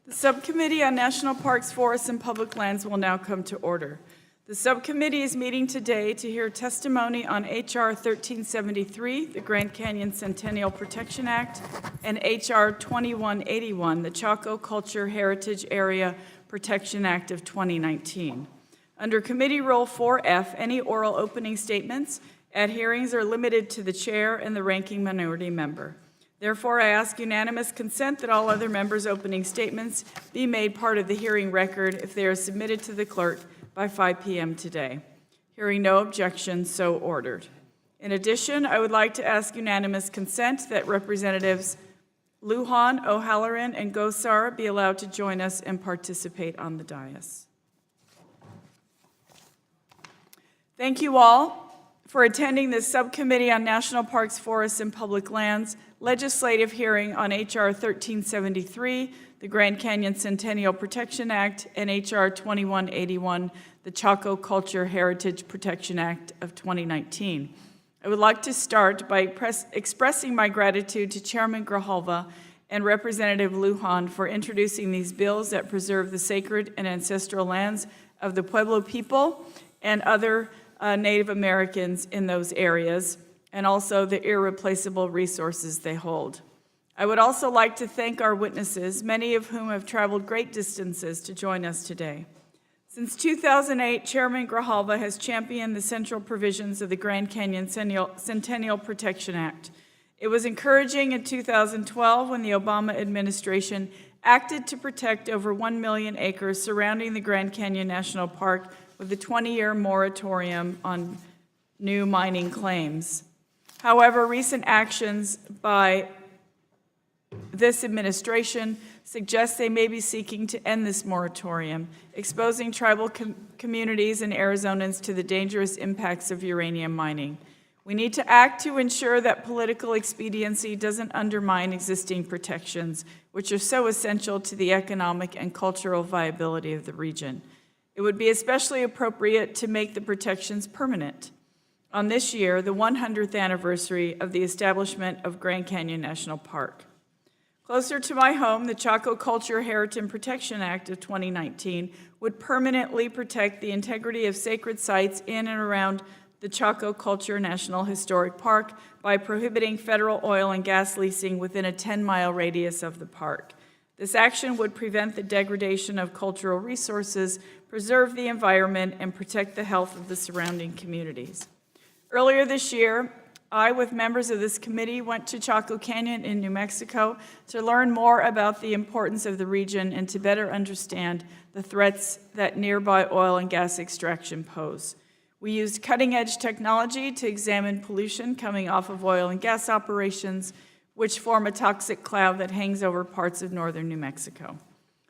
The Subcommittee on National Parks, Forests, and Public Lands will now come to order. The subcommittee is meeting today to hear testimony on H.R. 1373, the Grand Canyon Centennial Protection Act, and H.R. 2181, the Chaco Culture Heritage Area Protection Act of 2019. Under Committee Rule 4F, any oral opening statements at hearings are limited to the chair and the ranking minority member. Therefore, I ask unanimous consent that all other members' opening statements be made part of the hearing record if they are submitted to the clerk by 5 p.m. today. Hearing no objections, so ordered. In addition, I would like to ask unanimous consent that Representatives Lujan, O'Halloran, and Gosar be allowed to join us and participate on the dais. Thank you all for attending this Subcommittee on National Parks, Forests, and Public Lands legislative hearing on H.R. 1373, the Grand Canyon Centennial Protection Act, and H.R. 2181, the Chaco Culture Heritage Protection Act of 2019. I would like to start by expressing my gratitude to Chairman Grijalva and Representative Lujan for introducing these bills that preserve the sacred and ancestral lands of the Pueblo people and other Native Americans in those areas, and also the irreplaceable resources they hold. I would also like to thank our witnesses, many of whom have traveled great distances to join us today. Since 2008, Chairman Grijalva has championed the central provisions of the Grand Canyon Centennial Protection Act. It was encouraging in 2012 when the Obama administration acted to protect over 1 million acres surrounding the Grand Canyon National Park with a 20-year moratorium on new mining claims. However, recent actions by this administration suggest they may be seeking to end this moratorium, exposing tribal communities and Arizonans to the dangerous impacts of uranium mining. We need to act to ensure that political expediency doesn't undermine existing protections, which are so essential to the economic and cultural viability of the region. It would be especially appropriate to make the protections permanent on this year, the 100th anniversary of the establishment of Grand Canyon National Park. Closer to my home, the Chaco Culture Heritage Protection Act of 2019 would permanently protect the integrity of sacred sites in and around the Chaco Culture National Historic Park by prohibiting federal oil and gas leasing within a 10-mile radius of the park. This action would prevent the degradation of cultural resources, preserve the environment, and protect the health of the surrounding communities. Earlier this year, I, with members of this committee, went to Chaco Canyon in New Mexico to learn more about the importance of the region and to better understand the threats that nearby oil and gas extraction pose. We used cutting-edge technology to examine pollution coming off of oil and gas operations, which form a toxic cloud that hangs over parts of northern New Mexico.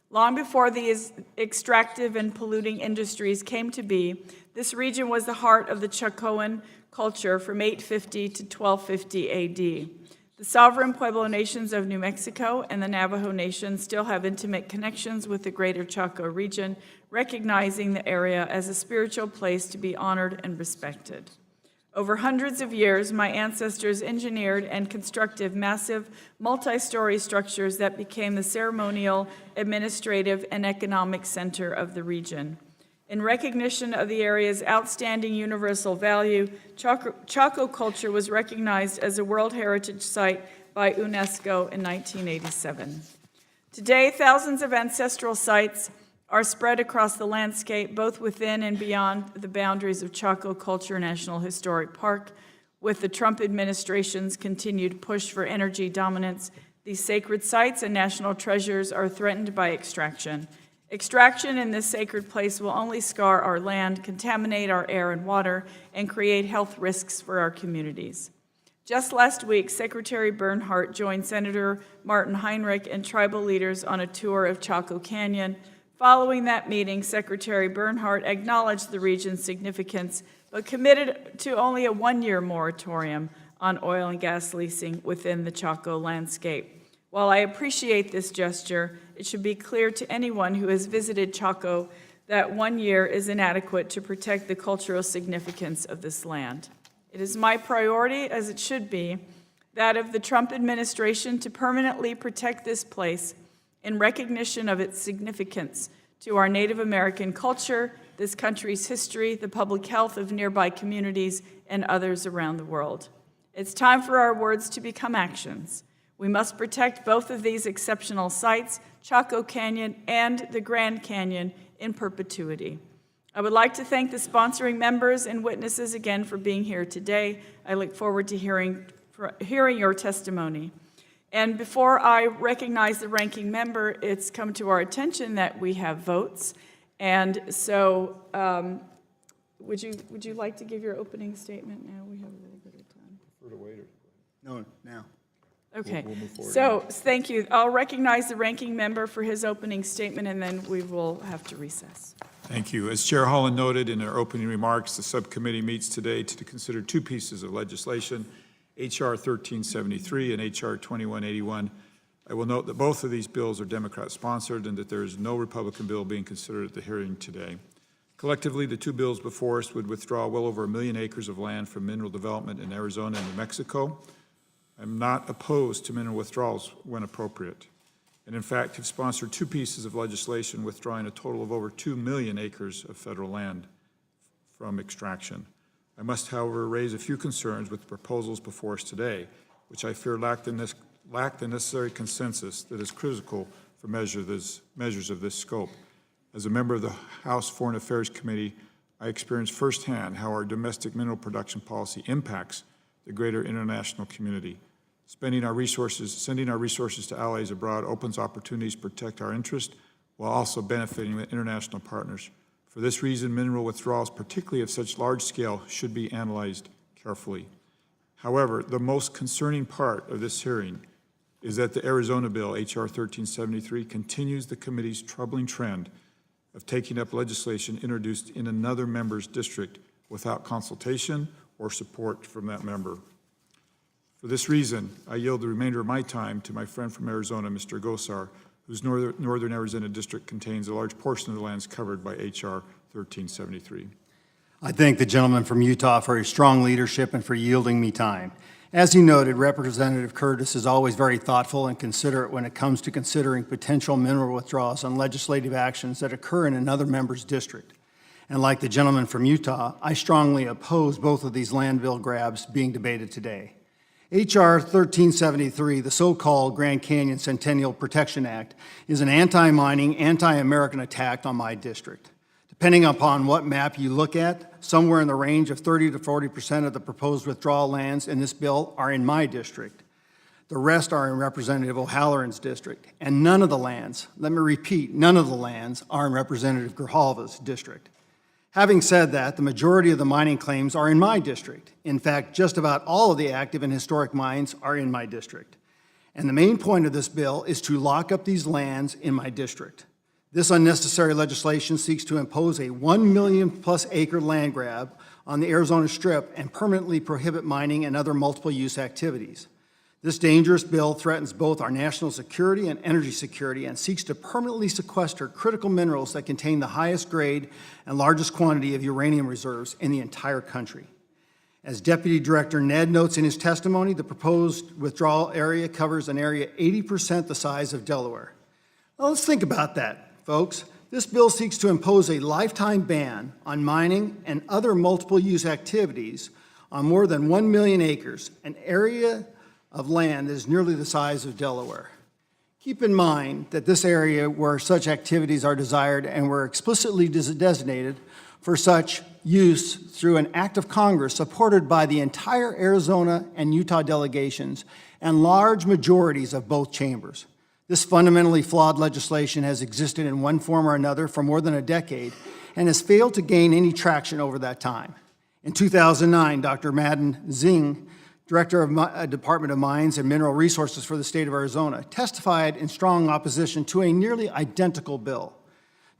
Long before these extractive and polluting industries came to be, this region was the heart of the Chacoan culture from 850 to 1250 AD. The sovereign Pueblo nations of New Mexico and the Navajo Nation still have intimate connections with the greater Chaco region, recognizing the area as a spiritual place to be honored and respected. Over hundreds of years, my ancestors engineered and constructed massive multi-story structures that became the ceremonial, administrative, and economic center of the region. In recognition of the area's outstanding universal value, Chaco culture was recognized as a World Heritage Site by UNESCO in 1987. Today, thousands of ancestral sites are spread across the landscape, both within and beyond the boundaries of Chaco Culture National Historic Park. With the Trump administration's continued push for energy dominance, these sacred sites and national treasures are threatened by extraction. Extraction in this sacred place will only scar our land, contaminate our air and water, and create health risks for our communities. Just last week, Secretary Bernhardt joined Senator Martin Heinrich and tribal leaders on a tour of Chaco Canyon. Following that meeting, Secretary Bernhardt acknowledged the region's significance, but committed to only a one-year moratorium on oil and gas leasing within the Chaco landscape. While I appreciate this gesture, it should be clear to anyone who has visited Chaco that 1 year is inadequate to protect the cultural significance of this land. It is my priority, as it should be, that of the Trump administration to permanently protect this place in recognition of its significance to our Native American culture, this country's history, the public health of nearby communities, and others around the world. It's time for our words to become actions. We must protect both of these exceptional sites, Chaco Canyon and the Grand Canyon, in perpetuity. I would like to thank the sponsoring members and witnesses again for being here today. I look forward to hearing your testimony. And before I recognize the ranking member, it's come to our attention that we have votes. And so would you like to give your opening statement now? We have a little bit of time. Prefer to wait or? No, now. Okay, We'll move forward. So thank you. I'll recognize the ranking member for his opening statement, and then we will have to recess. Thank you. As Chair Holland noted in her opening remarks, the subcommittee meets today to consider two pieces of legislation, H.R. 1373 and H.R. 2181. I will note that both of these bills are Democrat-sponsored and that there is no Republican bill being considered at the hearing today. Collectively, the two bills before us would withdraw well over 1 million acres of land from mineral development in Arizona and New Mexico. I'm not opposed to mineral withdrawals when appropriate, and in fact have sponsored two pieces of legislation withdrawing a total of over 2 million acres of federal land from extraction. I must, however, raise a few concerns with the proposals before us today, which I fear lack the necessary consensus that is critical for measures of this scope. As a member of the House Foreign Affairs Committee, I experienced firsthand how our domestic mineral production policy impacts the greater international community. Sending our resources to allies abroad opens opportunities to protect our interest while also benefiting the international partners. For this reason, mineral withdrawals, particularly of such large scale, should be analyzed carefully. However, the most concerning part of this hearing is that the Arizona bill, H.R. 1373, continues the committee's troubling trend of taking up legislation introduced in another member's district without consultation or support from that member. For this reason, I yield the remainder of my time to my friend from Arizona, Mr. Gosar, whose northern Arizona district contains a large portion of the lands covered by H.R. 1373. I thank the gentleman from Utah for his strong leadership and for yielding me time. As he noted, Representative Curtis is always very thoughtful and considerate when it comes to considering potential mineral withdrawals on legislative actions that occur in another member's district. And like the gentleman from Utah, I strongly oppose both of these land bill grabs being debated today. H.R. 1373, the so-called Grand Canyon Centennial Protection Act, is an anti-mining, anti-American attack on my district. Depending upon what map you look at, somewhere in the range of 30 to 40% of the proposed withdrawal lands in this bill are in my district. The rest are in Representative O'Halloran's district, and none of the lands, let me repeat, none of the lands are in Representative Grijalva's district. Having said that, the majority of the mining claims are in my district. In fact, just about all of the active and historic mines are in my district. And the main point of this bill is to lock up these lands in my district. This unnecessary legislation seeks to impose a 1 million plus acre land grab on the Arizona Strip and permanently prohibit mining and other multiple use activities. This dangerous bill threatens both our national security and energy security and seeks to permanently sequester critical minerals that contain the highest grade and largest quantity of uranium reserves in the entire country. As Deputy Director Nedd notes in his testimony, the proposed withdrawal area covers an area 80% the size of Delaware. Well, let's think about that, folks. This bill seeks to impose a lifetime ban on mining and other multiple use activities on more than 1 million acres, an area of land that is nearly the size of Delaware. Keep in mind that this area where such activities are desired and were explicitly designated for such use through an act of Congress supported by the entire Arizona and Utah delegations and large majorities of both chambers. This fundamentally flawed legislation has existed in one form or another for more than a decade and has failed to gain any traction over that time. In 2009, Dr. Madden Zing, Director of Department of Mines and Mineral Resources for the state of Arizona, testified in strong opposition to a nearly identical bill.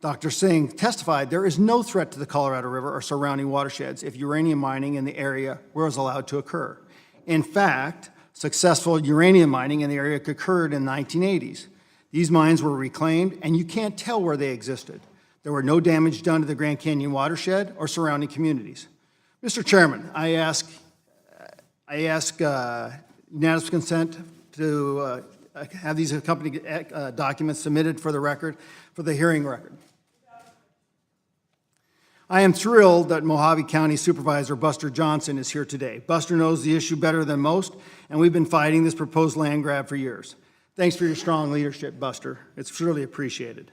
Dr. Singh testified there is no threat to the Colorado River or surrounding watersheds if uranium mining in the area was allowed to occur. In fact, successful uranium mining in the area occurred in the 1980s. These mines were reclaimed, and you can't tell where they existed. There were no damage done to the Grand Canyon watershed or surrounding communities. Mr. Chairman, I ask unanimous consent to have these accompanying documents submitted for the record, for the hearing record. I am thrilled that Mojave County Supervisor Buster Johnson is here today. Buster knows the issue better than most, and we've been fighting this proposed land grab for years. Thanks for your strong leadership, Buster. It's truly appreciated.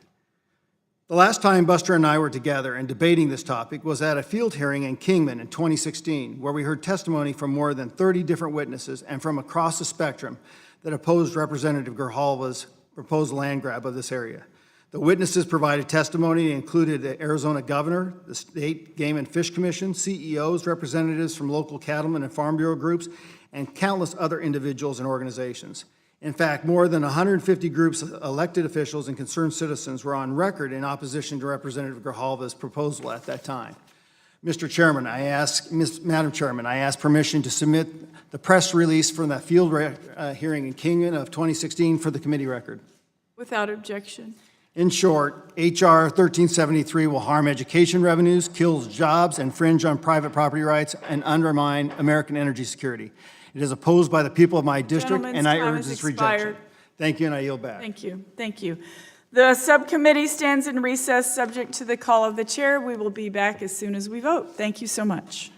The last time Buster and I were together and debating this topic was at a field hearing in Kingman in 2016, where we heard testimony from more than 30 different witnesses and from across the spectrum that opposed Representative Grijalva's proposed land grab of this area. The witnesses provided testimony that included the Arizona governor, the State Game and Fish Commission, CEOs, representatives from local cattlemen and farm bureau groups, and countless other individuals and organizations. In fact, more than 150 groups, elected officials, and concerned citizens were on record in opposition to Representative Grijalva's proposal at that time. Madam Chairman, I ask permission to submit the press release from that field hearing in Kingman of 2016 for the committee record. Without objection. In short, H.R. 1373 will harm education revenues, kills jobs, infringe on private property rights, and undermine American energy security. It is opposed by the people of my district, and I urge its rejection. Thank you, and I yield back. Thank you. Thank you. The subcommittee stands in recess subject to the call of the chair. We will be back as soon as we vote. Thank you so much.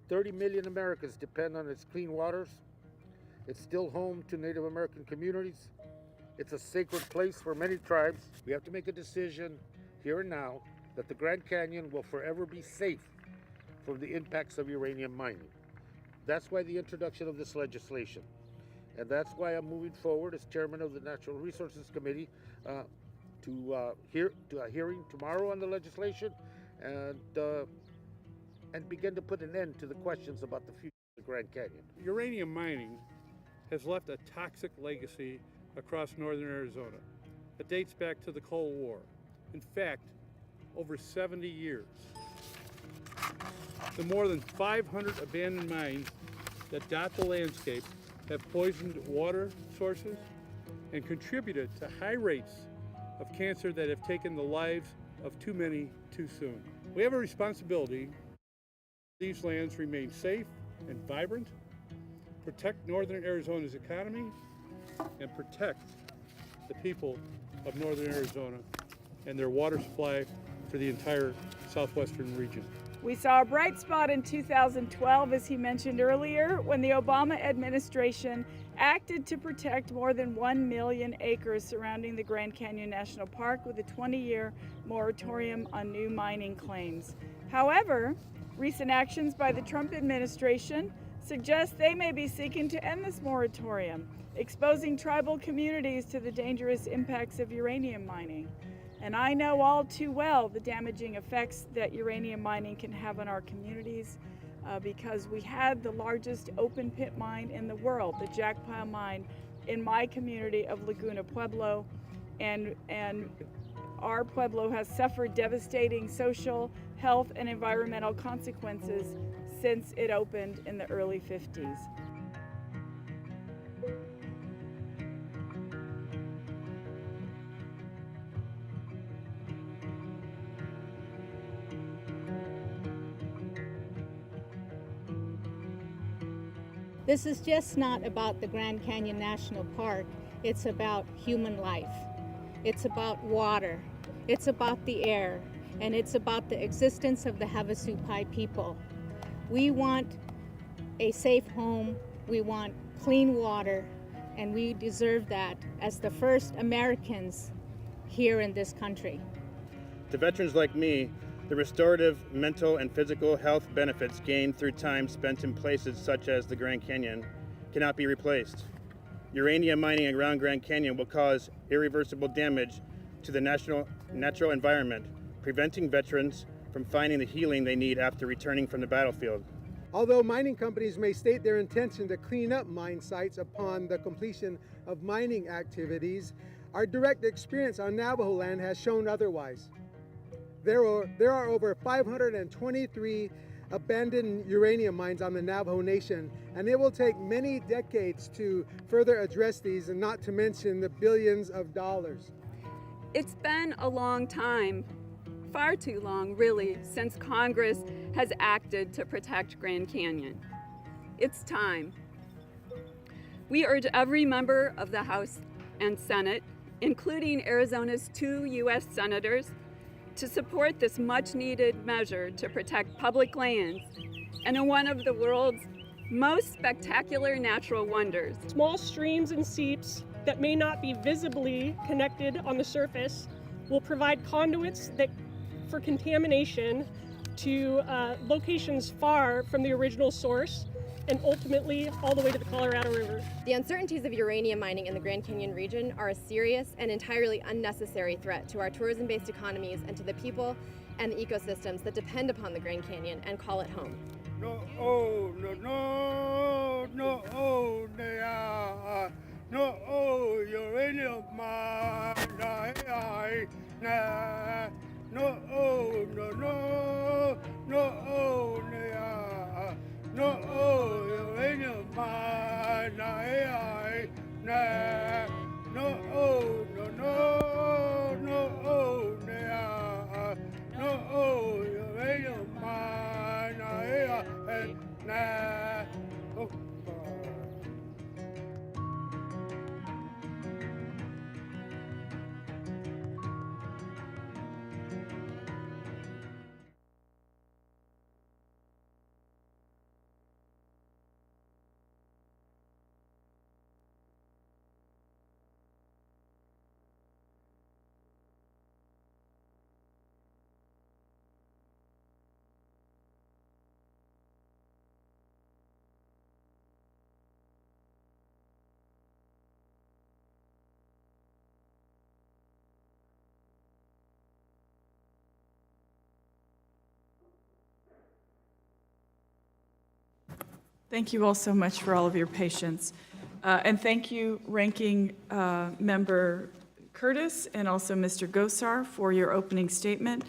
30 million Americans depend on its clean waters. It's still home to Native American communities. It's a sacred place for many tribes. We have to make a decision here and now that the Grand Canyon will forever be safe from the impacts of uranium mining. That's why the introduction of this legislation. And that's why I'm moving forward as chairman of the Natural Resources Committee to a hearing tomorrow on the legislation and begin to put an end to the questions about the future of the Grand Canyon. Uranium mining has left a toxic legacy across northern Arizona. It dates back to the Cold War. In fact, over 70 years. The more than 500 abandoned mines that dot the landscape have poisoned water sources and contributed to high rates of cancer that have taken the lives of too many too soon. We have a responsibility these lands remain safe and vibrant, protect northern Arizona's economy, and protect the people of northern Arizona and their water supply for the entire southwestern region. We saw a bright spot in 2012, as he mentioned earlier, when the Obama administration acted to protect more than 1 million acres surrounding the Grand Canyon National Park with a 20-year moratorium on new mining claims. However, recent actions by the Trump administration suggest they may be seeking to end this moratorium, exposing tribal communities to the dangerous impacts of uranium mining. And I know all too well the damaging effects that uranium mining can have on our communities because we had the largest open pit mine in the world, the Jackpile mine, in my community of Laguna Pueblo. And our Pueblo has suffered devastating social, health, and environmental consequences since it opened in the early 50s. This is just not about the Grand Canyon National Park. It's about human life. It's about water. It's about the air. And it's about the existence of the Havasupai people. We want a safe home. We want clean water. And we deserve that as the first Americans here in this country. To veterans like me, the restorative, mental, and physical health benefits gained through time spent in places such as the Grand Canyon cannot be replaced. Uranium mining around Grand Canyon will cause irreversible damage to the natural environment, preventing veterans from finding the healing they need after returning from the battlefield. Although mining companies may state their intention to clean up mine sites upon the completion of mining activities, our direct experience on Navajo land has shown otherwise. There are over 523 abandoned uranium mines on the Navajo Nation, and it will take many decades to further address these, and not to mention the billions of dollars. It's been a long time, far too long really, since Congress has acted to protect Grand Canyon. It's time. We urge every member of the House and Senate, including Arizona's 2 U.S. senators, to support this much-needed measure to protect public lands and in one of the world's most spectacular natural wonders. Small streams and seeps that may not be visibly connected on the surface will provide conduits for contamination to locations far from the original source and ultimately all the way to the Colorado River. The uncertainties of uranium mining in the Grand Canyon region are a serious and entirely unnecessary threat to our tourism-based economies and to the people and the ecosystems that depend upon the Grand Canyon and call it home. No, oh, no, no, no, oh, no, oh, uranium mine, no, oh, no, no, no, oh, no, oh, uranium mine, no, oh, no, no, no, oh, no, oh, uranium mine, oh. Thank you all so much for all of your patience. And thank you, Ranking Member Curtis and also Mr. Gosar for your opening statement.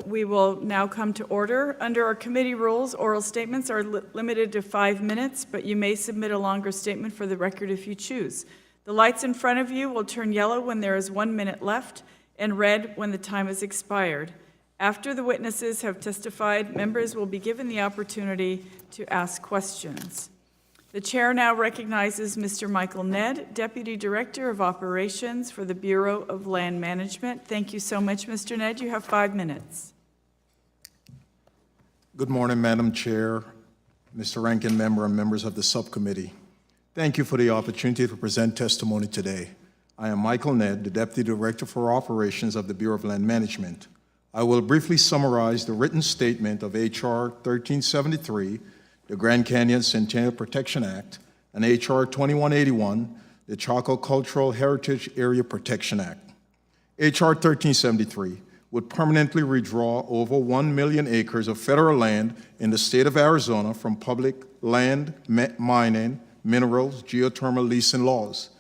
We will now come to order. Under our committee rules, oral statements are limited to 5 minutes, but you may submit a longer statement for the record if you choose. The lights in front of you will turn yellow when there is 1 minute left and red when the time has expired. After the witnesses have testified, members will be given the opportunity to ask questions. The chair now recognizes Mr. Michael Nedd, Deputy Director of Operations for the Bureau of Land Management. Thank you so much, Mr. Nedd. You have 5 minutes. Good morning, Madam Chair, Mr. Ranking Member, and members of the subcommittee. Thank you for the opportunity to present testimony today. I am Michael Nedd, the Deputy Director for Operations of the Bureau of Land Management. I will briefly summarize the written statement of H.R. 1373, the Grand Canyon Centennial Protection Act, and H.R. 2181, the Chaco Cultural Heritage Area Protection Act. H.R. 1373 would permanently redraw over 1 million acres of federal land in the state of Arizona from public land, mining, minerals, geothermal leasing laws.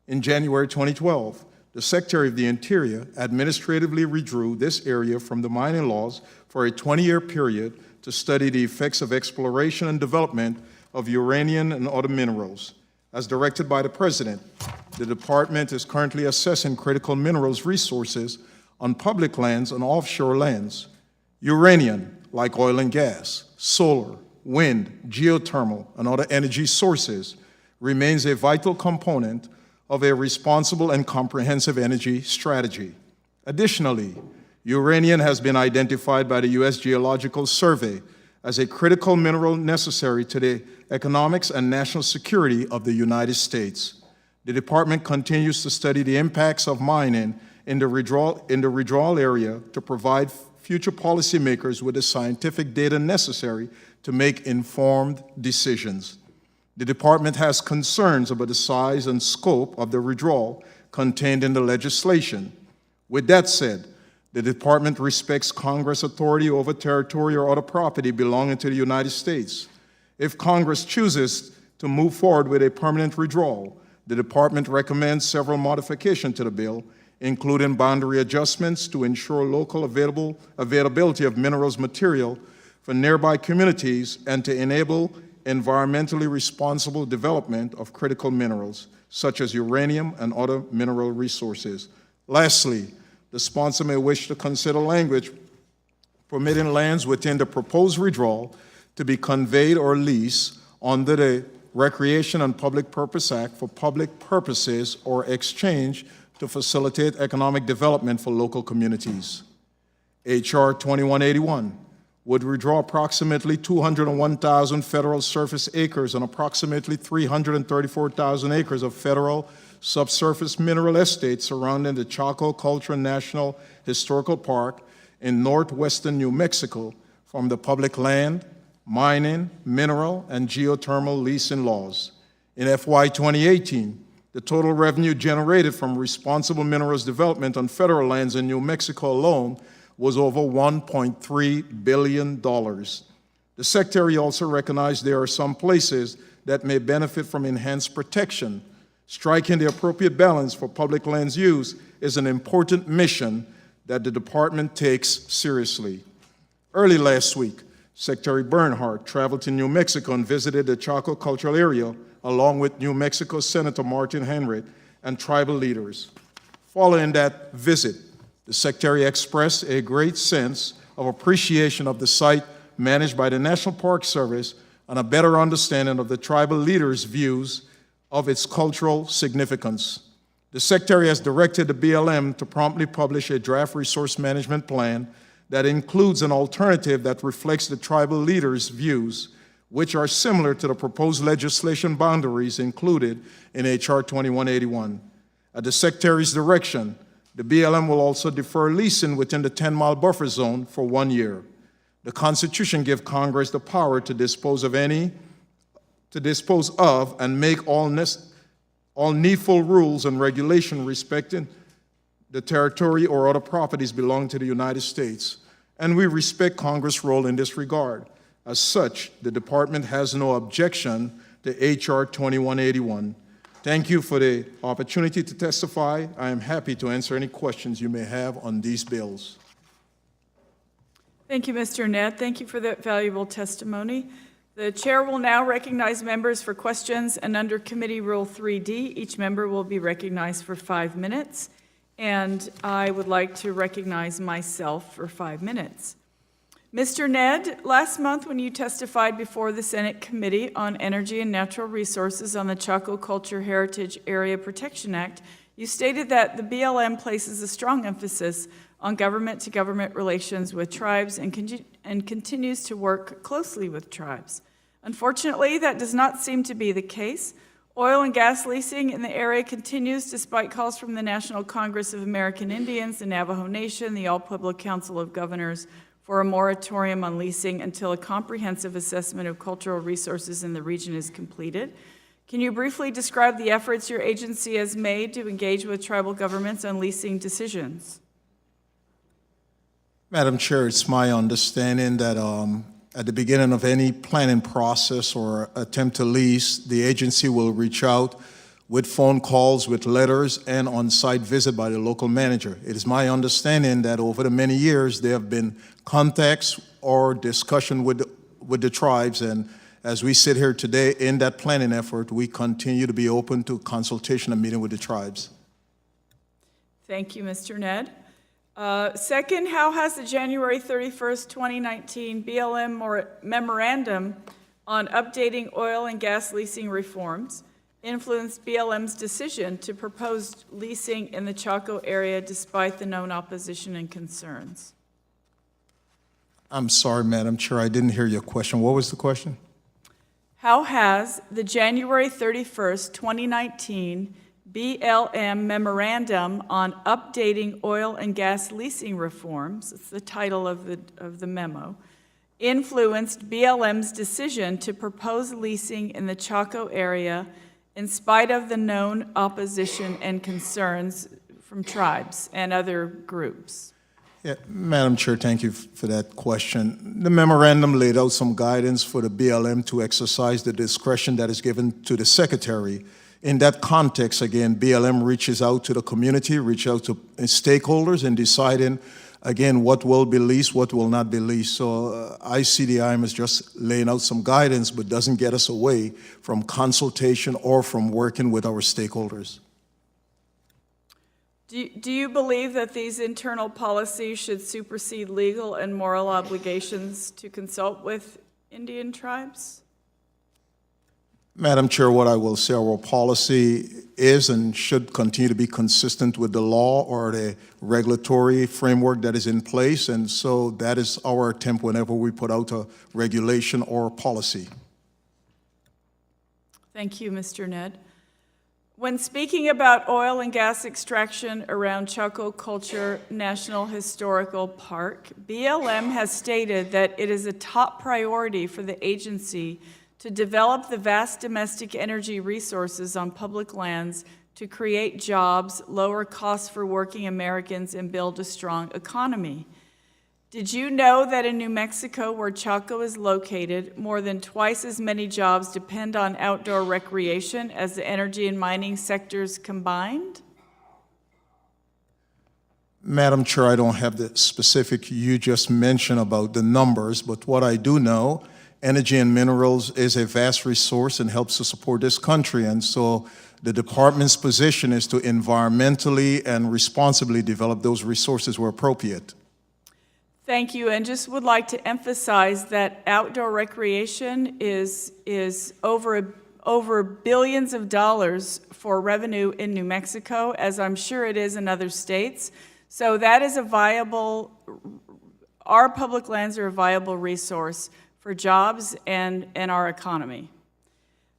In January 2012, the Secretary of the Interior administratively redrew this area from the mining laws for a 20-year period to study the effects of exploration and development of uranium and other minerals. As directed by the President, the Department is currently assessing critical minerals resources on public lands and offshore lands. Uranium, like oil and gas, solar, wind, geothermal, and other energy sources, remains a vital component of a responsible and comprehensive energy strategy. Additionally, uranium has been identified by the U.S. Geological Survey as a critical mineral necessary to the economics and national security of the United States. The Department continues to study the impacts of mining in the withdrawal area to provide future policymakers with the scientific data necessary to make informed decisions. The Department has concerns about the size and scope of the withdrawal contained in the legislation. With that said, the Department respects Congress' authority over territory or other property belonging to the United States. If Congress chooses to move forward with a permanent withdrawal, the Department recommends several modifications to the bill, including boundary adjustments to ensure local availability of minerals material for nearby communities and to enable environmentally responsible development of critical minerals, such as uranium and other mineral resources. Lastly, the sponsor may wish to consider language permitting lands within the proposed withdrawal to be conveyed or leased under the Recreation and Public Purpose Act for public purposes or exchange to facilitate economic development for local communities. H.R. 2181 would withdraw approximately 201,000 federal surface acres and approximately 334,000 acres of federal subsurface mineral estates surrounding the Chaco Cultural National Historical Park in northwestern New Mexico from the public land, mining, mineral, and geothermal leasing laws. In FY 2018, the total revenue generated from responsible minerals development on federal lands in New Mexico alone was over $1.3 billion. The Secretary also recognized there are some places that may benefit from enhanced protection. Striking the appropriate balance for public lands use is an important mission that the Department takes seriously. Early last week, Secretary Bernhardt traveled to New Mexico and visited the Chaco Cultural Area along with New Mexico Senator Martin Henry and tribal leaders. Following that visit, the Secretary expressed a great sense of appreciation of the site managed by the National Park Service and a better understanding of the tribal leaders' views of its cultural significance. The Secretary has directed the BLM to promptly publish a draft resource management plan that includes an alternative that reflects the tribal leaders' views, which are similar to the proposed legislation boundaries included in H.R. 2181. At the Secretary's direction, the BLM will also defer leasing within the 10-mile buffer zone for 1 year. The Constitution gives Congress the power to dispose of and make all needful rules and regulations respecting the territory or other properties belonging to the United States, and we respect Congress' role in this regard. As such, the department has no objection to H.R. 2181. Thank you for the opportunity to testify. I am happy to answer any questions you may have on these bills. Thank you, Mr. Nedd. Thank you for that valuable testimony. The chair will now recognize members for questions, and under Committee Rule 3D, each member will be recognized for 5 minutes. And I would like to recognize myself for 5 minutes. Mr. Nedd, last month when you testified before the Senate Committee on Energy and Natural Resources on the Chaco Culture Heritage Area Protection Act, you stated that the BLM places a strong emphasis on government-to-government relations with tribes and continues to work closely with tribes. Unfortunately, that does not seem to be the case. Oil and gas leasing in the area continues despite calls from the National Congress of American Indians, the Navajo Nation, the All Public Council of Governors for a moratorium on leasing until a comprehensive assessment of cultural resources in the region is completed. Can you briefly describe the efforts your agency has made to engage with tribal governments on leasing decisions? Madam Chair, it's my understanding that at the beginning of any planning process or attempt to lease, the agency will reach out with phone calls, with letters, and on-site visit by the local manager. It is my understanding that over the many years, there have been contacts or discussion with the tribes, and as we sit here today in that planning effort, we continue to be open to consultation and meeting with the tribes. Thank you, Mr. Nedd. Second, how has the January 31st, 2019 BLM memorandum on updating oil and gas leasing reforms influenced BLM's decision to propose leasing in the Chaco area despite the known opposition and concerns? I'm sorry, Madam Chair, I didn't hear your question. What was the question? How has the January 31st, 2019 BLM memorandum on updating oil and gas leasing reforms, it's the title of the memo, influenced BLM's decision to propose leasing in the Chaco area in spite of the known opposition and concerns from tribes and other groups? Yeah, Madam Chair, thank you for that question. The memorandum laid out some guidance for the BLM to exercise the discretion that is given to the Secretary. In that context, again, BLM reaches out to the community, reach out to stakeholders in deciding, again, what will be leased, what will not be leased. So I see the IM as just laying out some guidance, but doesn't get us away from consultation or from working with our stakeholders. Do you believe that these internal policies should supersede legal and moral obligations to consult with Indian tribes? Madam Chair, what I will say, our policy is and should continue to be consistent with the law or the regulatory framework that is in place, and so that is our attempt whenever we put out a regulation or a policy. Thank you, Mr. Nedd. When speaking about oil and gas extraction around Chaco Culture National Historical Park, BLM has stated that it is a top priority for the agency to develop the vast domestic energy resources on public lands to create jobs, lower costs for working Americans, and build a strong economy. Did you know that in New Mexico, where Chaco is located, more than twice as many jobs depend on outdoor recreation as the energy and mining sectors combined? Madam Chair, I don't have the specific you just mentioned about the numbers, but what I do know, energy and minerals is a vast resource and helps to support this country, and so the department's position is to environmentally and responsibly develop those resources where appropriate. Thank you, and just would like to emphasize that outdoor recreation is over billions of dollars for revenue in New Mexico, as I'm sure it is in other states. So that is a viable, our public lands are a viable resource for jobs and our economy.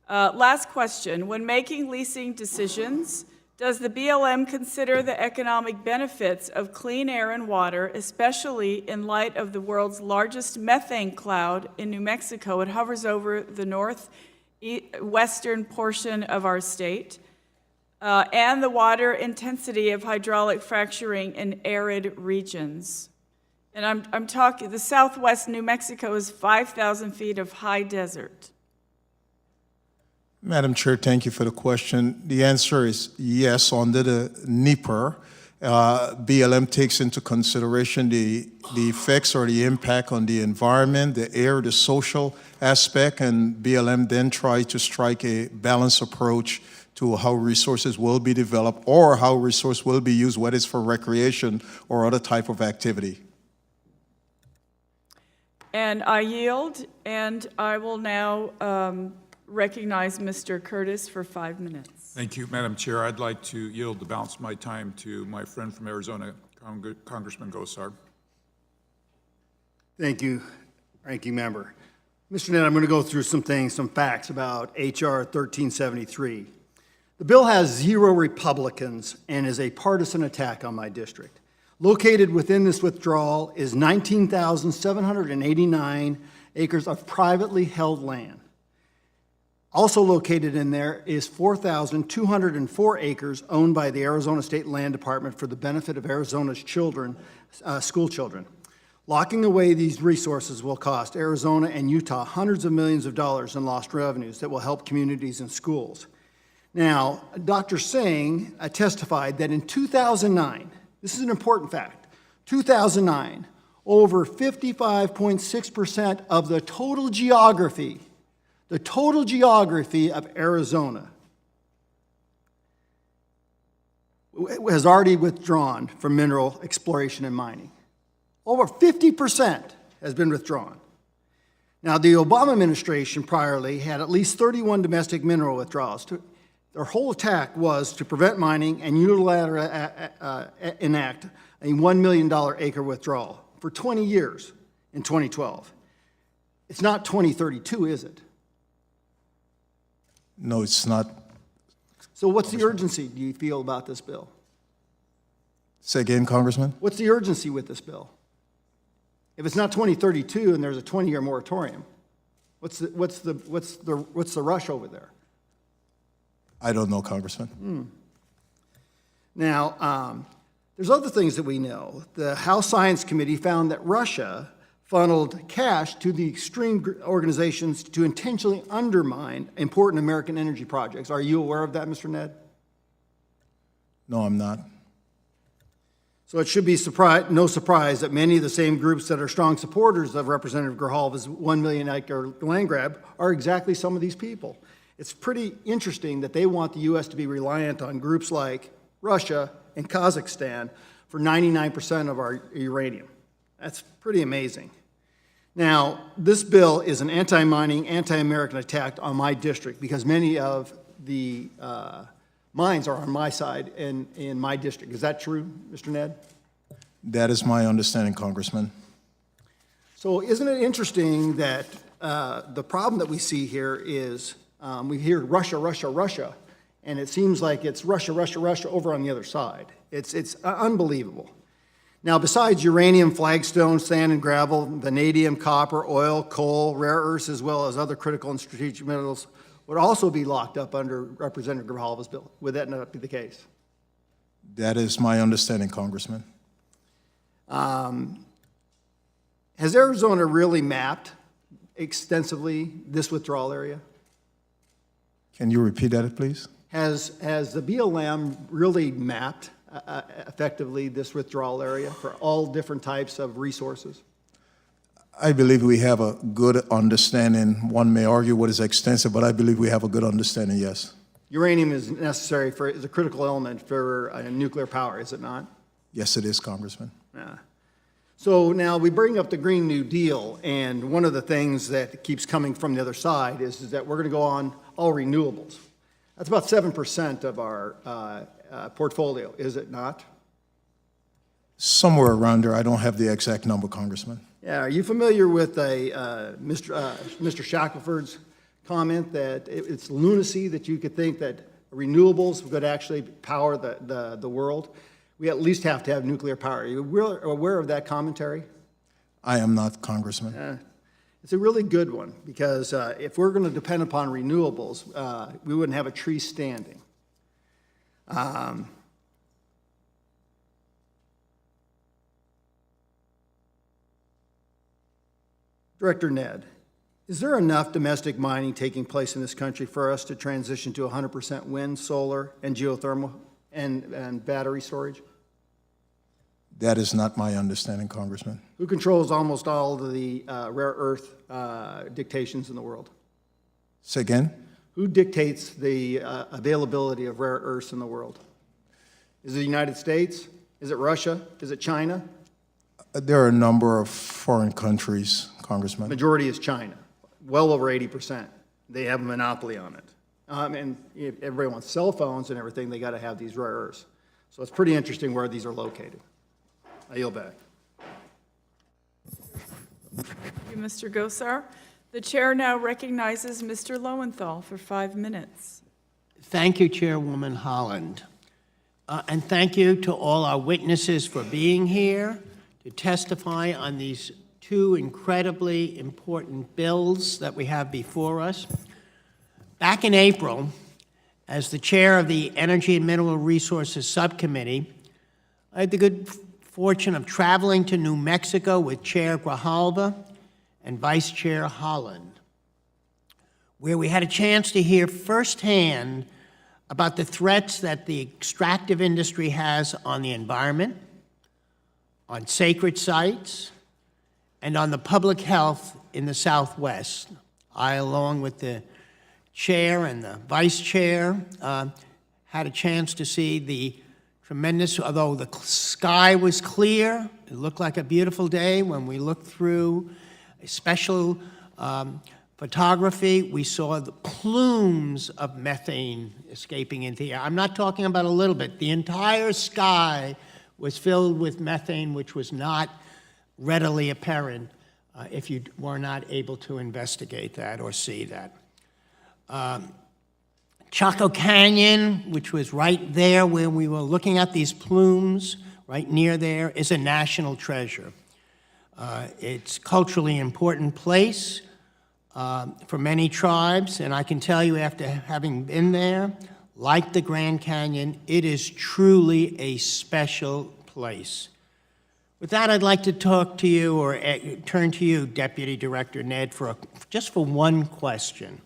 Last question, when making leasing decisions, does the BLM consider the economic benefits of clean air and water, especially in light of the world's largest methane cloud in New Mexico? It hovers over the northwestern portion of our state, and the water intensity of hydraulic fracturing in arid regions. And I'm talking, the southwest New Mexico is 5,000 feet of high desert. Madam Chair, thank you for the question. The answer is yes. Under the NEPA, BLM takes into consideration the effects or the impact on the environment, the air, the social aspect, and BLM then tries to strike a balanced approach to how resources will be developed or how resources will be used, whether it's for recreation or other type of activity. And I yield, and I will now recognize Mr. Curtis for 5 minutes. Thank you, Madam Chair. I'd like to yield the balance of my time to my friend from Arizona, Congressman Gosar. Thank you, Ranking Member. Mr. Nedd, I'm going to go through some things, some facts about H.R. 1373. The bill has 0 Republicans and is a partisan attack on my district. Located within this withdrawal is 19,789 acres of privately held land. Also located in there is 4,204 acres owned by the Arizona State Land Department for the benefit of Arizona's children, school children. Locking away these resources will cost Arizona and Utah hundreds of millions of dollars in lost revenues that will help communities and schools. Now, Dr. Singh testified that in 2009, this is an important fact, 2009, over 55.6% of the total geography of Arizona has already withdrawn from mineral exploration and mining. Over 50% has been withdrawn. Now, the Obama administration priorly had at least 31 domestic mineral withdrawals. Their whole attack was to prevent mining and unilaterally enact a $1 million acre withdrawal for 20 years in 2012. It's not 2032, is it? No, it's not. So what's the urgency, do you feel, about this bill? Say again, Congressman? What's the urgency with this bill? If it's not 2032 and there's a 20-year moratorium, what's the rush over there? I don't know, Congressman. Now, there's other things that we know. The House Science Committee found that Russia funneled cash to the extreme organizations to intentionally undermine important American energy projects. Are you aware of that, Mr. Nedd? No, I'm not. So it should be no surprise that many of the same groups that are strong supporters of Representative Grijalva's 1 million acre land grab are exactly some of these people. It's pretty interesting that they want the U.S. to be reliant on groups like Russia and Kazakhstan for 99% of our uranium. That's pretty amazing. Now, this bill is an anti-mining, anti-American attack on my district because many of the mines are on my side in my district. Is that true, Mr. Nedd? That is my understanding, Congressman. So isn't it interesting that the problem that we see here is we hear Russia, Russia, Russia, and it seems like it's Russia, Russia, Russia over on the other side. It's unbelievable. Now, besides uranium, flagstone, sand and gravel, vanadium, copper, oil, coal, rare earths, as well as other critical and strategic minerals would also be locked up under Representative Grijalva's bill. Would that not be the case? That is my understanding, Congressman. Has Arizona really mapped extensively this withdrawal area? Can you repeat that, please? Has the BLM really mapped effectively this withdrawal area for all different types of resources? I believe we have a good understanding. One may argue what is extensive, but I believe we have a good understanding, yes. Uranium is necessary is a critical element for nuclear power, is it not? Yes, it is, Congressman. Yeah. So now we bring up the Green New Deal, and one of the things that keeps coming from the other side is that we're going to go on all renewables. That's about 7% of our portfolio, is it not? Somewhere around there. I don't have the exact number, Congressman. Yeah. Are you familiar with Mr. Shackelford's comment that it's lunacy that you could think that renewables would actually power the world? We at least have to have nuclear power. Are you aware of that commentary? I am not, Congressman. It's a really good one because if we're going to depend upon renewables, we wouldn't have a tree standing. Director Nedd, is there enough domestic mining taking place in this country for us to transition to 100% wind, solar, and geothermal and battery storage? That is not my understanding, Congressman. Who controls almost all of the rare earth dictations in the world? Say again? Who dictates the availability of rare earths in the world? Is it the United States? Is it Russia? Is it China? There are a number of foreign countries, Congressman. Majority is China, well over 80%. They have a monopoly on it. And if everybody wants cell phones and everything, they got to have these rare earths. So it's pretty interesting where these are located. I yield back. Thank you, Mr. Gosar. The chair now recognizes Mr. Lowenthal for 5 minutes. Thank you, Chairwoman Holland. And thank you to all our witnesses for being here to testify on these two incredibly important bills that we have before us. Back in April, as the chair of the Energy and Mineral Resources Subcommittee, I had the good fortune of traveling to New Mexico with Chair Grijalva and Vice Chair Holland, where we had a chance to hear firsthand about the threats that the extractive industry has on the environment, on sacred sites, and on the public health in the Southwest. I, along with the chair and the vice chair, had a chance to see the tremendous, although the sky was clear, it looked like a beautiful day. When we looked through a special photography, we saw the plumes of methane escaping into the air. I'm not talking about a little bit. The entire sky was filled with methane, which was not readily apparent if you were not able to investigate that or see that. Chaco Canyon, which was right there where we were looking at these plumes, right near there, is a national treasure. It's a culturally important place for many tribes, and I can tell you after having been there, like the Grand Canyon, it is truly a special place. With that, I'd like to talk to you, or turn to you, Deputy Director Nedd, just for one question.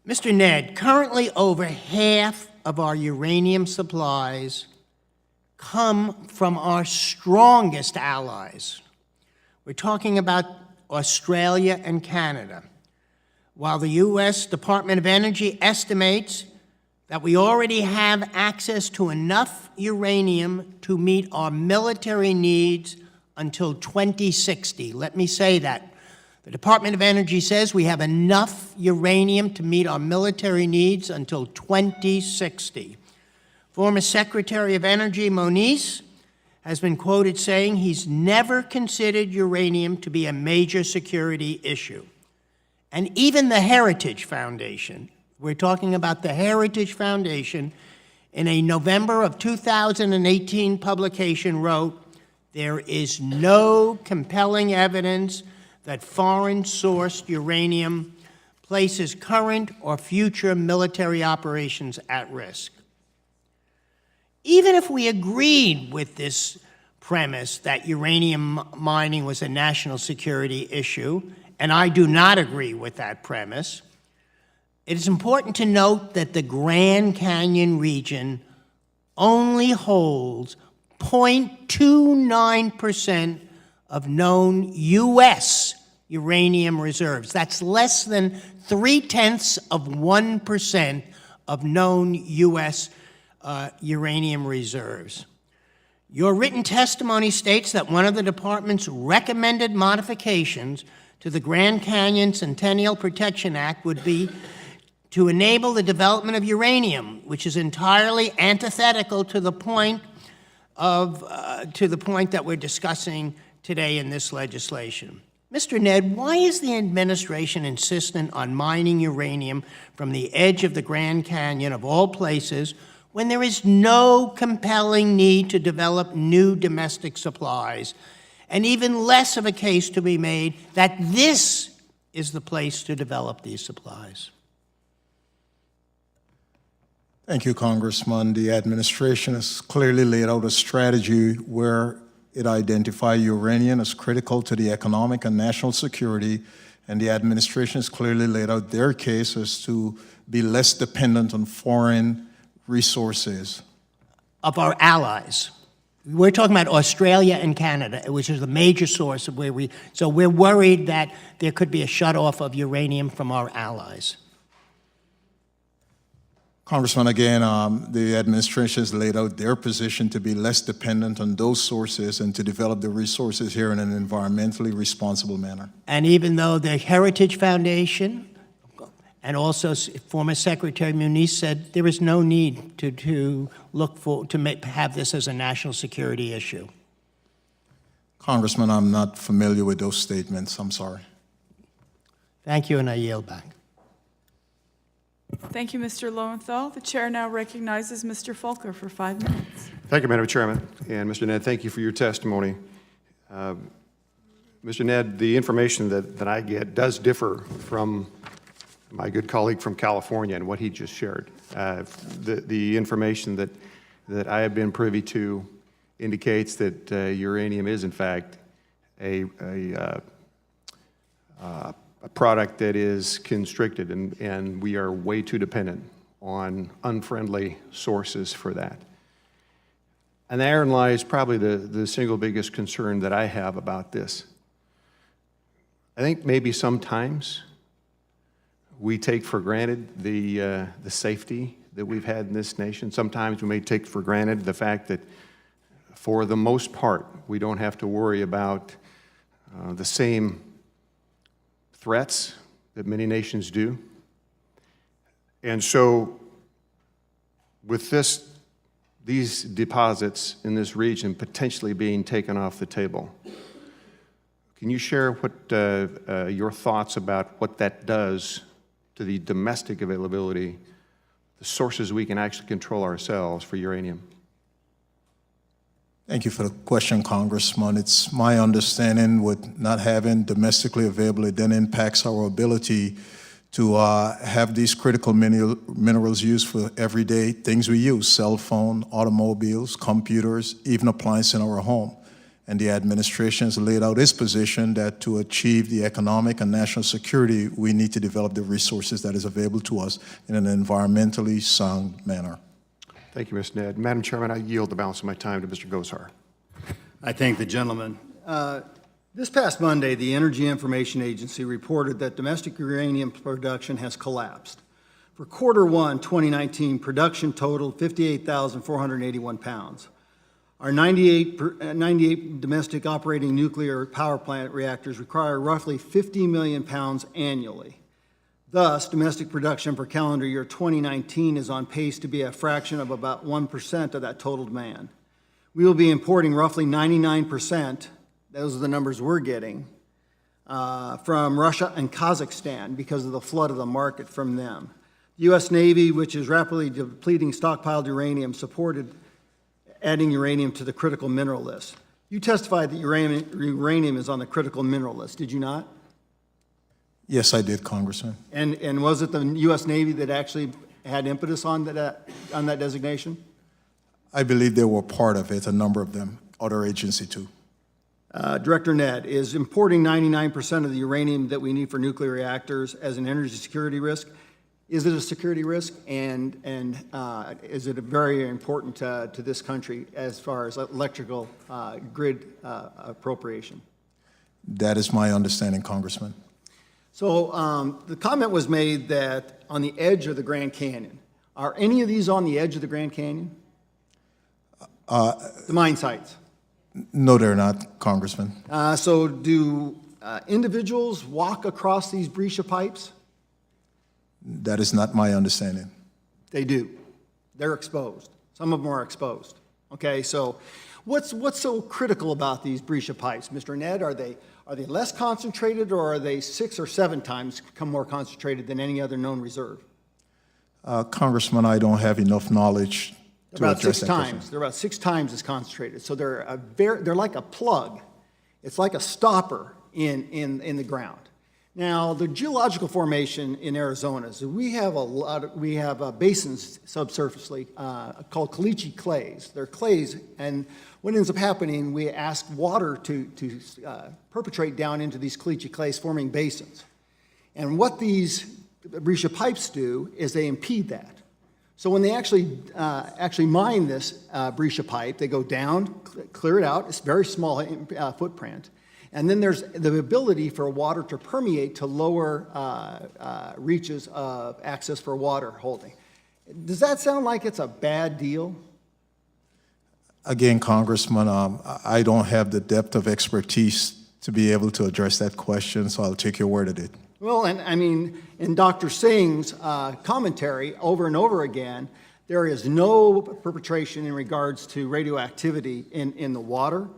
Mr. Nedd, currently over half of our uranium supplies come from our strongest allies. We're talking about Australia and Canada. While the U.S. Department of Energy estimates that we already have access to enough uranium to meet our military needs until 2060. Let me say that. The Department of Energy says we have enough uranium to meet our military needs until 2060. Former Secretary of Energy Moniz has been quoted saying he's never considered uranium to be a major security issue. And even the Heritage Foundation, we're talking about the Heritage Foundation, in a November of 2018 publication wrote, there is no compelling evidence that foreign-sourced uranium places current or future military operations at risk. Even if we agreed with this premise that uranium mining was a national security issue, and I do not agree with that premise, it is important to note that the Grand Canyon region only holds 0.29% of known U.S. uranium reserves. That's less than 0.3% of known U.S. Uranium reserves. Your written testimony states that one of the department's recommended modifications to the Grand Canyon Centennial Protection Act would be to enable the development of uranium, which is entirely antithetical to the point that we're discussing today in this legislation. Mr. Nedd, why is the administration insistent on mining uranium from the edge of the Grand Canyon, of all places, when there is no compelling need to develop new domestic supplies, and even less of a case to be made that this is the place to develop these supplies? Thank you, Congressman. The administration has clearly laid out a strategy where It identified uranium as critical to the economic and national security, and the administration has clearly laid out their case as to be less dependent on foreign resources. Of our allies. We're talking about Australia and Canada, which is the major source of so we're worried that there could be a shut-off of uranium from our allies. Congressman, again, the administration has laid out their position to be less dependent on those sources and to develop the resources here in an environmentally responsible manner. And even though the Heritage Foundation and also former Secretary Muniz said there is no need to have this as a national security issue. Congressman, I'm not familiar with those statements. I'm sorry. Thank you, and I yield back. Thank you, Mr. Lowenthal. The chair now recognizes Mr. Fulker for 5 minutes. Thank you, Madam Chairman. And Mr. Nedd, thank you for your testimony. Mr. Nedd, the information that I get does differ from my good colleague from California and what he just shared. The information that I have been privy to indicates that uranium is, in fact, a product that is constricted, and we are way too dependent on unfriendly sources for that. And therein lies probably the single biggest concern that I have about this. I think maybe sometimes we take for granted the safety that we've had in this nation. Sometimes we may take for granted the fact that for the most part, we don't have to worry about the same threats that many nations do. And so with these deposits in this region potentially being taken off the table, can you share what your thoughts about what that does to the domestic availability, the sources we can actually control ourselves for uranium? Thank you for the question, Congressman. It's my understanding with not having domestically available, it then impacts our ability to have these critical minerals used for everyday things we use: cell phone, automobiles, computers, even appliances in our home. And the administration has laid out its position that to achieve the economic and national security, we need to develop the resources that is available to us in an environmentally sound manner. Thank you, Mr. Nedd. Madam Chairman, I yield the balance of my time to Mr. Gosar. I thank the gentleman. This past Monday, the Energy Information Agency reported that domestic uranium production has collapsed. For Q1 2019, production totaled 58,481 pounds. Our 98 domestic operating nuclear power plant reactors require roughly 50 million pounds annually. Thus, domestic production for calendar year 2019 is on pace to be a fraction of about 1% of that total demand. We will be importing roughly 99%, those are the numbers we're getting, from Russia and Kazakhstan because of the flood of the market from them. The U.S. Navy, which is rapidly depleting stockpiled uranium, supported adding uranium to the critical mineral list. You testified that uranium is on the critical mineral list, did you not? Yes, I did, Congressman. And was it the U.S. Navy that actually had impetus on that designation? I believe they were part of it, a number of them, other agency too. Director Nedd, is importing 99% of the uranium that we need for nuclear reactors as an energy security risk? Is it a security risk, and is it very important to this country as far as electrical grid appropriation? That is my understanding, Congressman. So the comment was made that on the edge of the Grand Canyon. Are any of these on the edge of the Grand Canyon? The mine sites? No, they're not, Congressman. So do individuals walk across these breccia pipes? That is not my understanding. They do. They're exposed. Some of them are exposed. Okay, so what's so critical about these breccia pipes, Mr. Nedd? Are they less concentrated, or are they 6 or 7 times more concentrated than any other known reserve? Congressman, I don't have enough knowledge to address that question. They're about 6 times as concentrated. So they're like a plug. It's like a stopper in the ground. Now, the geological formation in Arizona is we have basins subsurfacely called caliche clays. They're clays, and what ends up happening, we ask water to perpetrate down into these caliche clays, forming basins. And what these breccia pipes do is they impede that. So when they actually mine this breccia pipe, they go down, clear it out. It's a very small footprint. And then there's the ability for water to permeate to lower reaches of access for water holding. Does that sound like it's a bad deal? Again, Congressman, I don't have the depth of expertise to be able to address that question, so I'll take your word at it. Well, and I mean, in Dr. Singh's commentary over and over again, there is no perpetration in regards to radioactivity in the water,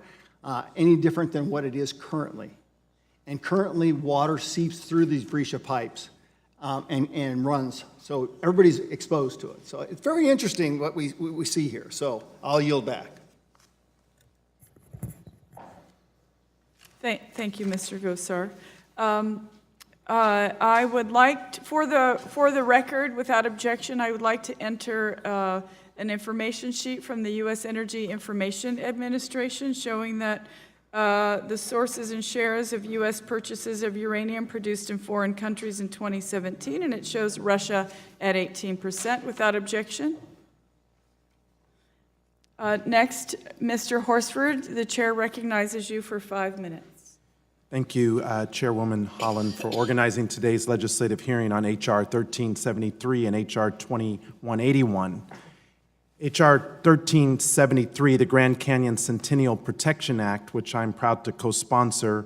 any different than what it is currently. And currently, water seeps through these breccia pipes and runs. So everybody's exposed to it. So it's very interesting what we see here. So I'll yield back. Thank you, Mr. Gosar. I would like, for the record, without objection, I would like to enter an information sheet from the U.S. Energy Information Administration showing that the sources and shares of U.S. purchases of uranium produced in foreign countries in 2017, and it shows Russia at 18%, without objection. Next, Mr. Horsford, the chair recognizes you for 5 minutes. Thank you, Chairwoman Holland, for organizing today's legislative hearing on H.R. 1373 and H.R. 2181. H.R. 1373, the Grand Canyon Centennial Protection Act, which I'm proud to co-sponsor,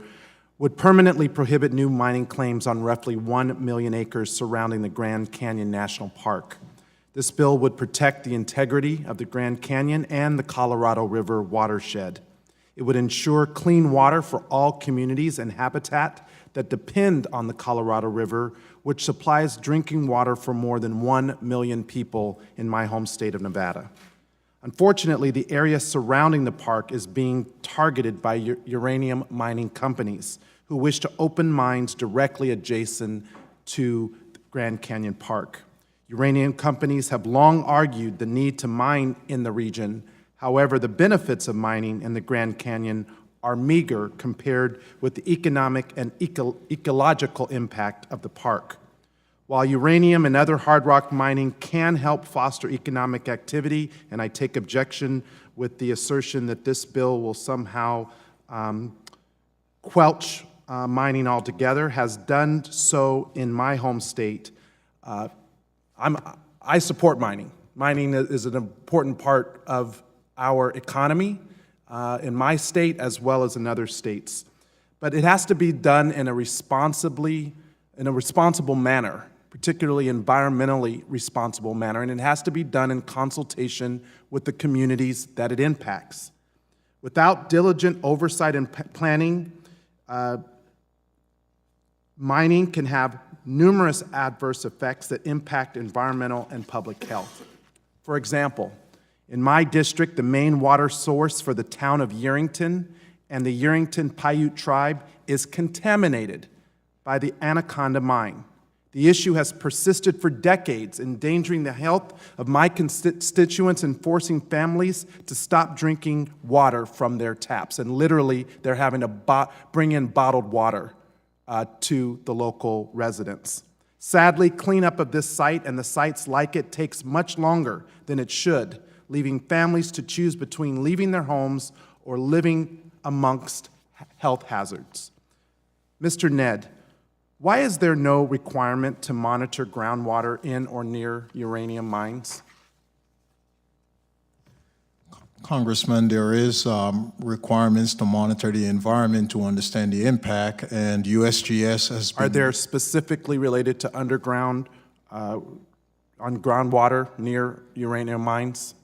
would permanently prohibit new mining claims on roughly 1 million acres surrounding the Grand Canyon National Park. This bill would protect the integrity of the Grand Canyon and the Colorado River watershed. It would ensure clean water for all communities and habitat that depend on the Colorado River, which supplies drinking water for more than 1 million people in my home state of Nevada. Unfortunately, the area surrounding the park is being targeted by uranium mining companies who wish to open mines directly adjacent to the Grand Canyon Park. Uranium companies have long argued the need to mine in the region. However, the benefits of mining in the Grand Canyon are meager compared with the economic and ecological impact of the park. While uranium and other hard rock mining can help foster economic activity, and I take objection with the assertion that this bill will somehow quelch mining altogether, has done so in my home state. I support mining. Mining is an important part of our economy in my state as well as in other states. But it has to be done in a responsible manner, particularly environmentally responsible manner, and it has to be done in consultation with the communities that it impacts. Without diligent oversight and planning, mining can have numerous adverse effects that impact environmental and public health. For example, in my district, the main water source for the town of Yerington and the Yerington Paiute tribe is contaminated by the Anaconda mine. The issue has persisted for decades, endangering the health of my constituents and forcing families to stop drinking water from their taps. And literally, they're having to bring in bottled water to the local residents. Sadly, cleanup of this site and the sites like it takes much longer than it should, leaving families to choose between leaving their homes or living amongst health hazards. Mr. Nedd, why is there no requirement to monitor groundwater in or near uranium mines? Congressman, there is requirements to monitor the environment to understand the impact, and USGS has been... Are there specifically related to underground, on groundwater near uranium mines?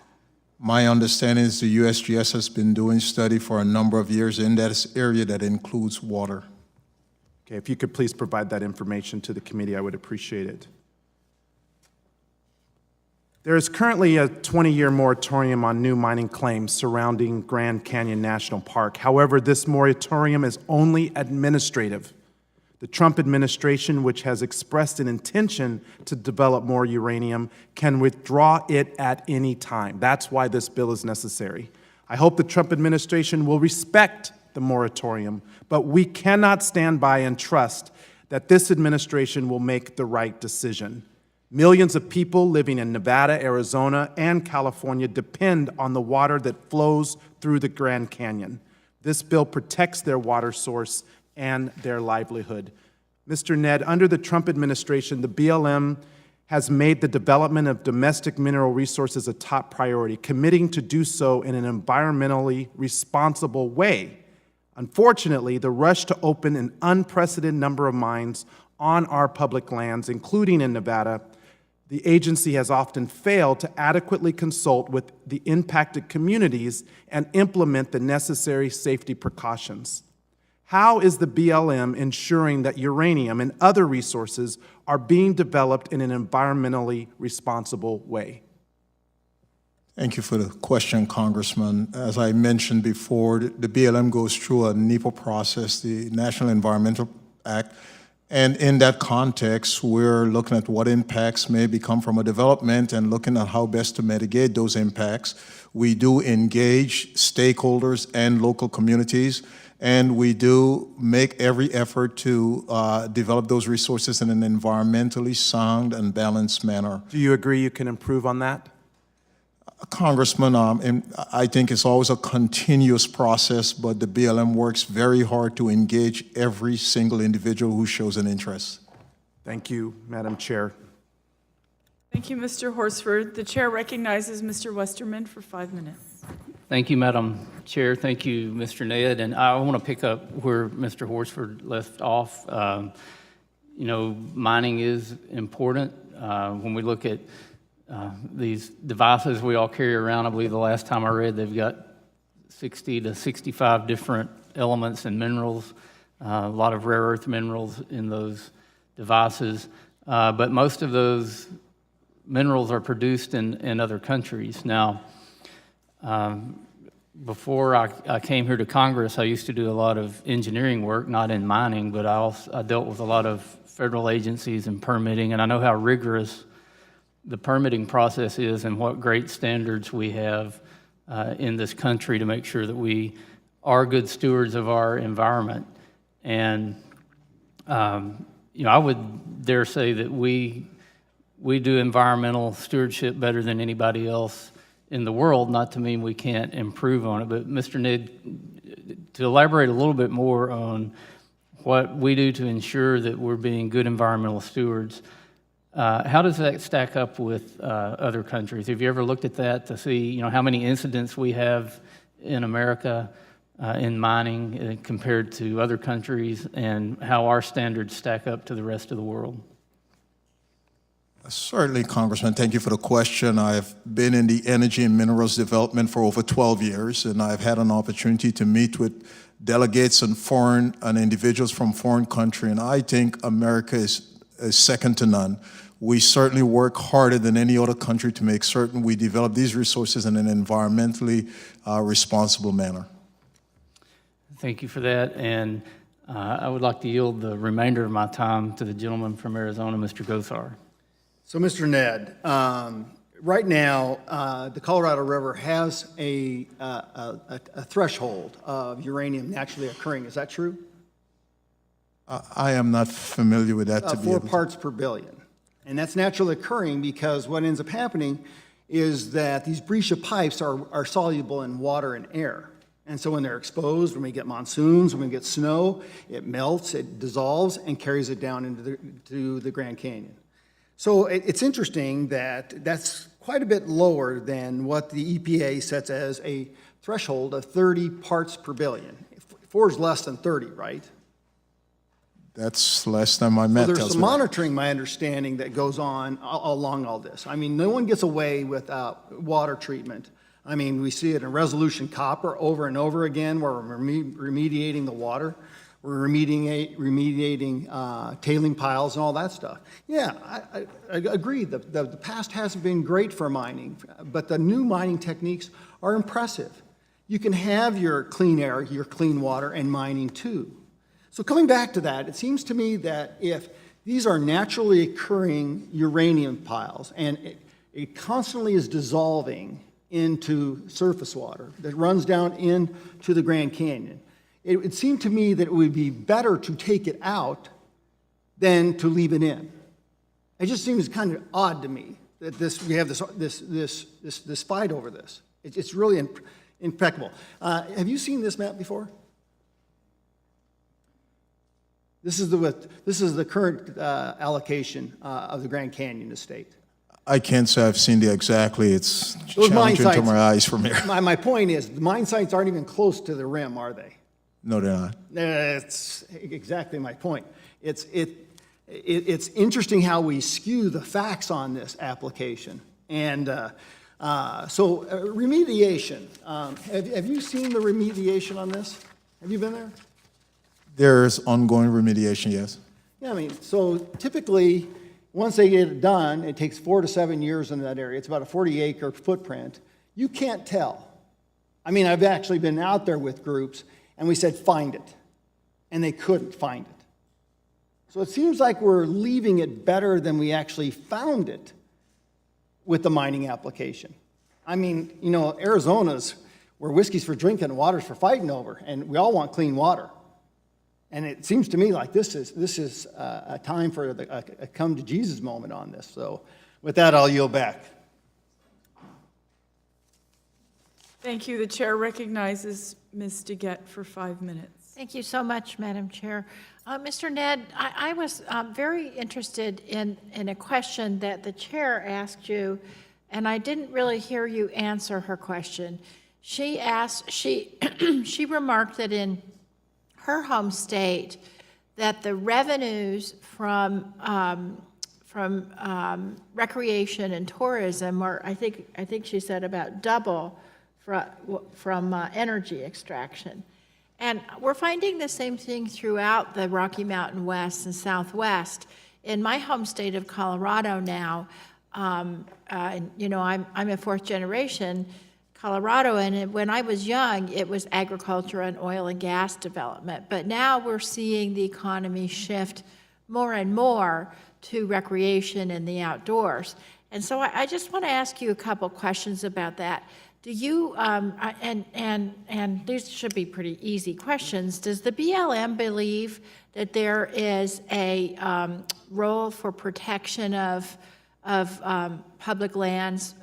My understanding is the USGS has been doing study for a number of years in that area that includes water. Okay, if you could please provide that information to the committee, I would appreciate it. There is currently a 20-year moratorium on new mining claims surrounding Grand Canyon National Park. However, this moratorium is only administrative. The Trump administration, which has expressed an intention to develop more uranium, can withdraw it at any time. That's why this bill is necessary. I hope the Trump administration will respect the moratorium, but we cannot stand by and trust that this administration will make the right decision. Millions of people living in Nevada, Arizona, and California depend on the water that flows through the Grand Canyon. This bill protects their water source and their livelihood. Mr. Nedd, under the Trump administration, the BLM has made the development of domestic mineral resources a top priority, committing to do so in an environmentally responsible way. Unfortunately, the rush to open an unprecedented number of mines on our public lands, including in Nevada, the agency has often failed to adequately consult with the impacted communities and implement the necessary safety precautions. How is the BLM ensuring that uranium and other resources are being developed in an environmentally responsible way? Thank you for the question, Congressman. As I mentioned before, the BLM goes through a NEPA process, the National Environmental Act, and in that context, we're looking at what impacts may become from a development and looking at how best to mitigate those impacts. We do engage stakeholders and local communities, and we do make every effort to develop those resources in an environmentally sound and balanced manner. Do you agree you can improve on that? Congressman, I think it's always a continuous process, but the BLM works very hard to engage every single individual who shows an interest. Thank you, Madam Chair. Thank you, Mr. Horsford. The chair recognizes Mr. Westerman for 5 minutes. Thank you, Madam Chair. Thank you, Mr. Nedd. And I want to pick up where Mr. Horsford left off. You know, mining is important. When we look at these devices we all carry around, I believe the last time I read, they've got 60 to 65 different elements and minerals, a lot of rare earth minerals in those devices. But most of those minerals are produced in other countries. Now, before I came here to Congress, I used to do a lot of engineering work, not in mining, but I dealt with a lot of federal agencies and permitting, and I know how rigorous the permitting process is and what great standards we have in this country to make sure that we are good stewards of our environment. And you know, I would dare say that we do environmental stewardship better than anybody else in the world, not to mean we can't improve on it. But Mr. Nedd, to elaborate a little bit more on what we do to ensure that we're being good environmental stewards, how does that stack up with other countries? Have you ever looked at that to see, you know, how many incidents we have in America in mining compared to other countries, and how our standards stack up to the rest of the world? Certainly, Congressman. Thank you for the question. I've been in the energy and minerals development for over 12 years, and I've had an opportunity to meet with delegates and individuals from foreign countries, and I think America is second to none. We certainly work harder than any other country to make certain we develop these resources in an environmentally responsible manner. Thank you for that, and I would like to yield the remainder of my time to the gentleman from Arizona, Mr. Gosar. So, Mr. Nedd, right now, the Colorado River has a threshold of uranium naturally occurring. Is that true? I am not familiar with that. 4 parts per billion. And that's naturally occurring because what ends up happening is that these breccia pipes are soluble in water and air. And so when they're exposed, when we get monsoons, when we get snow, it melts, it dissolves, and carries it down into the Grand Canyon. So it's interesting that that's quite a bit lower than what the EPA sets as a threshold of 30 parts per billion. 4 is less than 30, right? That's less than my math. So there's some monitoring, my understanding, that goes on along all this. I mean, no one gets away without water treatment. I mean, we see it in resolution copper over and over again, where we're remediating the water. We're remediating tailing piles and all that stuff. Yeah, I agree. The past hasn't been great for mining, but the new mining techniques are impressive. You can have your clean air, your clean water, and mining too. So coming back to that, it seems to me that if these are naturally occurring uranium piles and it constantly is dissolving into surface water that runs down into the Grand Canyon, it would seem to me that it would be better to take it out than to leave it in. It just seems kind of odd to me that we have this fight over this. It's really impeccable. Have you seen this map before? This is the current allocation of the Grand Canyon estate. I can't say I've seen the exactly. It's challenging to my eyes from here. My point is, the mine sites aren't even close to the rim, are they? No, they're not. That's exactly my point. It's interesting how we skew the facts on this application. And remediation. Have you seen the remediation on this? Have you been there? There's ongoing remediation, yes. Yeah, I mean, so typically, once they get it done, it takes 4 to 7 years in that area. It's about a 40-acre footprint. You can't tell. I mean, I've actually been out there with groups, and we said, find it. And they couldn't find it. So it seems like we're leaving it better than we actually found it with the mining application. I mean, you know, Arizona's where whiskey's for drinking and water's for fighting over, and we all want clean water. And it seems to me like this is a time for a come to Jesus moment on this. So with that, I'll yield back. Thank you. The chair recognizes Ms. DeGette for 5 minutes. Thank you so much, Madam Chair. Mr. Nedd, I was very interested in a question that the chair asked you, and I didn't really hear you answer her question. She remarked that in her home state, that the revenues from recreation and tourism are, I think she said, about double from energy extraction. And we're finding the same thing throughout the Rocky Mountain West and Southwest. In my home state of Colorado now, you know, I'm a fourth generation Colorado, and when I was young, it was agriculture and oil and gas development. But now we're seeing the economy shift more and more to recreation and the outdoors. And so I just want to ask you a couple questions about that. Do you, and these should be pretty easy questions, does the BLM believe that there is a role for protection of public lands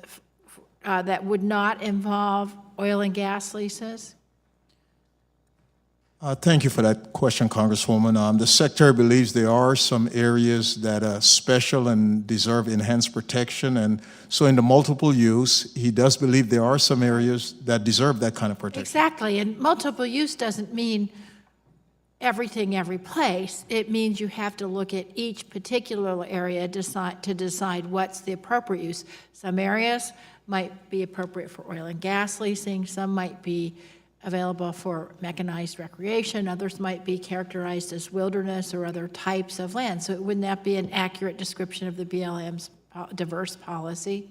that would not involve oil and gas leases? Thank you for that question, Congresswoman. The Secretary believes there are some areas that are special and deserve enhanced protection. And so in the multiple use, he does believe there are some areas that deserve that kind of protection. Exactly. And multiple use doesn't mean everything, every place. It means you have to look at each particular area to decide what's the appropriate use. Some areas might be appropriate for oil and gas leasing. Some might be available for mechanized recreation. Others might be characterized as wilderness or other types of land. So wouldn't that be an accurate description of the BLM's diverse policy?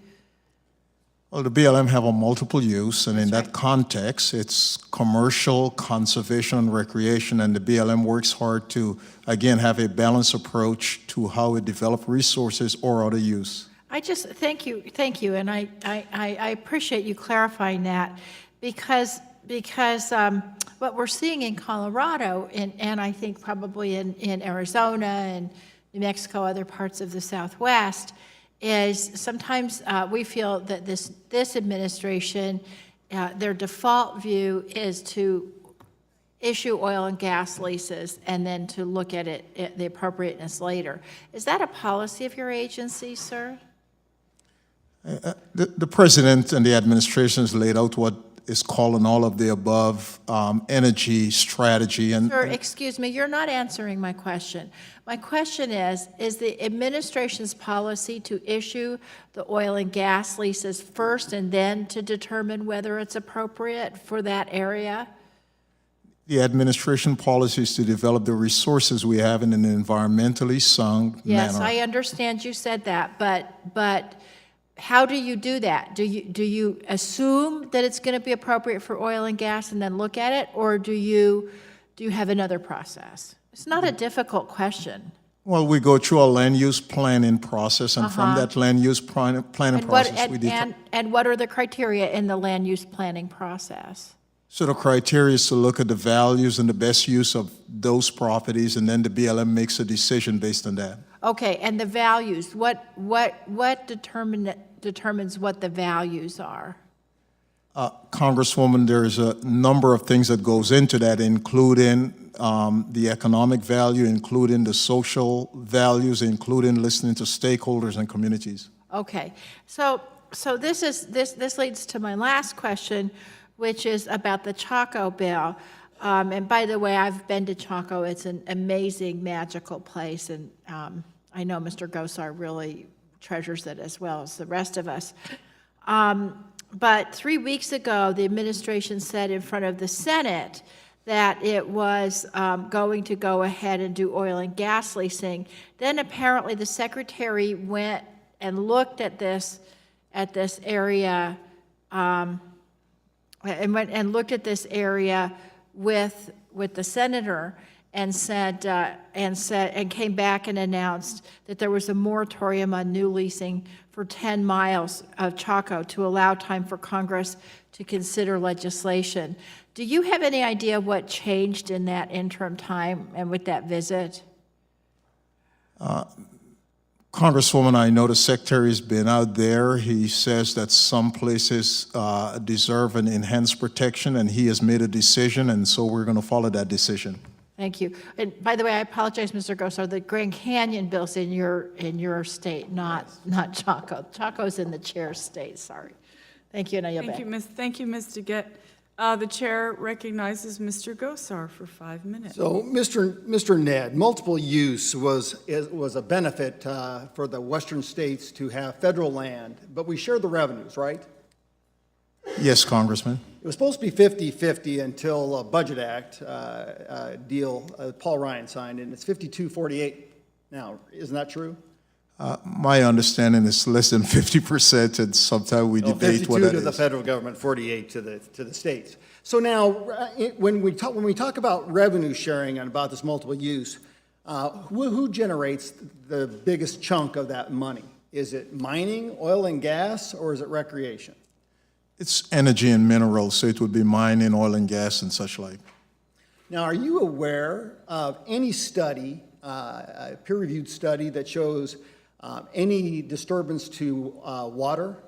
Well, the BLM have a multiple use, and in that context, it's commercial, conservation, and recreation, and the BLM works hard to, again, have a balanced approach to how it develop resources or other use. I just, thank you, and I appreciate you clarifying that, because what we're seeing in Colorado, and I think probably in Arizona and New Mexico, other parts of the Southwest, is sometimes we feel that this administration, their default view is to issue oil and gas leases and then to look at it, the appropriateness later. Is that a policy of your agency, sir? The President and the administration has laid out what is called an all of the above energy strategy. And sir, excuse me, you're not answering my question. My question is the administration's policy to issue the oil and gas leases first and then to determine whether it's appropriate for that area? The administration policy is to develop the resources we have in an environmentally sound manner. Yes, I understand you said that, but how do you do that? Do you assume that it's going to be appropriate for oil and gas and then look at it, or do you have another process? It's not a difficult question. Well, we go through a land use planning process, and from that land use planning process, we determine. And what are the criteria in the land use planning process? So the criteria is to look at the values and the best use of those properties, and then the BLM makes a decision based on that. Okay, and the values, what determines what the values are? Congresswoman, there's a number of things that goes into that, including the economic value, including the social values, including listening to stakeholders and communities. Okay, so this leads to my last question, which is about the Chaco bill. And by the way, I've been to Chaco. It's an amazing, magical place, and I know Mr. Gosar really treasures it as well as the rest of us. But 3 weeks ago, the administration said in front of the Senate that it was going to go ahead and do oil and gas leasing. Then apparently the secretary went and looked at this area and went and looked at this area with the senator and came back and announced that there was a moratorium on new leasing for 10 miles of Chaco to allow time for Congress to consider legislation. Do you have any idea what changed in that interim time and with that visit? Congresswoman, I know the secretary's been out there. He says that some places deserve an enhanced protection, and he has made a decision, and so we're going to follow that decision. Thank you. And by the way, I apologize, Mr. Gosar, the Grand Canyon bill's in your state, not Chaco. Chaco's in the chair's state, sorry. Thank you, and I yield back. Thank you, Ms. DeGette. The chair recognizes Mr. Gosar for 5 minutes. So, Mr. Nedd, multiple use was a benefit for the western states to have federal land, but we share the revenues, right? Yes, Congressman. It was supposed to be 50-50 until a Budget Act deal Paul Ryan signed, and it's 52-48 now. Isn't that true? My understanding is less than 50%, and sometimes we debate what that 52 to the is. federal government, 48 to the states. So now, when we talk about revenue sharing and about this multiple use, who generates the biggest chunk of that money? Is it mining, oil and gas, or is it recreation? It's energy and minerals, so it would be mining, oil and gas, and such like. Now, are you aware of any study, a peer-reviewed study that shows any disturbance to water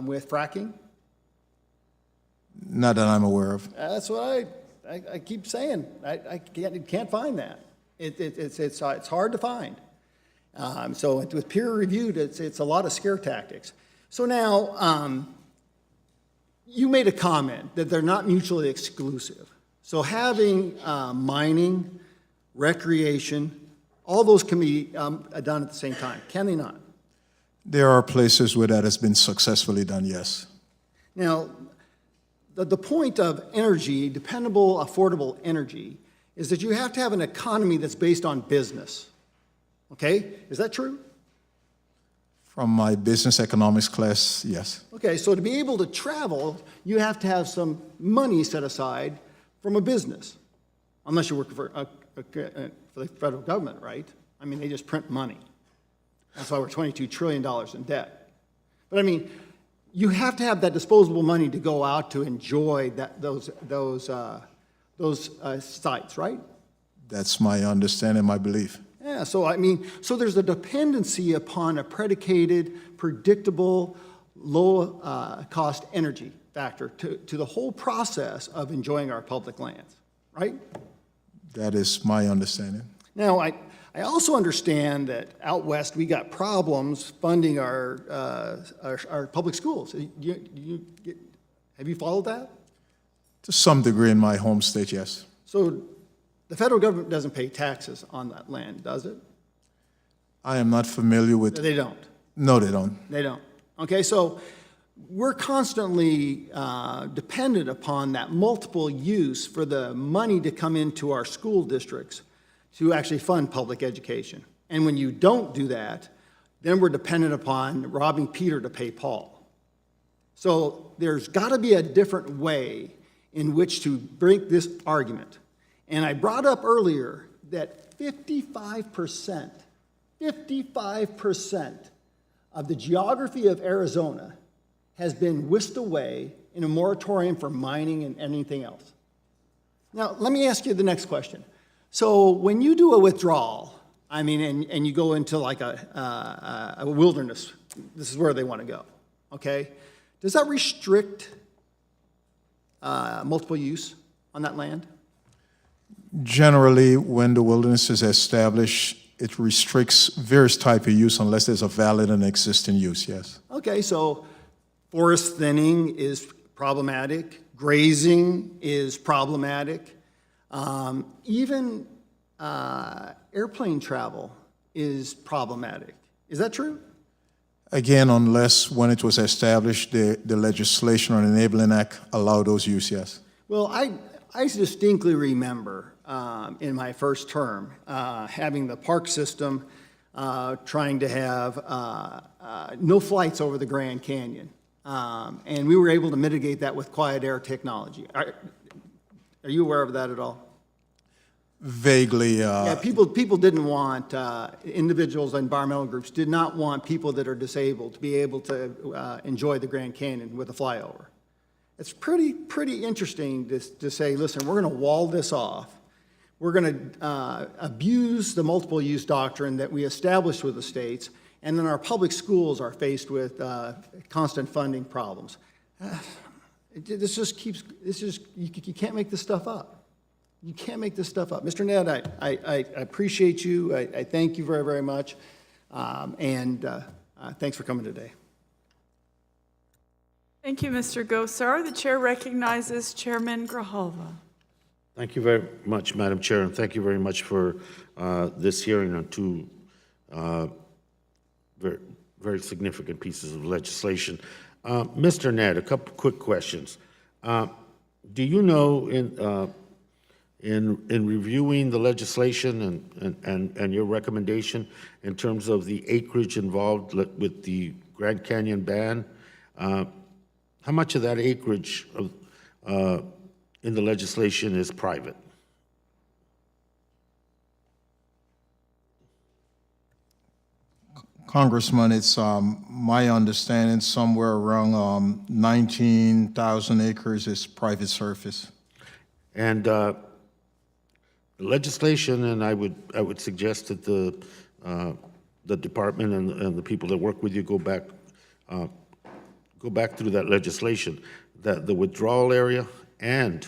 with fracking? Not that I'm aware of. That's what I keep saying. I can't find that. It's hard to find. So with peer-reviewed, it's a lot of scare tactics. So now, you made a comment that they're not mutually exclusive. So having mining, recreation, all those can be done at the same time, can they not? There are places where that has been successfully done, yes. Now, the point of energy, dependable, affordable energy, is that you have to have an economy that's based on business. Okay? Is that true? From my business economics class, yes. Okay, so to be able to travel, you have to have some money set aside from a business, unless you work for the federal government, right? I mean, they just print money. That's why we're $22 trillion in debt. But I mean, you have to have that disposable money to go out to enjoy those sites, right? That's my understanding, my belief. Yeah, so I mean, so there's a dependency upon a predicated, predictable, low-cost energy factor to the whole process of enjoying our public lands, right? That is my understanding. Now, I also understand that out west we got problems funding our public schools. Have you followed that? To some degree in my home state, yes. So the federal government doesn't pay taxes on that land, does it? I am not familiar with... They don't? No, they don't. They don't. Okay, so we're constantly dependent upon that multiple use for the money to come into our school districts to actually fund public education. And when you don't do that, then we're dependent upon robbing Peter to pay Paul. So there's got to be a different way in which to bring this argument. And I brought up earlier that 55%, 55% of the geography of Arizona has been whisked away in a moratorium for mining and anything else. Now, let me ask you the next question. So when you do a withdrawal, I mean, and you go into like a wilderness, this is where they want to go, okay? Does that restrict multiple use on that land? Generally, when the wilderness is established, it restricts various type of use unless there's a valid and existing use, yes. Okay, so forest thinning is problematic, grazing is problematic, even airplane travel is problematic. Is that true? Again, unless when it was established, the legislation or enabling act allowed those use, yes. Well, I distinctly remember in my first term having the park system trying to have no flights over the Grand Canyon. And we were able to mitigate that with quiet air technology. Are you aware of that at all? Vaguely. Yeah, people didn't want, individuals, environmental groups did not want people that are disabled to be able to enjoy the Grand Canyon with a flyover. It's pretty interesting to say, listen, we're going to wall this off. We're going to abuse the multiple use doctrine that we established with the states, and then our public schools are faced with constant funding problems. You can't make this stuff up. You can't make this stuff up. Mr. Nedd, I appreciate you. I thank you very, very much. And thanks for coming today. Thank you, Mr. Gosar. The chair recognizes Chairman Grijalva. Thank you very much, Madam Chair, and thank you very much for this hearing on two very, very significant pieces of legislation. Mr. Nedd, a couple quick questions. Do you know in reviewing the legislation and your recommendation in terms of the acreage involved with the Grand Canyon ban, how much of that acreage in the legislation is private? Congressman, it's my understanding somewhere around 19,000 acres is private surface. And the legislation, and I would suggest that the department and the people that work with you go back through that legislation, that the withdrawal area and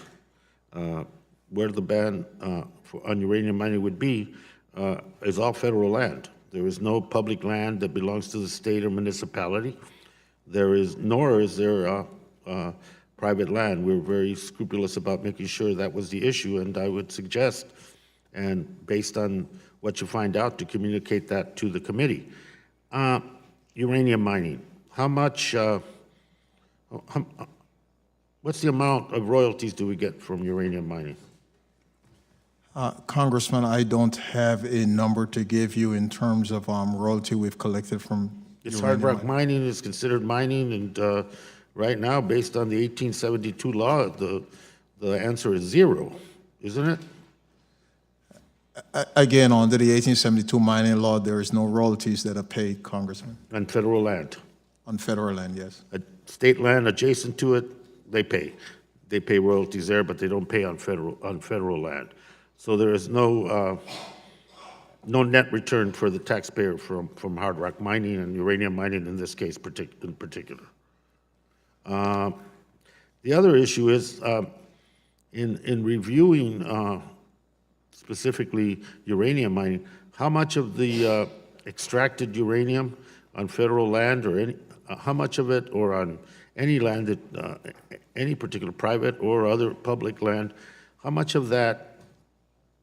where the ban on uranium mining would be is all federal land. There is no public land that belongs to the state or municipality. Nor is there private land. We're very scrupulous about making sure that was the issue, and I would suggest, and based on what you find out, to communicate that to the committee. Uranium mining, how much, what's the amount of royalties do we get from uranium mining? Congressman, I don't have a number to give you in terms of royalty we've collected from It's hard rock mining is considered mining, and right now, based on the 1872 law, the answer is 0, isn't it? Again, under the 1872 mining law, there is no royalties that are paid, Congressman. On federal land? On federal land, yes. State land adjacent to it, they pay. They pay royalties there, but they don't pay on federal land. So there is no net return for the taxpayer from hard rock mining and uranium mining in this case in particular. The other issue is in reviewing specifically uranium mining, how much of the extracted uranium on federal land or how much of it, or on any land that any particular private or other public land, how much of that,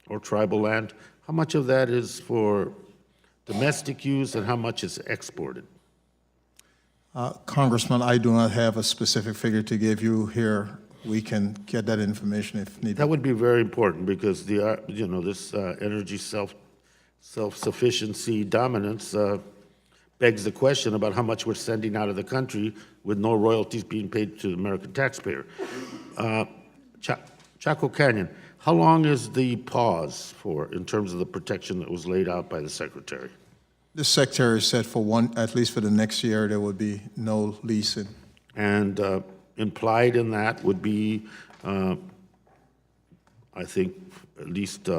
or tribal land, how much of that is for domestic use and how much is exported? Congressman, I do not have a specific figure to give you here. We can get that information if needed. That would be very important because this energy self-sufficiency dominance begs the question about how much we're sending out of the country with no royalties being paid to the American taxpayer. Chaco Canyon, how long is the pause for in terms of the protection that was laid out by the Secretary? The Secretary said for one, at least for the next year, there would be no leasing. And implied in that would be, I think, at least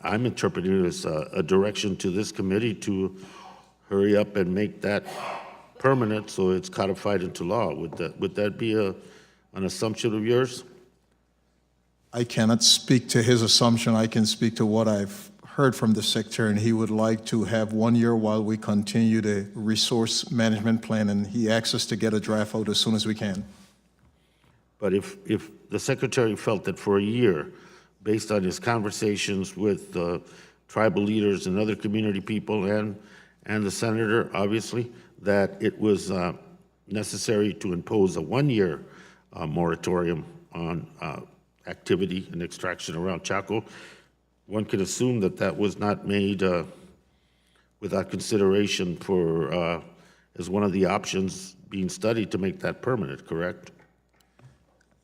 I'm interpreting it as a direction to this committee to hurry up and make that permanent so it's codified into law. Would that be an assumption of yours? I cannot speak to his assumption. I can speak to what I've heard from the Secretary, and he would like to have 1 year while we continue the resource management plan, and he asks us to get a draft out as soon as we can. But if the Secretary felt that for a year, based on his conversations with tribal leaders and other community people and the Senator, obviously, that it was necessary to impose a 1 year moratorium on activity and extraction around Chaco, one can assume that that was not made without consideration for as one of the options being studied to make that permanent, correct?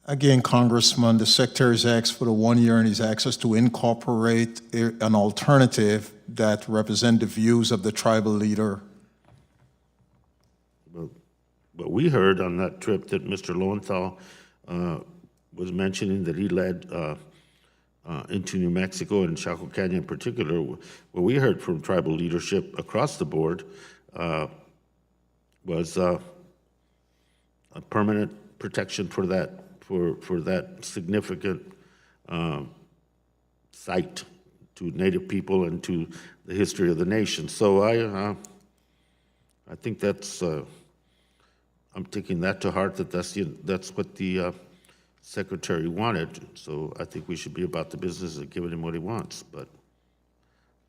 Again, Congressman, the Secretary's asked for the 1 year, and he's asked us to incorporate an alternative that represents the views of the tribal leader. But we heard on that trip that Mr. Lowenthal was mentioning that he led into New Mexico and Chaco Canyon in particular. What we heard from tribal leadership across the board was a permanent protection for that significant site to Native people and to the history of the nation. So I think that's I'm taking that to heart, that that's what the Secretary wanted. So I think we should be about the business of giving him what he wants, but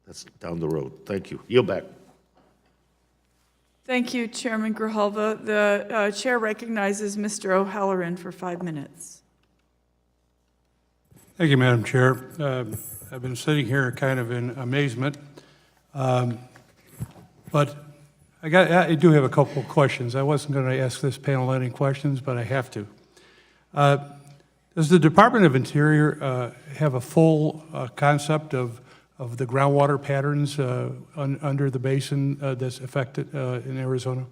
that's down the road. Thank you. Yield back. Thank you, Chairman Grijalva. The chair recognizes Mr. O'Halloran for 5 minutes. Thank you, Madam Chair. I've been sitting here kind of in amazement, but I do have a couple of questions. I wasn't going to ask this panel any questions, but I have to. Does the Department of Interior have a full concept of the groundwater patterns under the basin that's affected in Arizona?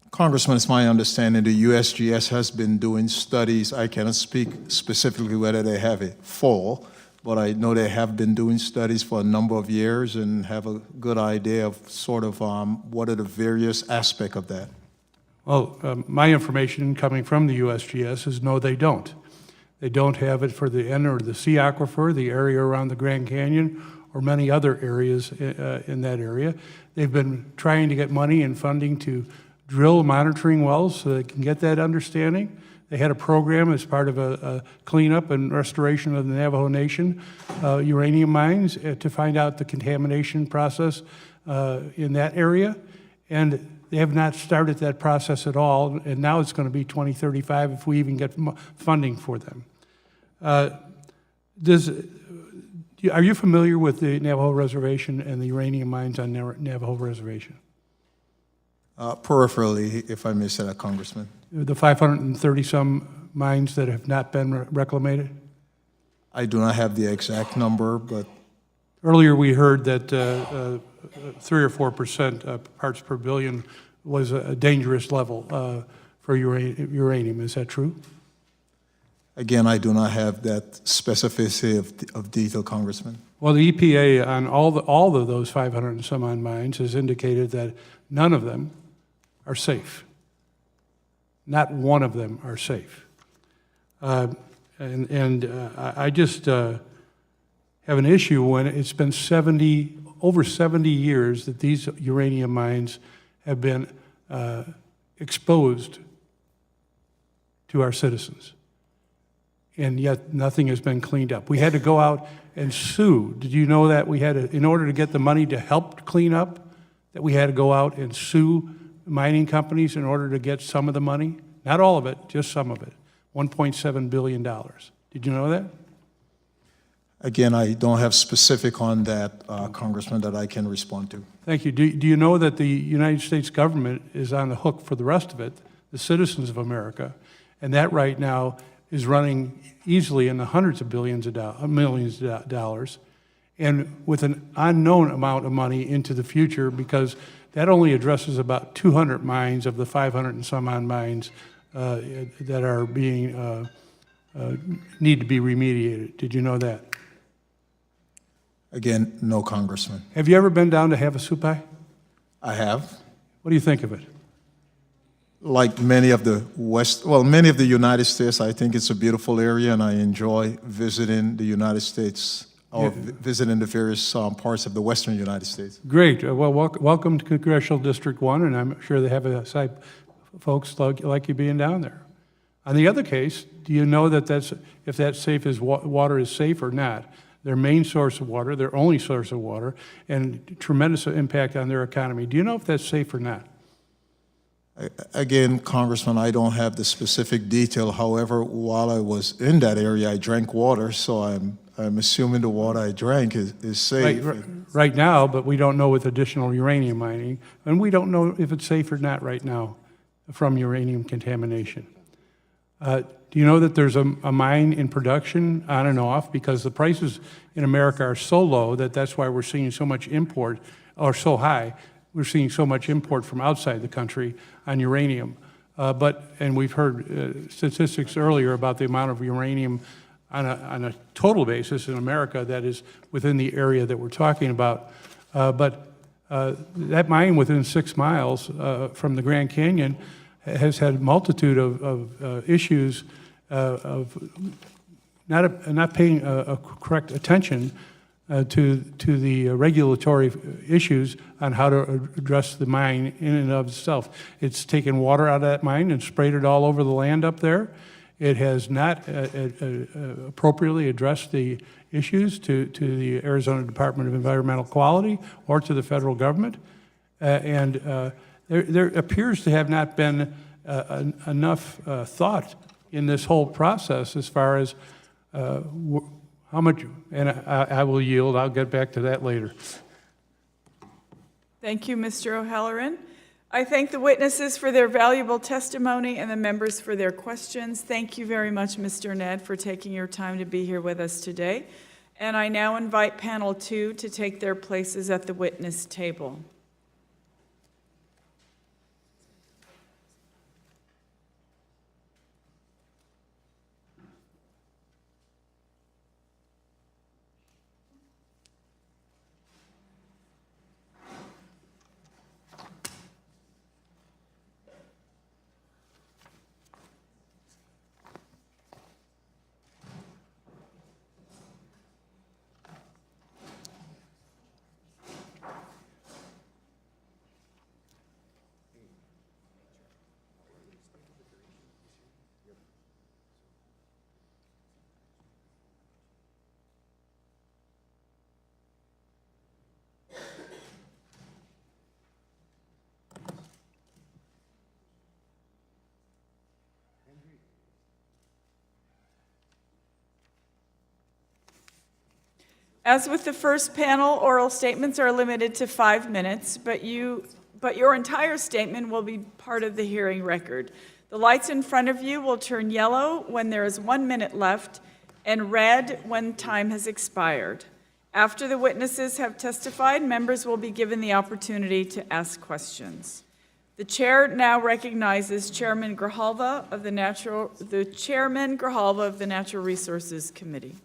Congressman, it's my understanding the USGS has been doing studies. I cannot speak specifically whether they have it full, but I know they have been doing studies for a number of years and have a good idea of sort of what are the various aspects of that. Well, my information coming from the USGS is no, they don't. They don't have it for the N or the C aquifer, the area around the Grand Canyon, or many other areas in that area. They've been trying to get money and funding to drill monitoring wells so they can get that understanding. They had a program as part of a cleanup and restoration of the Navajo Nation uranium mines to find out the contamination process in that area. And they have not started that process at all, and now it's going to be 2035 if we even get funding for them. Are you familiar with the Navajo Reservation and the uranium mines on Navajo Reservation? Peripherally, if I may say that, Congressman. The 530-some mines that have not been reclamated? I do not have the exact number, but... Earlier we heard that 3 or 4% parts per billion was a dangerous level for uranium. Is that true? Again, I do not have that specificity of detail, Congressman. Well, the EPA on all of those 500 and some odd mines has indicated that none of them are safe. Not one of them are safe. I just have an issue when it's been over 70 years that these uranium mines have been exposed to our citizens. And yet nothing has been cleaned up. We had to go out and sue. Did you know that we had to, in order to get the money to help clean up, that we had to go out and sue mining companies in order to get some of the money? Not all of it, just some of it. $1.7 billion. Did you know that? Again, I don't have specific on that, Congressman, that I can respond to. Thank you. Do you know that the United States government is on the hook for the rest of it, the citizens of America, And that right now is running easily in the hundreds of millions of dollars, and with an unknown amount of money into the future, because that only addresses about 200 mines of the 500 and some odd mines that are being need to be remediated. Did you know that? Again, no, Congressman. Have you ever been down to Havasupai? I have. What do you think of it? Like many of many of the United States, I think it's a beautiful area, and I enjoy visiting the United States, or visiting the various parts of the western United States. Great. Well, welcome to Congressional District 1, and I'm sure they have a folks like you being down there. On the other case, do you know that if that water is safe or not? Their main source of water, their only source of water, and tremendous impact on their economy. Do you know if that's safe or not? Again, Congressman, I don't have the specific detail. However, while I was in that area, I drank water, so I'm assuming the water I drank is safe. Right now, but we don't know with additional uranium mining, and we don't know if it's safe or not right now from uranium contamination. Do you know that there's a mine in production on and off, because the prices in America are so low that's why we're seeing so much import, or so high, we're seeing so much import from outside the country on uranium. And we've heard statistics earlier about the amount of uranium on a total basis in America that is within the area that we're talking about. That mine within 6 miles from the Grand Canyon has had a multitude of issues of not paying a correct attention to the regulatory issues on how to address the mine in and of itself. It's taken water out of that mine and sprayed it all over the land up there. It has not appropriately addressed the issues to the Arizona Department of Environmental Quality or to the federal government. There appears to have not been enough thought in this whole process as far as how much, and I will yield. I'll get back to that later. Thank you, Mr. O'Halloran. I thank the witnesses for their valuable testimony and the members for their questions. Thank you very much, Mr. Nedd, for taking your time to be here with us today. And I now invite panel 2 to take their places at the witness table. As with the first panel, oral statements are limited to 5 minutes, but your entire statement will be part of the hearing record. The lights in front of you will turn yellow when there is 1 minute left and red when time has expired. After the witnesses have testified, members will be given the opportunity to ask questions. The chair now recognizes Chairman Grijalva of the Natural Resources Committee.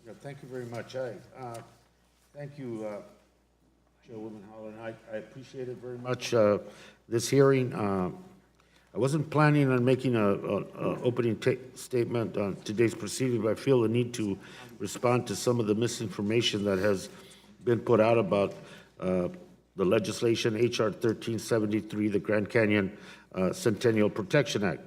Yeah, thank you very much. Thank you, Chairwoman Holland. I appreciate it very much, this hearing. I wasn't planning on making an opening statement on today's proceeding, but I feel the need to respond to some of the misinformation that has been put out about the legislation, H.R. 1373, the Grand Canyon Centennial Protection Act.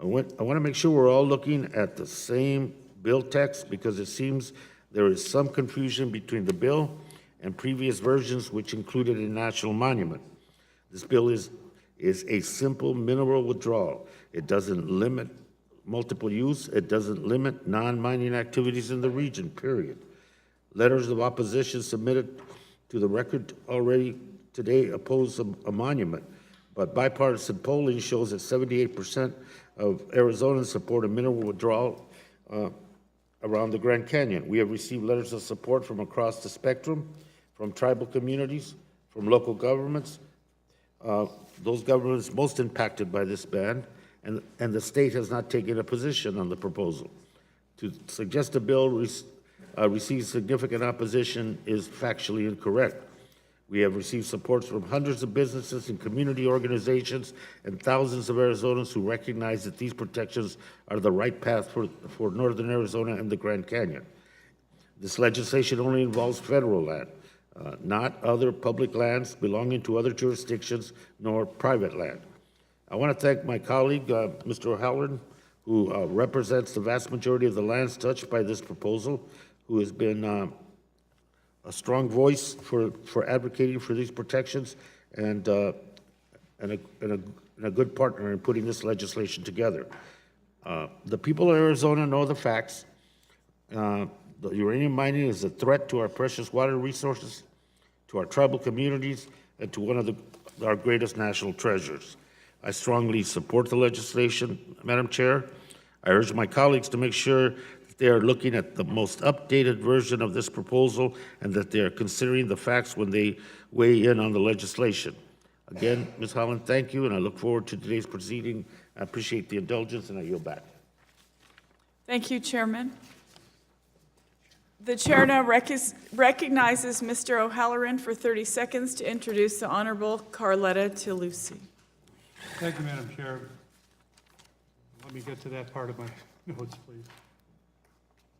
I want to make sure we're all looking at the same bill text, because it seems there is some confusion between the bill and previous versions which included a national monument. This bill is a simple mineral withdrawal. It doesn't limit multiple use. It doesn't limit non-mining activities in the region, period. Letters of opposition submitted to the record already today oppose a monument, but bipartisan polling shows that 78% of Arizonans support a mineral withdrawal around the Grand Canyon. We have received letters of support from across the spectrum, from tribal communities, from local governments, those governments most impacted by this ban, and the state has not taken a position on the proposal. To suggest the bill receives significant opposition is factually incorrect. We have received support from hundreds of businesses and community organizations and thousands of Arizonans who recognize that these protections are the right path for northern Arizona and the Grand Canyon. This legislation only involves federal land, not other public lands belonging to other jurisdictions, nor private land. I want to thank my colleague, Mr. O'Halloran, who represents the vast majority of the lands touched by this proposal, who has been a strong voice for advocating for these protections and a good partner in putting this legislation together. The people of Arizona know the facts. The uranium mining is a threat to our precious water resources, to our tribal communities, and to one of our greatest national treasures. I strongly support the legislation, Madam Chair. I urge my colleagues to make sure that they are looking at the most updated version of this proposal and that they are considering the facts when they weigh in on the legislation. Again, Ms. Holland, thank you, and I look forward to today's proceeding. I appreciate the indulgence, and I yield back. Thank you, Chairman. The chair now recognizes Mr. O'Halloran for 30 seconds to introduce the Honorable Carletta Talusi. Thank you, Madam Chair. Let me get to that part of my notes, please.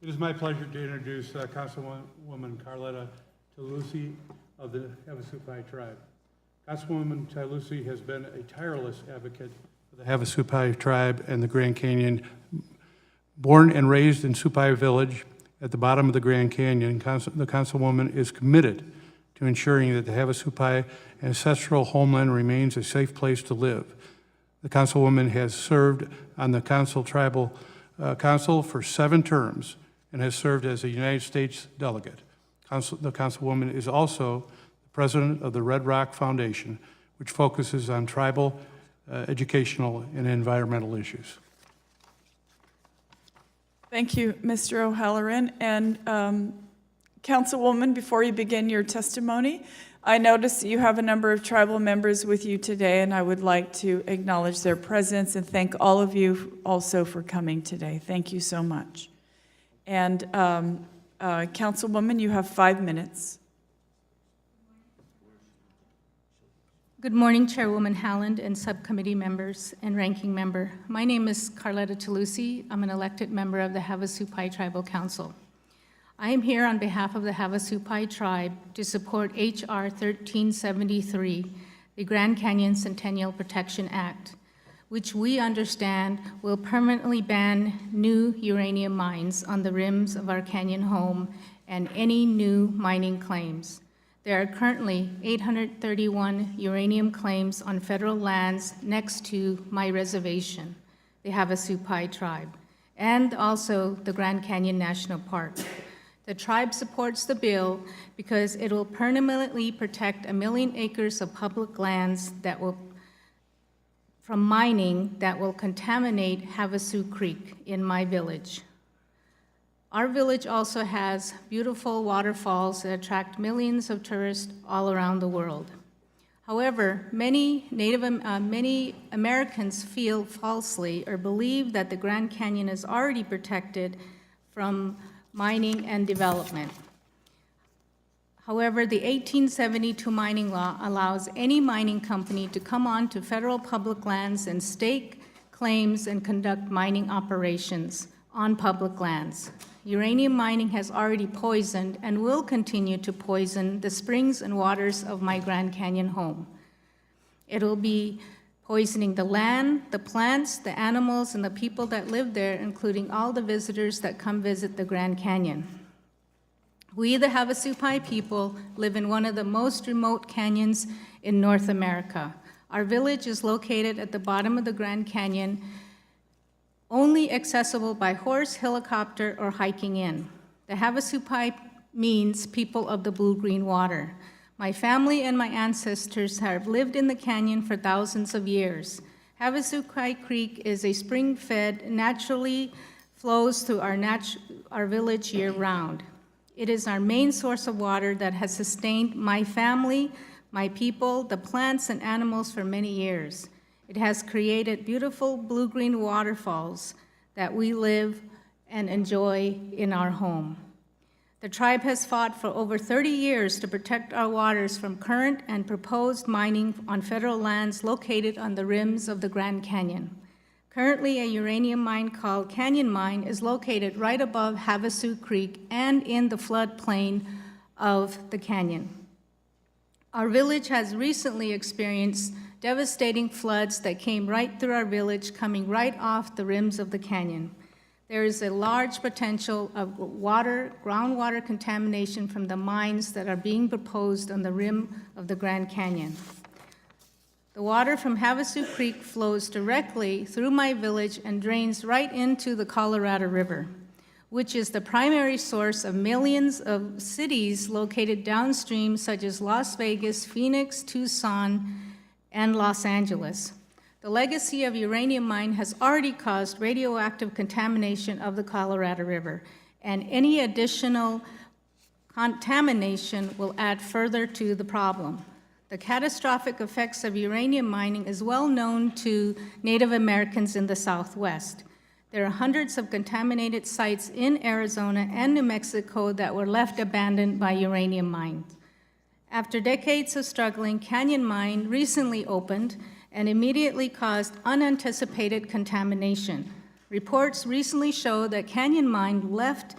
It is my pleasure to introduce Councilwoman Carletta Talusi of the Havasupai tribe. Councilwoman Talusi has been a tireless advocate for the Havasupai tribe and the Grand Canyon. Born and raised in Supai Village at the bottom of the Grand Canyon, the Councilwoman is committed to ensuring that the Havasupai ancestral homeland remains a safe place to live. The Councilwoman has served on the Tribal Council for 7 terms and has served as a United States delegate. The Councilwoman is also the president of the Red Rock Foundation, which focuses on tribal, educational, and environmental issues. Thank you, Mr. O'Halloran. And Councilwoman, before you begin your testimony, I notice that you have a number of tribal members with you today, and I would like to acknowledge their presence and thank all of you also for coming today. Thank you so much. And Councilwoman, you have 5 minutes. Good morning, Chairwoman Haaland and subcommittee members and ranking member. My name is Carletta Talusi. I'm an elected member of the Havasupai Tribal Council. I am here on behalf of the Havasupai tribe to support H.R. 1373, the Grand Canyon Centennial Protection Act, which we understand will permanently ban new uranium mines on the rims of our canyon home and any new mining claims. There are currently 831 uranium claims on federal lands next to my reservation, the Havasupai tribe, and also the Grand Canyon National Park. The tribe supports the bill because it will permanently protect 1 million acres of public lands from mining that will contaminate Havasu Creek in my village. Our village also has beautiful waterfalls that attract millions of tourists all around the world. However, many Americans feel falsely or believe that the Grand Canyon is already protected from mining and development. However, the 1872 mining law allows any mining company to come onto federal public lands and stake claims and conduct mining operations on public lands. Uranium mining has already poisoned and will continue to poison the springs and waters of my Grand Canyon home. It will be poisoning the land, the plants, the animals, and the people that live there, including all the visitors that come visit the Grand Canyon. We, the Havasupai people, live in one of the most remote canyons in North America. Our village is located at the bottom of the Grand Canyon, only accessible by horse, helicopter, or hiking in. The Havasupai means people of the blue-green water. My family and my ancestors have lived in the canyon for thousands of years. Havasupai Creek is a spring-fed, naturally flows through our village year-round. It is our main source of water that has sustained my family, my people, the plants and animals for many years. It has created beautiful blue-green waterfalls that we live and enjoy in our home. The tribe has fought for over 30 years to protect our waters from current and proposed mining on federal lands located on the rims of the Grand Canyon. Currently, a uranium mine called Canyon Mine is located right above Havasu Creek and in the floodplain of the canyon. Our village has recently experienced devastating floods that came right through our village, coming right off the rims of the canyon. There is a large potential of groundwater contamination from the mines that are being proposed on the rim of the Grand Canyon. The water from Havasu Creek flows directly through my village and drains right into the Colorado River, which is the primary source of millions of cities located downstream, such as Las Vegas, Phoenix, Tucson, and Los Angeles. The legacy of uranium mine has already caused radioactive contamination of the Colorado River, and any additional contamination will add further to the problem. The catastrophic effects of uranium mining is well known to Native Americans in the Southwest. There are hundreds of contaminated sites in Arizona and New Mexico that were left abandoned by uranium mines. After decades of struggling, Canyon Mine recently opened and immediately caused unanticipated contamination. Reports recently show that Canyon Mine left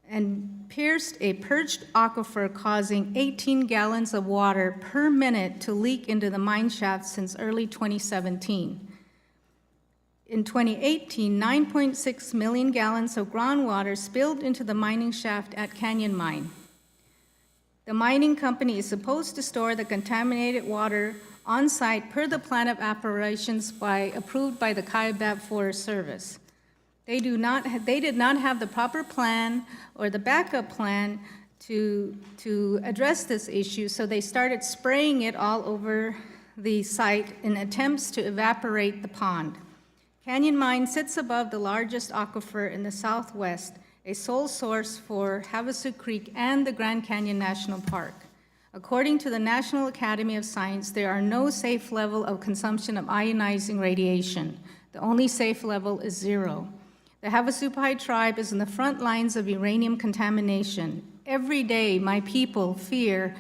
and pierced a purged aquifer, causing 18 gallons of water per minute to leak into the mine shaft since early 2017. In 2018, 9.6 million gallons of groundwater spilled into the mining shaft at Canyon Mine. The mining company is supposed to store the contaminated water on site per the plan of operations approved by the Kaibab Forest Service. They did not have the proper plan or the backup plan to address this issue, so they started spraying it all over the site in attempts to evaporate the pond. Canyon Mine sits above the largest aquifer in the Southwest, a sole source for Havasu Creek and the Grand Canyon National Park. According to the National Academy of Science, there are no safe level of consumption of ionizing radiation. The only safe level is 0. The Havasupai tribe is in the front lines of uranium contamination. Every day, my people fear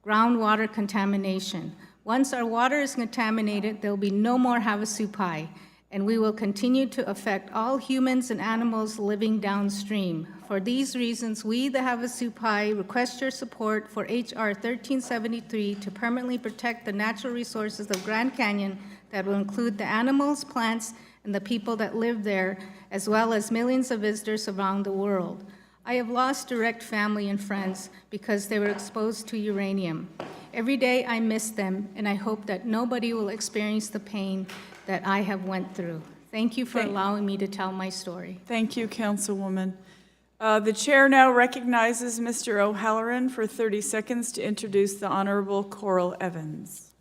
groundwater contamination. Once our water is contaminated, there will be no more Havasupai, and we will continue to affect all humans and animals living downstream. For these reasons, we, the Havasupai, request your support for H.R. 1373 to permanently protect the natural resources of Grand Canyon that will include the animals, plants, and the people that live there, as well as millions of visitors around the world. I have lost direct family and friends because they were exposed to uranium. Every day I miss them, and I hope that nobody will experience the pain that I have went through. Thank you for allowing me to tell my story. Thank you, Councilwoman. The chair now recognizes Mr. O'Halloran for 30 seconds to introduce the Honorable Coral Evans.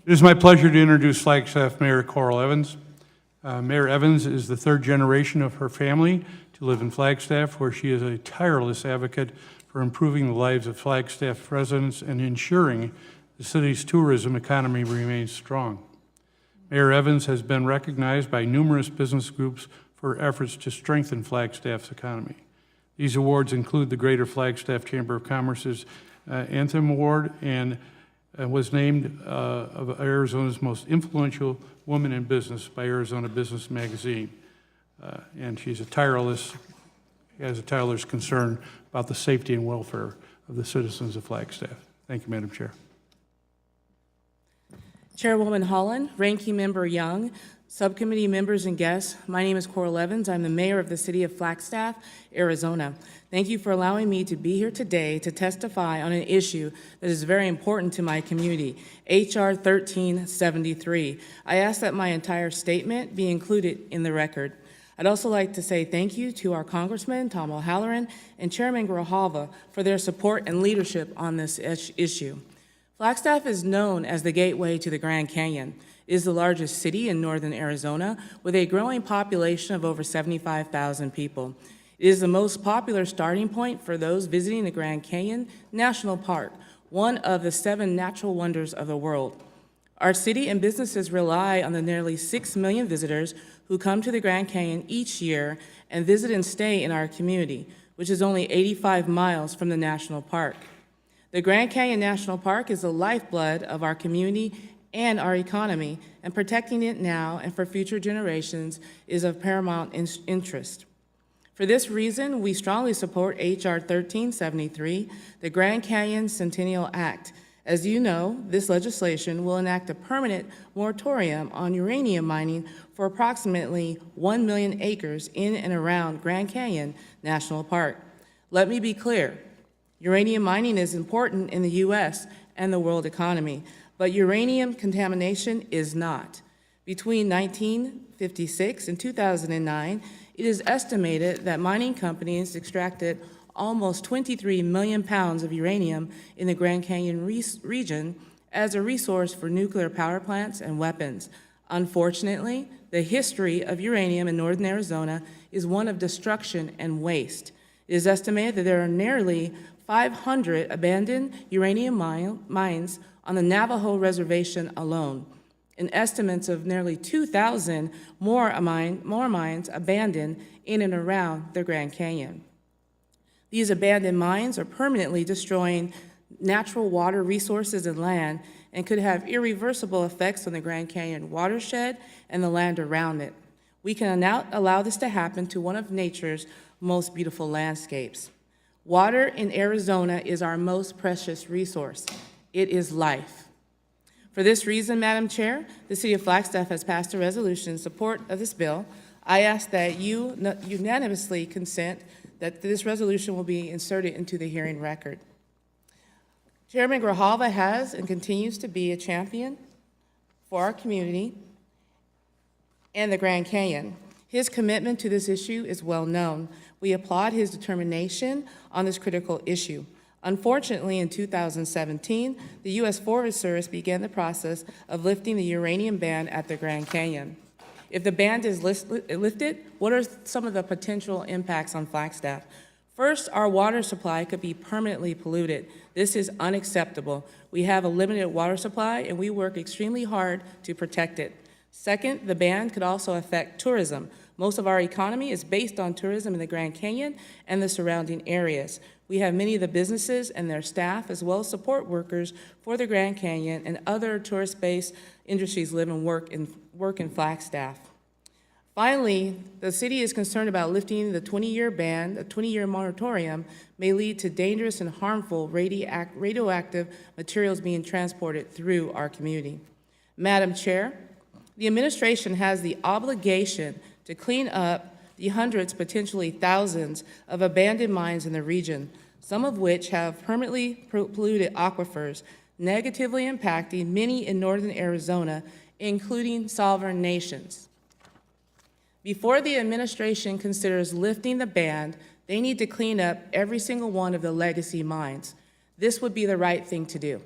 It is my pleasure to introduce Flagstaff Mayor Coral Evans. Mayor Evans is the third generation of her family to live in Flagstaff, where she is a tireless advocate for improving the lives of Flagstaff residents and ensuring the city's tourism economy remains strong. Mayor Evans has been recognized by numerous business groups for efforts to strengthen Flagstaff's economy. These awards include the Greater Flagstaff Chamber of Commerce's Anthem Award and was named of Arizona's most influential woman in business by Arizona Business Magazine. And she's has a tireless concern about the safety and welfare of the citizens of Flagstaff. Thank you, Madam Chair. Chairwoman Holland, Ranking Member Young, Subcommittee members and guests, my name is Coral Evans. I'm the mayor of the city of Flagstaff, Arizona. Thank you for allowing me to be here today to testify on an issue that is very important to my community, H.R. 1373. I ask that my entire statement be included in the record. I'd also like to say thank you to our Congressman, Tom O'Halloran, and Chairman Grijalva for their support and leadership on this issue. Flagstaff is known as the gateway to the Grand Canyon. It is the largest city in northern Arizona with a growing population of over 75,000 people. It is the most popular starting point for those visiting the Grand Canyon National Park, one of the 7 natural wonders of the world. Our city and businesses rely on the nearly 6 million visitors who come to the Grand Canyon each year and visit and stay in our community, which is only 85 miles from the national park. The Grand Canyon National Park is the lifeblood of our community and our economy, and protecting it now and for future generations is of paramount interest. For this reason, we strongly support H.R. 1373, the Grand Canyon Centennial Act. As you know, this legislation will enact a permanent moratorium on uranium mining for approximately 1 million acres in and around Grand Canyon National Park. Let me be clear, uranium mining is important in the U.S. and the world economy, but uranium contamination is not. Between 1956 and 2009, it is estimated that mining companies extracted almost 23 million pounds of uranium in the Grand Canyon region as a resource for nuclear power plants and weapons. Unfortunately, the history of uranium in northern Arizona is one of destruction and waste. It is estimated that there are nearly 500 abandoned uranium mines on the Navajo Reservation alone, and estimates of nearly 2,000 more mines abandoned in and around the Grand Canyon. These abandoned mines are permanently destroying natural water resources and land and could have irreversible effects on the Grand Canyon watershed and the land around it. We cannot allow this to happen to one of nature's most beautiful landscapes. Water in Arizona is our most precious resource. It is life. For this reason, Madam Chair, the City of Flagstaff has passed a resolution in support of this bill. I ask that you unanimously consent that this resolution will be inserted into the hearing record. Chairman Grijalva has and continues to be a champion for our community and the Grand Canyon. His commitment to this issue is well known. We applaud his determination on this critical issue. Unfortunately, in 2017, the U.S. Forest Service began the process of lifting the uranium ban at the Grand Canyon. If the ban is lifted, what are some of the potential impacts on Flagstaff? First, our water supply could be permanently polluted. This is unacceptable. We have a limited water supply, and we work extremely hard to protect it. Second, the ban could also affect tourism. Most of our economy is based on tourism in the Grand Canyon and the surrounding areas. We have many of the businesses and their staff, as well as support workers for the Grand Canyon and other tourist-based industries live and work in Flagstaff. Finally, the city is concerned about lifting the 20-year ban. The 20-year moratorium may lead to dangerous and harmful radioactive materials being transported through our community. Madam Chair, the administration has the obligation to clean up the hundreds, potentially thousands, of abandoned mines in the region, some of which have permanently polluted aquifers, negatively impacting many in northern Arizona, including sovereign nations. Before the administration considers lifting the ban, they need to clean up every single one of the legacy mines. This would be the right thing to do.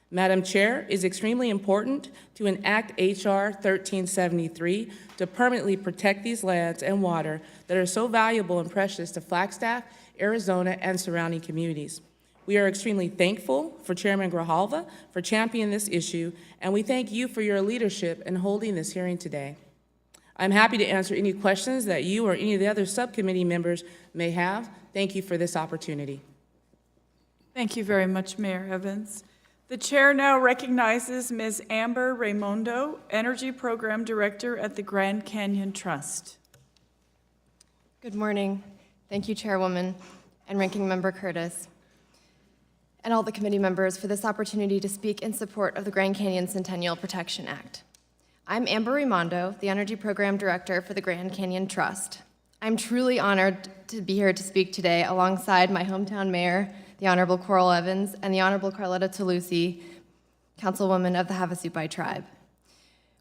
Madam Chair, it is extremely important to enact H.R. 1373 to permanently protect these lands and water that are so valuable and precious to Flagstaff, Arizona, and surrounding communities. We are extremely thankful for Chairman Grijalva for championing this issue, and we thank you for your leadership in holding this hearing today. I'm happy to answer any questions that you or any of the other subcommittee members may have. Thank you for this opportunity. Thank you very much, Mayor Evans. The chair now recognizes Ms. Amber Raimondo, Energy Program Director at the Grand Canyon Trust. Good morning. Thank you, Chairwoman and Ranking Member Curtis, and all the committee members for this opportunity to speak in support of the Grand Canyon Centennial Protection Act. I'm Amber Raimondo, the Energy Program Director for the Grand Canyon Trust. I'm truly honored to be here to speak today alongside my hometown mayor, the Honorable Coral Evans, and the Honorable Carletta Toulouse, Councilwoman of the Havasupai Tribe.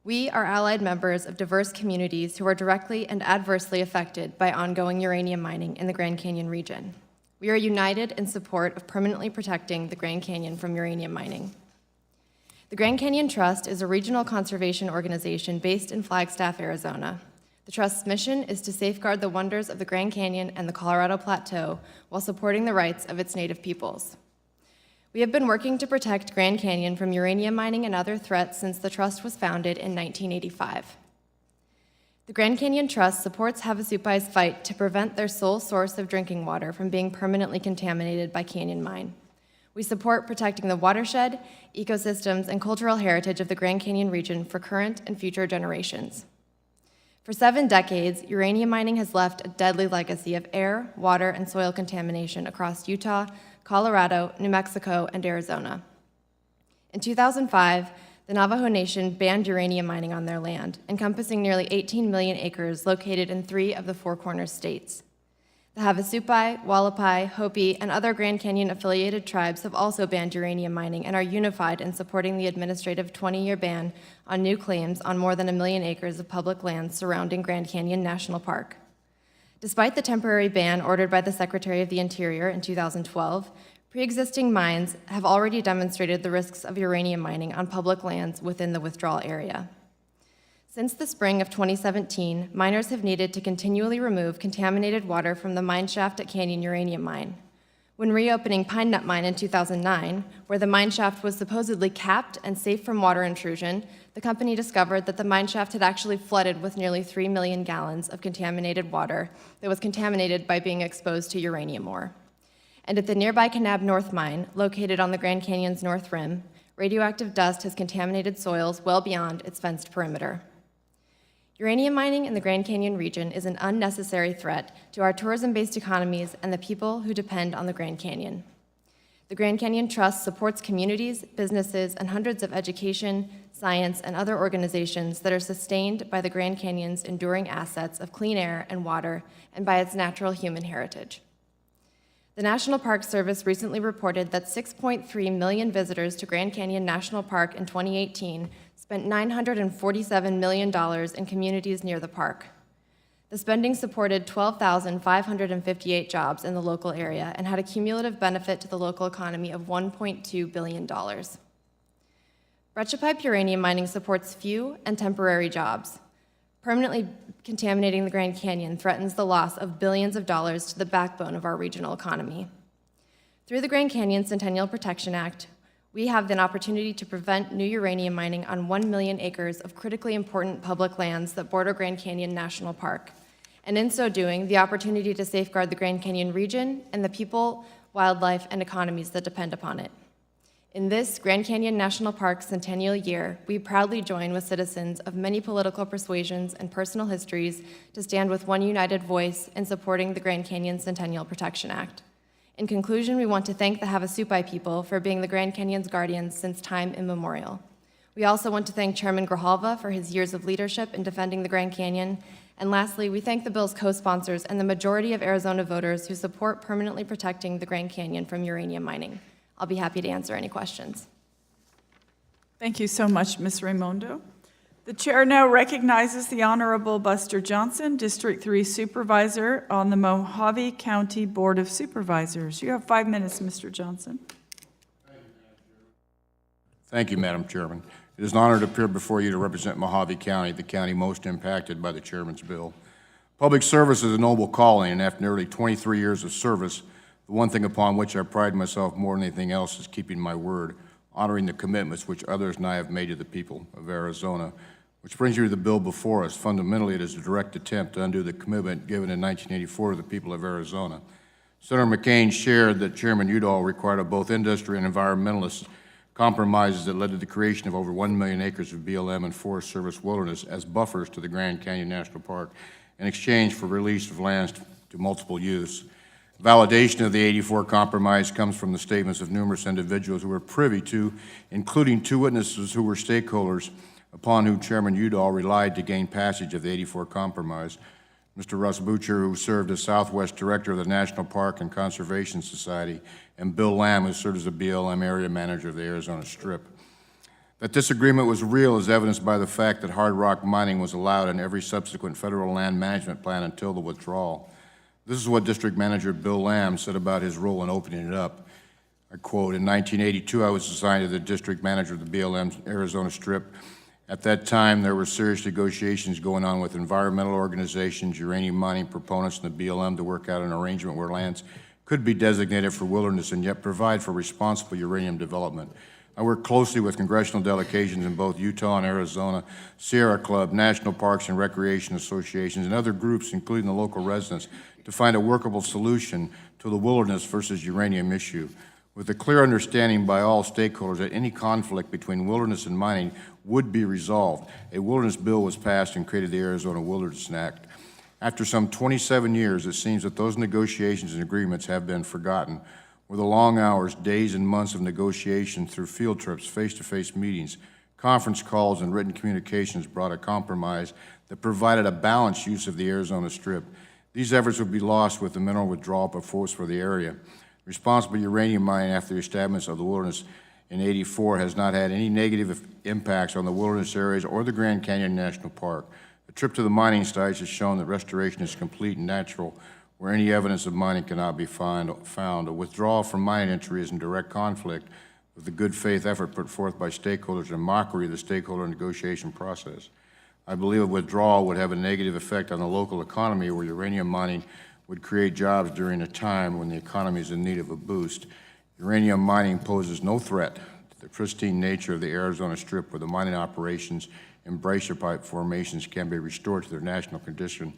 We are allied members of diverse communities who are directly and adversely affected by ongoing uranium mining in the Grand Canyon region. We are united in support of permanently protecting the Grand Canyon from uranium mining. The Grand Canyon Trust is a regional conservation organization based in Flagstaff, Arizona. The Trust's mission is to safeguard the wonders of the Grand Canyon and the Colorado Plateau while supporting the rights of its native peoples. We have been working to protect Grand Canyon from uranium mining and other threats since the Trust was founded in 1985. The Grand Canyon Trust supports Havasupai's fight to prevent their sole source of drinking water from being permanently contaminated by canyon mine. We support protecting the watershed, ecosystems, and cultural heritage of the Grand Canyon region for current and future generations. For 7 decades, uranium mining has left a deadly legacy of air, water, and soil contamination across Utah, Colorado, New Mexico, and Arizona. In 2005, the Navajo Nation banned uranium mining on their land, encompassing nearly 18 million acres located in 3 of the Four Corners states. The Havasupai, Wallapai, Hopi, and other Grand Canyon-affiliated tribes have also banned uranium mining and are unified in supporting the administrative 20-year ban on new claims on more than 1 million acres of public land surrounding Grand Canyon National Park. Despite the temporary ban ordered by the Secretary of the Interior in 2012, pre-existing mines have already demonstrated the risks of uranium mining on public lands within the withdrawal area. Since the spring of 2017, miners have needed to continually remove contaminated water from the mine shaft at Canyon Uranium Mine. When reopening Pine Nut Mine in 2009, where the mine shaft was supposedly capped and safe from water intrusion, the company discovered that the mine shaft had actually flooded with nearly 3 million gallons of contaminated water that was contaminated by being exposed to uranium ore. And at the nearby Kanab North Mine, located on the Grand Canyon's north rim, radioactive dust has contaminated soils well beyond its fenced perimeter. Uranium mining in the Grand Canyon region is an unnecessary threat to our tourism-based economies and the people who depend on the Grand Canyon. The Grand Canyon Trust supports communities, businesses, and hundreds of education, science, and other organizations that are sustained by the Grand Canyon's enduring assets of clean air and water and by its natural human heritage. The National Park Service recently reported that 6.3 million visitors to Grand Canyon National Park in 2018 spent $947 million in communities near the park. The spending supported 12,558 jobs in the local area and had a cumulative benefit to the local economy of $1.2 billion. Breccia pipe uranium mining supports few and temporary jobs. Permanently contaminating the Grand Canyon threatens the loss of billions of dollars to the backbone of our regional economy. Through the Grand Canyon Centennial Protection Act, we have an opportunity to prevent new uranium mining on 1 million acres of critically important public lands that border Grand Canyon National Park, and in so doing, the opportunity to safeguard the Grand Canyon region and the people, wildlife, and economies that depend upon it. In this Grand Canyon National Park centennial year, we proudly join with citizens of many political persuasions and personal histories to stand with one united voice in supporting the Grand Canyon Centennial Protection Act. In conclusion, we want to thank the Havasupai people for being the Grand Canyon's guardians since time immemorial. We also want to thank Chairman Grijalva for his years of leadership in defending the Grand Canyon. And lastly, we thank the bill's co-sponsors and the majority of Arizona voters who support permanently protecting the Grand Canyon from uranium mining. I'll be happy to answer any questions. Thank you so much, Ms. Raimondo. The chair now recognizes the Honorable Buster Johnson, District 3 Supervisor on the Mojave County Board of Supervisors. You have 5 minutes, Mr. Johnson. Thank you, Madam Chairman. It is an honor to appear before you to represent Mojave County, the county most impacted by the chairman's bill. Public service is a noble calling, and after nearly 23 years of service, the one thing upon which I pride myself more than anything else is keeping my word, honoring the commitments which others and I have made to the people of Arizona. Which brings you to the bill before us. Fundamentally, it is a direct attempt to undo the commitment given in 1984 to the people of Arizona. Senator McCain shared that Chairman Udall required of both industry and environmentalists compromises that led to the creation of over 1 million acres of BLM and Forest Service wilderness as buffers to the Grand Canyon National Park in exchange for release of lands to multiple use. Validation of the 84 compromise comes from the statements of numerous individuals who were privy to, including 2 witnesses who were stakeholders upon whom Chairman Udall relied to gain passage of the 84 compromise. Mr. Russ Butcher, who served as Southwest Director of the National Park and Conservation Society, and Bill Lamb, who served as the BLM Area Manager of the Arizona Strip. That this agreement was real is evidenced by the fact that hard rock mining was allowed in every subsequent federal land management plan until the withdrawal. This is what District Manager Bill Lamb said about his role in opening it up. I quote, "In 1982, I was assigned to the district manager of the BLM's Arizona Strip. At that time, there were serious negotiations going on with environmental organizations, uranium mining proponents, and the BLM to work out an arrangement where lands could be designated for wilderness and yet provide for responsible uranium development. I worked closely with congressional delegations in both Utah and Arizona, Sierra Club, National Parks and Recreation Associations, and other groups, including the local residents, to find a workable solution to the wilderness versus uranium issue, with a clear understanding by all stakeholders that any conflict between wilderness and mining would be resolved. A wilderness bill was passed and created the Arizona Wilderness Act. After some 27 years, it seems that those negotiations and agreements have been forgotten. With the long hours, days, and months of negotiation through field trips, face-to-face meetings, conference calls, and written communications brought a compromise that provided a balanced use of the Arizona Strip. These efforts would be lost with the mineral withdrawal proposed for the area. Responsible uranium mining after the establishment of the wilderness in '84 has not had any negative impacts on the wilderness areas or the Grand Canyon National Park. A trip to the mining sites has shown that restoration is complete and natural where any evidence of mining cannot be found. A withdrawal from mining entry is in direct conflict with the good faith effort put forth by stakeholders and mockery of the stakeholder negotiation process. I believe a withdrawal would have a negative effect on the local economy where uranium mining would create jobs during a time when the economy is in need of a boost. Uranium mining poses no threat to the pristine nature of the Arizona Strip where the mining operations and brazier pipe formations can be restored to their national condition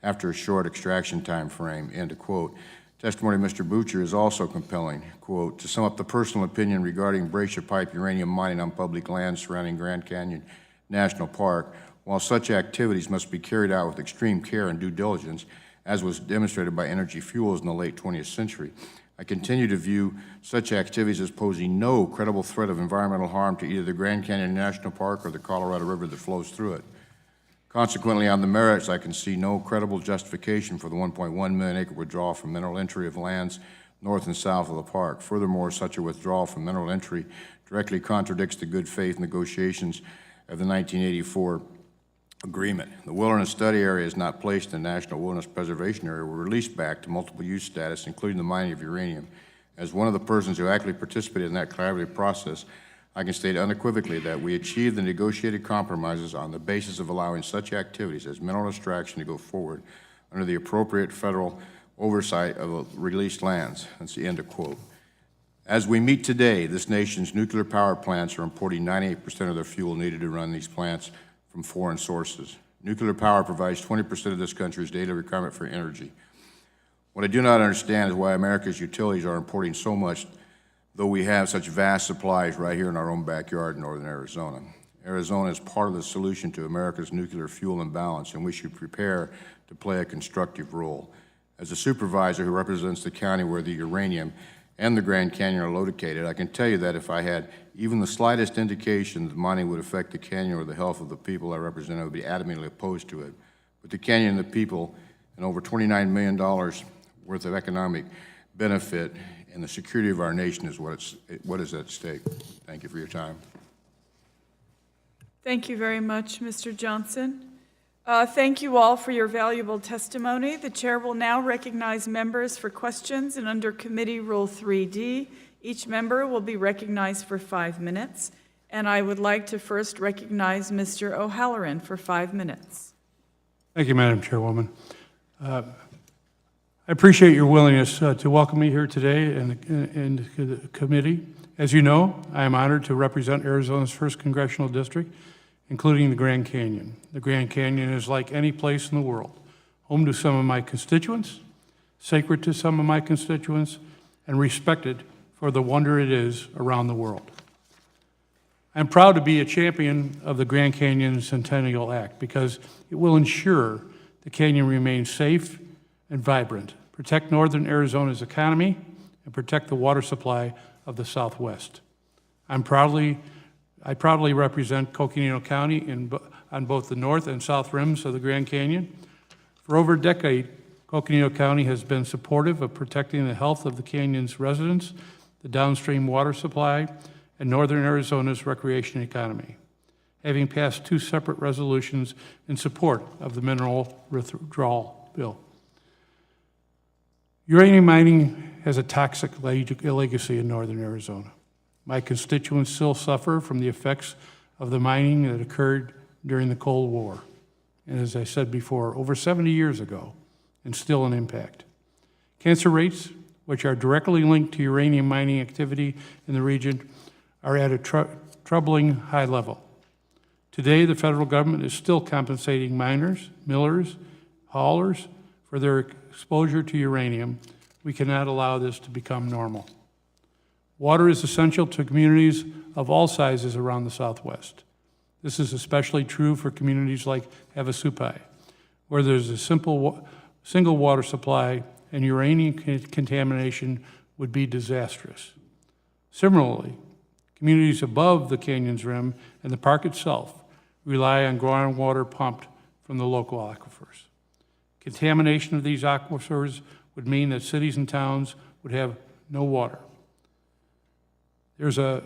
after a short extraction time frame, end of quote. Testimony of Mr. Butcher is also compelling. Quote, "To sum up the personal opinion regarding brazier pipe uranium mining on public lands surrounding Grand Canyon National Park, while such activities must be carried out with extreme care and due diligence, as was demonstrated by Energy Fuels in the late 20th century, I continue to view such activities as posing no credible threat of environmental harm to either the Grand Canyon National Park or the Colorado River that flows through it. Consequently, on the merits, I can see no credible justification for the 1.1 million acre withdrawal from mineral entry of lands north and south of the park. Furthermore, such a withdrawal from mineral entry directly contradicts the good faith negotiations of the 1984 agreement. The wilderness study area is not placed in the National Wilderness Preservation Area. We're released back to multiple use status, including the mining of uranium. As one of the persons who actively participated in that collaborative process, I can state unequivocally that we achieved the negotiated compromises on the basis of allowing such activities as mineral extraction to go forward under the appropriate federal oversight of released lands." That's the end of quote. As we meet today, this nation's nuclear power plants are importing 98% of their fuel needed to run these plants from foreign sources. Nuclear power provides 20% of this country's daily requirement for energy. What I do not understand is why America's utilities are importing so much, though we have such vast supplies right here in our own backyard in northern Arizona. Arizona is part of the solution to America's nuclear fuel imbalance, and we should prepare to play a constructive role. As a supervisor who represents the county where the uranium and the Grand Canyon are located, I can tell you that if I had even the slightest indication that mining would affect the canyon or the health of the people I represent, I would be adamantly opposed to it. But the canyon and the people, and over $29 million worth of economic benefit and the security of our nation is what is at stake. Thank you for your time. Thank you very much, Mr. Johnson. Thank you all for your valuable testimony. The chair will now recognize members for questions, and under Committee Rule 3D, each member will be recognized for 5 minutes. And I would like to first recognize Mr. O'Halloran for 5 minutes. Thank you, Madam Chairwoman. I appreciate your willingness to welcome me here today in the committee. As you know, I am honored to represent Arizona's 1st Congressional District, including the Grand Canyon. The Grand Canyon is like any place in the world, home to some of my constituents, sacred to some of my constituents, and respected for the wonder it is around the world. I'm proud to be a champion of the Grand Canyon Centennial Act because it will ensure the canyon remains safe and vibrant, protect northern Arizona's economy, and protect the water supply of the Southwest. I proudly represent Coconino County on both the north and south rims of the Grand Canyon. For over a decade, Coconino County has been supportive of protecting the health of the canyon's residents, the downstream water supply, and Northern Arizona's recreation economy, having passed 2 separate resolutions in support of the mineral withdrawal bill. Uranium mining has a toxic legacy in Northern Arizona. My constituents still suffer from the effects of the mining that occurred during the Cold War, and as I said before, over 70 years ago, and still an impact. Cancer rates, which are directly linked to uranium mining activity in the region, are at a troubling high level. Today, the federal government is still compensating miners, millers, haulers for their exposure to uranium. We cannot allow this to become normal. Water is essential to communities of all sizes around the Southwest. This is especially true for communities like Havasupai, where there's a single water supply and uranium contamination would be disastrous. Similarly, communities above the canyon's rim and the park itself rely on groundwater pumped from the local aquifers. Contamination of these aquifers would mean that cities and towns would have no water. There's a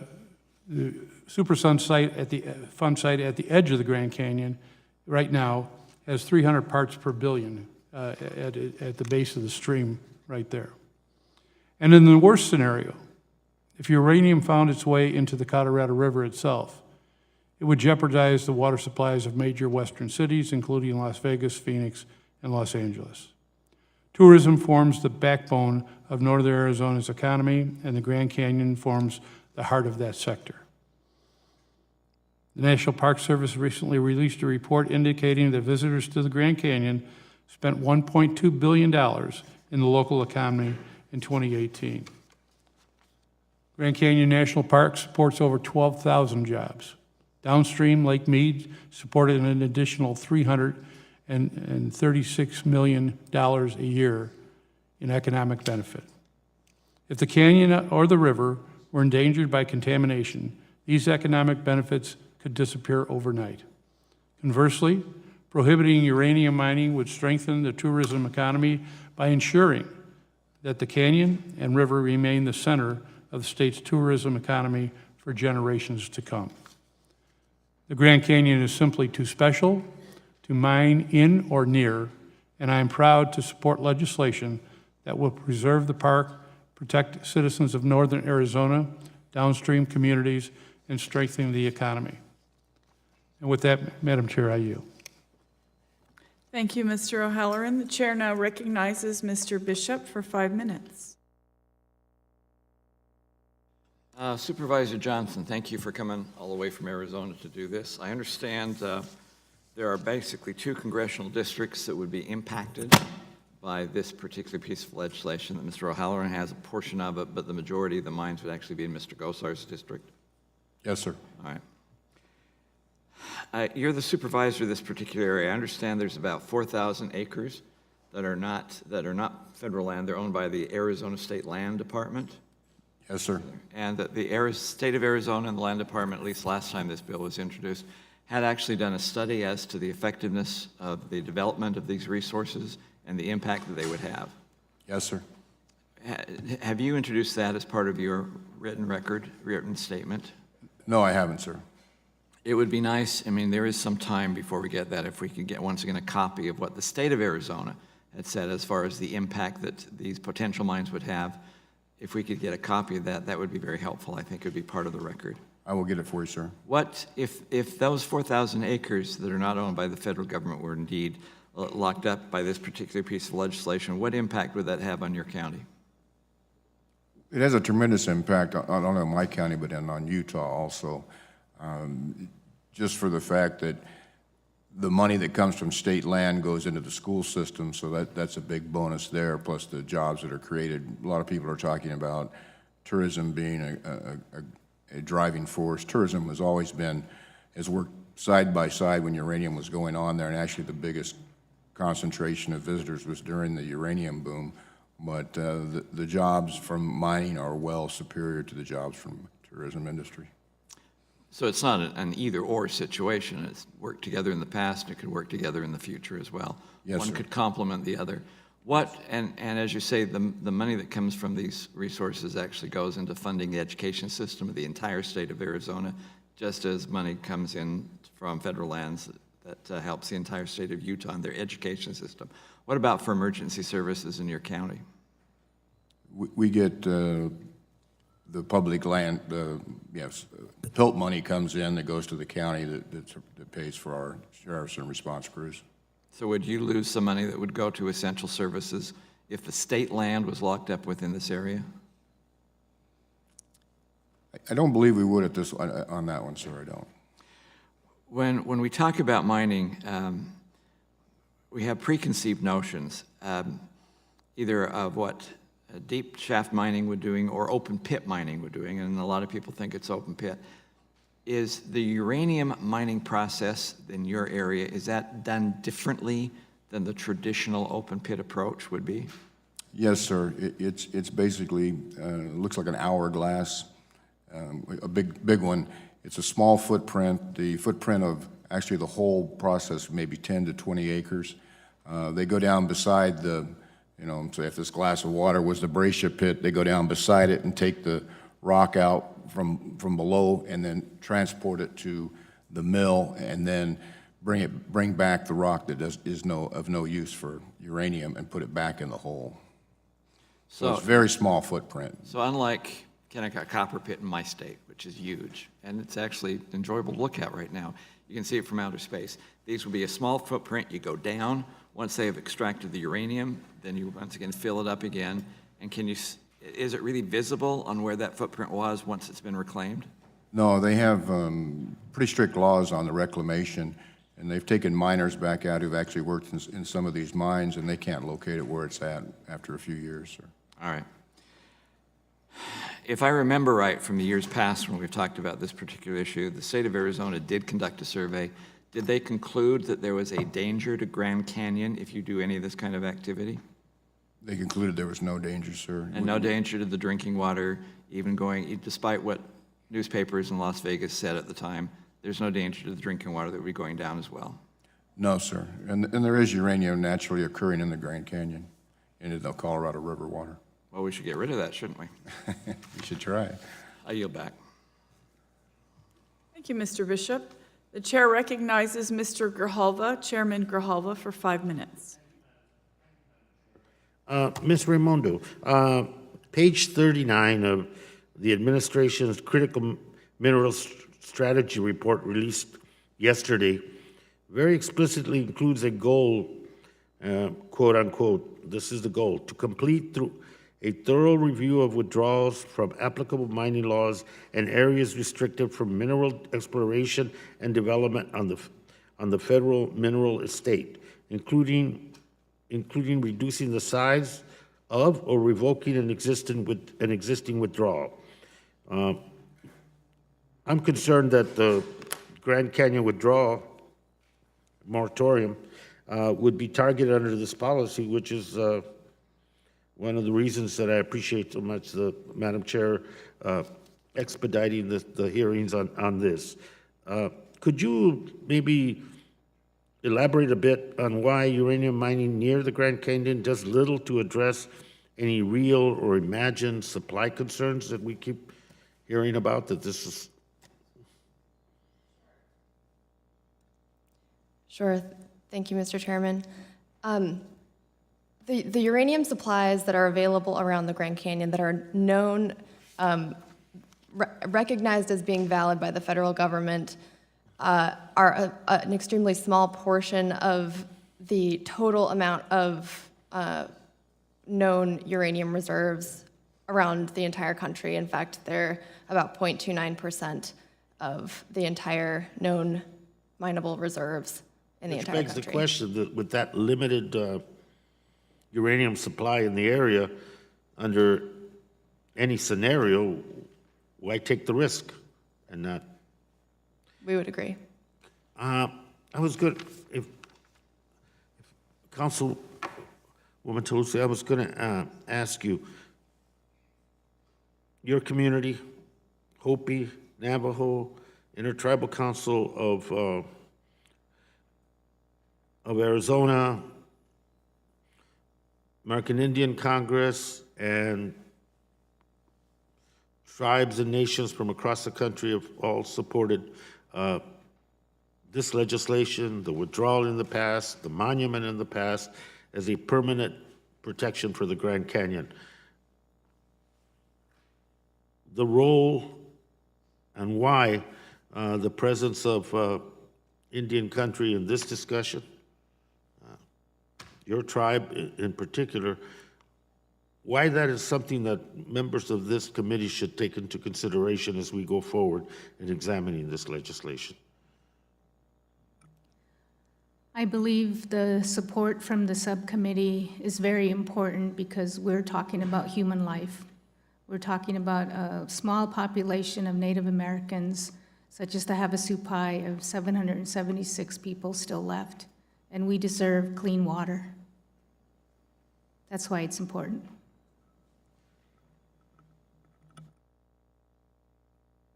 Superfund site at the edge of the Grand Canyon right now has 300 parts per billion at the base of the stream right there. And in the worst scenario, if uranium found its way into the Colorado River itself, it would jeopardize the water supplies of major western cities, including Las Vegas, Phoenix, and Los Angeles. Tourism forms the backbone of Northern Arizona's economy, and the Grand Canyon forms the heart of that sector. The National Park Service recently released a report indicating that visitors to the Grand Canyon spent $1.2 billion in the local economy in 2018. Grand Canyon National Park supports over 12,000 jobs. Downstream, Lake Mead supported an additional $336 million a year in economic benefit. If the canyon or the river were endangered by contamination, these economic benefits could disappear overnight. Conversely, prohibiting uranium mining would strengthen the tourism economy by ensuring that the canyon and river remain the center of the state's tourism economy for generations to come. The Grand Canyon is simply too special to mine in or near, and I am proud to support legislation that will preserve the park, protect citizens of Northern Arizona, downstream communities, and strengthen the economy. And with that, Madam Chair, I yield. Thank you, Mr. O'Halloran. The chair now recognizes Mr. Bishop for 5 minutes. Supervisor Johnson, thank you for coming all the way from Arizona to do this. I understand there are basically 2 congressional districts that would be impacted by this particular piece of legislation, that Mr. O'Halloran has a portion of it, but the majority of the mines would actually be in Mr. Gosar's district. Yes, sir. All right. You're the supervisor of this particular area. I understand there's about 4,000 acres that are not federal land. They're owned by the Arizona State Land Department. Yes, sir. And that the state of Arizona and the land department, at least last time this bill was introduced, had actually done a study as to the effectiveness of the development of these resources and the impact that they would have. Yes, sir. Have you introduced that as part of your written statement? No, I haven't, sir. It would be nice, I mean, there is some time before we get that, if we could get, once again, a copy of what the state of Arizona had said as far as the impact that these potential mines would have. If we could get a copy of that, that would be very helpful. I think it would be part of the record. I will get it for you, sir. What, if those 4,000 acres that are not owned by the federal government were indeed locked up by this particular piece of legislation, what impact would that have on your county? It has a tremendous impact, not only on my county, but on Utah also. Just for the fact that the money that comes from state land goes into the school system, so that's a big bonus there, plus the jobs that are created. A lot of people are talking about tourism being a driving force. Tourism has always been, has worked side by side when uranium was going on there, and actually the biggest concentration of visitors was during the uranium boom. But the jobs from mining are well superior to the jobs from tourism industry. So it's not an either-or situation. It's worked together in the past, and it could work together in the future as well. Yes, One sir. could complement the other. And as you say, the money that comes from these resources actually goes into funding the education system of the entire state of Arizona, just as money comes in from federal lands that helps the entire state of Utah in their education system. What about for emergency services in your county? We get the public land, yes, PILT money comes in that goes to the county that pays for our sheriffs and response crews. So would you lose some money that would go to essential services if the state land was locked up within this area? I don't believe we would on that one, sir, I don't. When we talk about mining, we have preconceived notions, either of what deep shaft mining would doing or open pit mining would doing, and a lot of people think it's open pit. Is the uranium mining process in your area, is that done differently than the traditional open pit approach would be? Yes, sir. It's basically, looks like an hourglass, a big one. It's a small footprint. The footprint of actually the whole process, maybe 10 to 20 acres. They go down beside so if this glass of water was the Brescia pit, they go down beside it and take the rock out from below and then transport it to the mill and then bring back the rock that is of no use for uranium and put it back in the hole. So it's very small footprint. So unlike Kennecott Copper Pit in my state, which is huge, and it's actually enjoyable to look at right now. You can see it from outer space. These will be a small footprint. You go down. Once they have extracted the uranium, then you once again fill it up again. And is it really visible on where that footprint was once it's been reclaimed? No, they have pretty strict laws on the reclamation, and they've taken miners back out who've actually worked in some of these mines, and they can't locate it where it's at after a few years, sir. All right. If I remember right from the years past when we've talked about this particular issue, the state of Arizona did conduct a survey. Did they conclude that there was a danger to Grand Canyon if you do any of this kind of activity? They concluded there was no danger, sir. And no danger to the drinking water, even despite what newspapers in Las Vegas said at the time, there's no danger to the drinking water that would be going down as well? No, sir. And there is uranium naturally occurring in the Grand Canyon, in the Colorado River water. Well, we should get rid of that, shouldn't we? You should try. I yield back. Thank you, Mr. Bishop. The chair recognizes Mr. Grijalva, Chairman Grijalva, for 5 minutes. Ms. Raimondo, page 39 of the administration's critical minerals strategy report released yesterday very explicitly includes a goal, quote unquote, this is the goal, to complete through a thorough review of withdrawals from applicable mining laws and areas restricted from mineral exploration and development on the federal mineral estate, including reducing the size of or revoking an existing withdrawal. I'm concerned that the Grand Canyon withdrawal moratorium would be targeted under this policy, which is one of the reasons that I appreciate so much the Madam Chair expediting the hearings on this. Could you maybe elaborate a bit on why uranium mining near the Grand Canyon does little to address any real or imagined supply concerns that we keep hearing about, that this is? Sure. Thank you, Mr. Chairman. The uranium supplies that are available around the Grand Canyon that are known, recognized as being valid by the federal government, are an extremely small portion of the total amount of known uranium reserves around the entire country. In fact, they're about 0.29% of the entire known mineable reserves in the entire country. Which begs the question that with that limited uranium supply in the area, under any scenario, why take the risk and not? We would agree. I was good, if Councilwoman Toulouse, I was going to ask you, your community, Hopi, Navajo, Intertribal Council of Arizona, American Indian Congress and tribes and nations from across the country have all supported this legislation, the withdrawal in the past, the monument in the past, as a permanent protection for the Grand Canyon. The role and why the presence of Indian country in this discussion, your tribe in particular, why that is something that members of this committee should take into consideration as we go forward in examining this legislation. I believe the support from the subcommittee is very important because we're talking about human life. We're talking about a small population of Native Americans, such as the Havasupai of 776 people still left, and we deserve clean water. That's why it's important.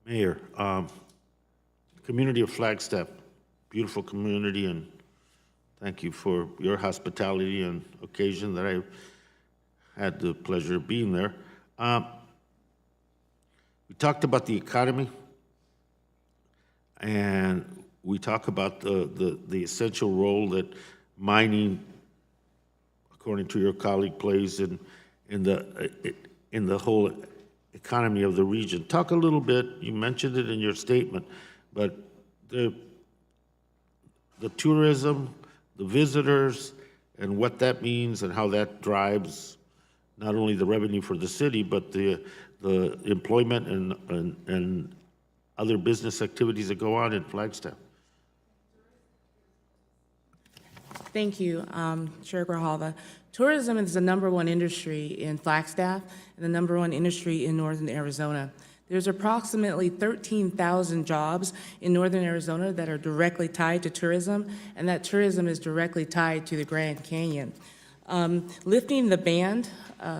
Mayor, community of Flagstaff, beautiful community, and thank you for your hospitality and occasion that I had the pleasure of being there. We talked about the economy, and we talk about the essential role that mining, according to your colleague, plays in the whole economy of the region. Talk a little bit, you mentioned it in your statement, but the tourism, the visitors, and what that means and how that drives not only the revenue for the city, but the employment and other business activities that go on in Flagstaff. Thank you, Chair Grijalva. Tourism is the #1 industry in Flagstaff and the #1 industry in northern Arizona. There's approximately 13,000 jobs in northern Arizona that are directly tied to tourism, and that tourism is directly tied to the Grand Canyon. Lifting the ban,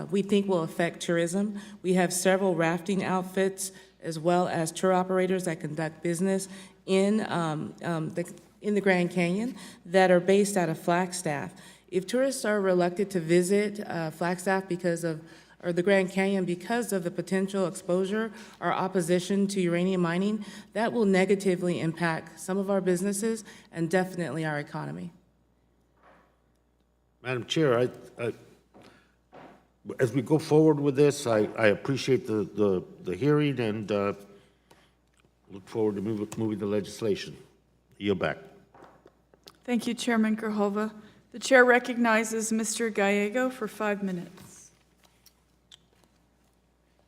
we think will affect tourism. We have several rafting outfits as well as tour operators that conduct business in the Grand Canyon that are based out of Flagstaff. If tourists are reluctant to visit Flagstaff or the Grand Canyon because of the potential exposure or opposition to uranium mining, that will negatively impact some of our businesses and definitely our economy. Madam Chair, as we go forward with this, I appreciate the hearing and look forward to moving the legislation. Yield back. Thank you, Chairman Grijalva. The chair recognizes Mr. Gallego for 5 minutes.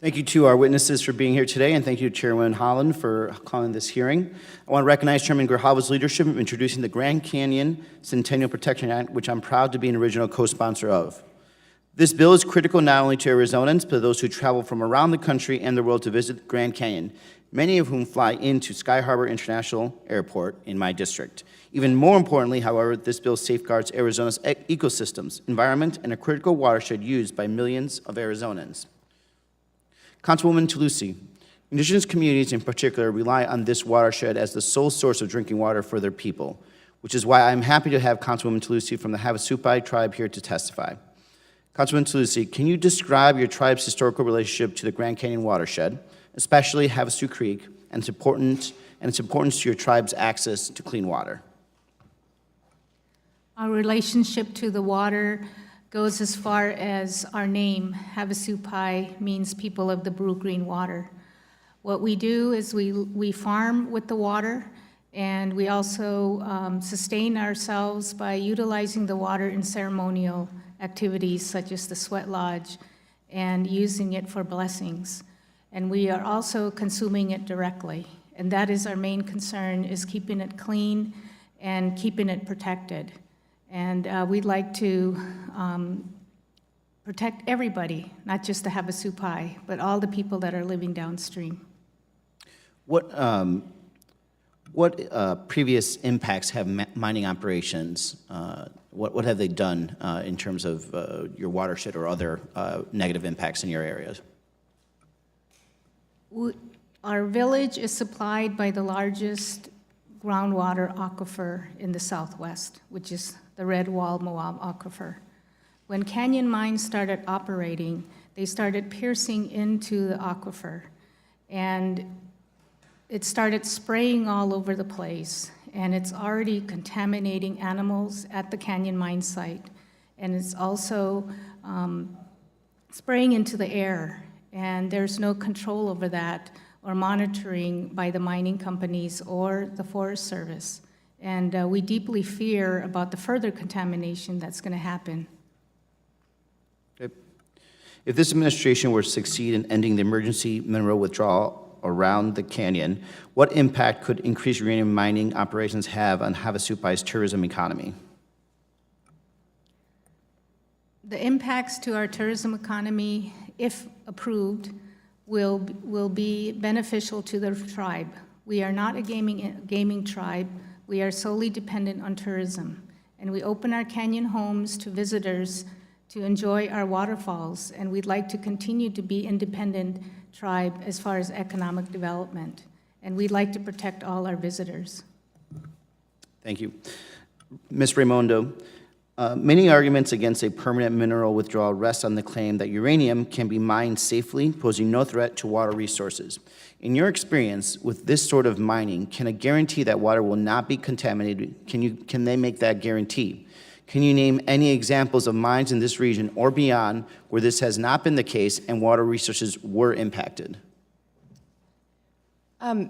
Thank you to our witnesses for being here today, and thank you to Chairwoman Holland for calling this hearing. I want to recognize Chairman Grijalva's leadership in introducing the Grand Canyon Centennial Protection Act, which I'm proud to be an original co-sponsor of. This bill is critical not only to Arizonans, but to those who travel from around the country and the world to visit the Grand Canyon, many of whom fly into Sky Harbor International Airport in my district. Even more importantly, however, this bill safeguards Arizona's ecosystems, environment, and a critical watershed used by millions of Arizonans. Councilwoman Toulouse, indigenous communities in particular rely on this watershed as the sole source of drinking water for their people, which is why I'm happy to have Councilwoman Toulouse from the Havasupai tribe here to testify. Councilwoman Toulouse, can you describe your tribe's historical relationship to the Grand Canyon watershed, especially Havasu Creek, and its importance to your tribe's access to clean water? Our relationship to the water goes as far as our name. Havasupai means people of the blue green water. What we do is we farm with the water, and we also sustain ourselves by utilizing the water in ceremonial activities such as the sweat lodge and using it for blessings. And we are also consuming it directly. And that is our main concern, is keeping it clean and keeping it protected. And we'd like to protect everybody, not just the Havasupai, but all the people that are living downstream. What previous impacts have mining operations, what have they done in terms of your watershed or other negative impacts in your areas? Our village is supplied by the largest groundwater aquifer in the Southwest, which is the Red Wall Moab Aquifer. When canyon mines started operating, they started piercing into the aquifer, and it started spraying all over the place, and it's already contaminating animals at the canyon mine site, and it's also spraying into the air, and there's no control over that or monitoring by the mining companies or the Forest Service. And we deeply fear about the further contamination that's going to happen. Okay. If this administration were to succeed in ending the emergency mineral withdrawal around the canyon, what impact could increased uranium mining operations have on Havasupai's tourism economy? The impacts to our tourism economy, if approved, will be beneficial to the tribe. We are not a gaming tribe. We are solely dependent on tourism. And we open our canyon homes to visitors to enjoy our waterfalls, and we'd like to continue to be independent tribe as far as economic development. And we'd like to protect all our visitors. Thank you. Ms. Raimondo, many arguments against a permanent mineral withdrawal rest on the claim that uranium can be mined safely, posing no threat to water resources. In your experience with this sort of mining, can a guarantee that water will not be contaminated, can they make that guarantee? Can you name any examples of mines in this region or beyond where this has not been the case and water resources were impacted?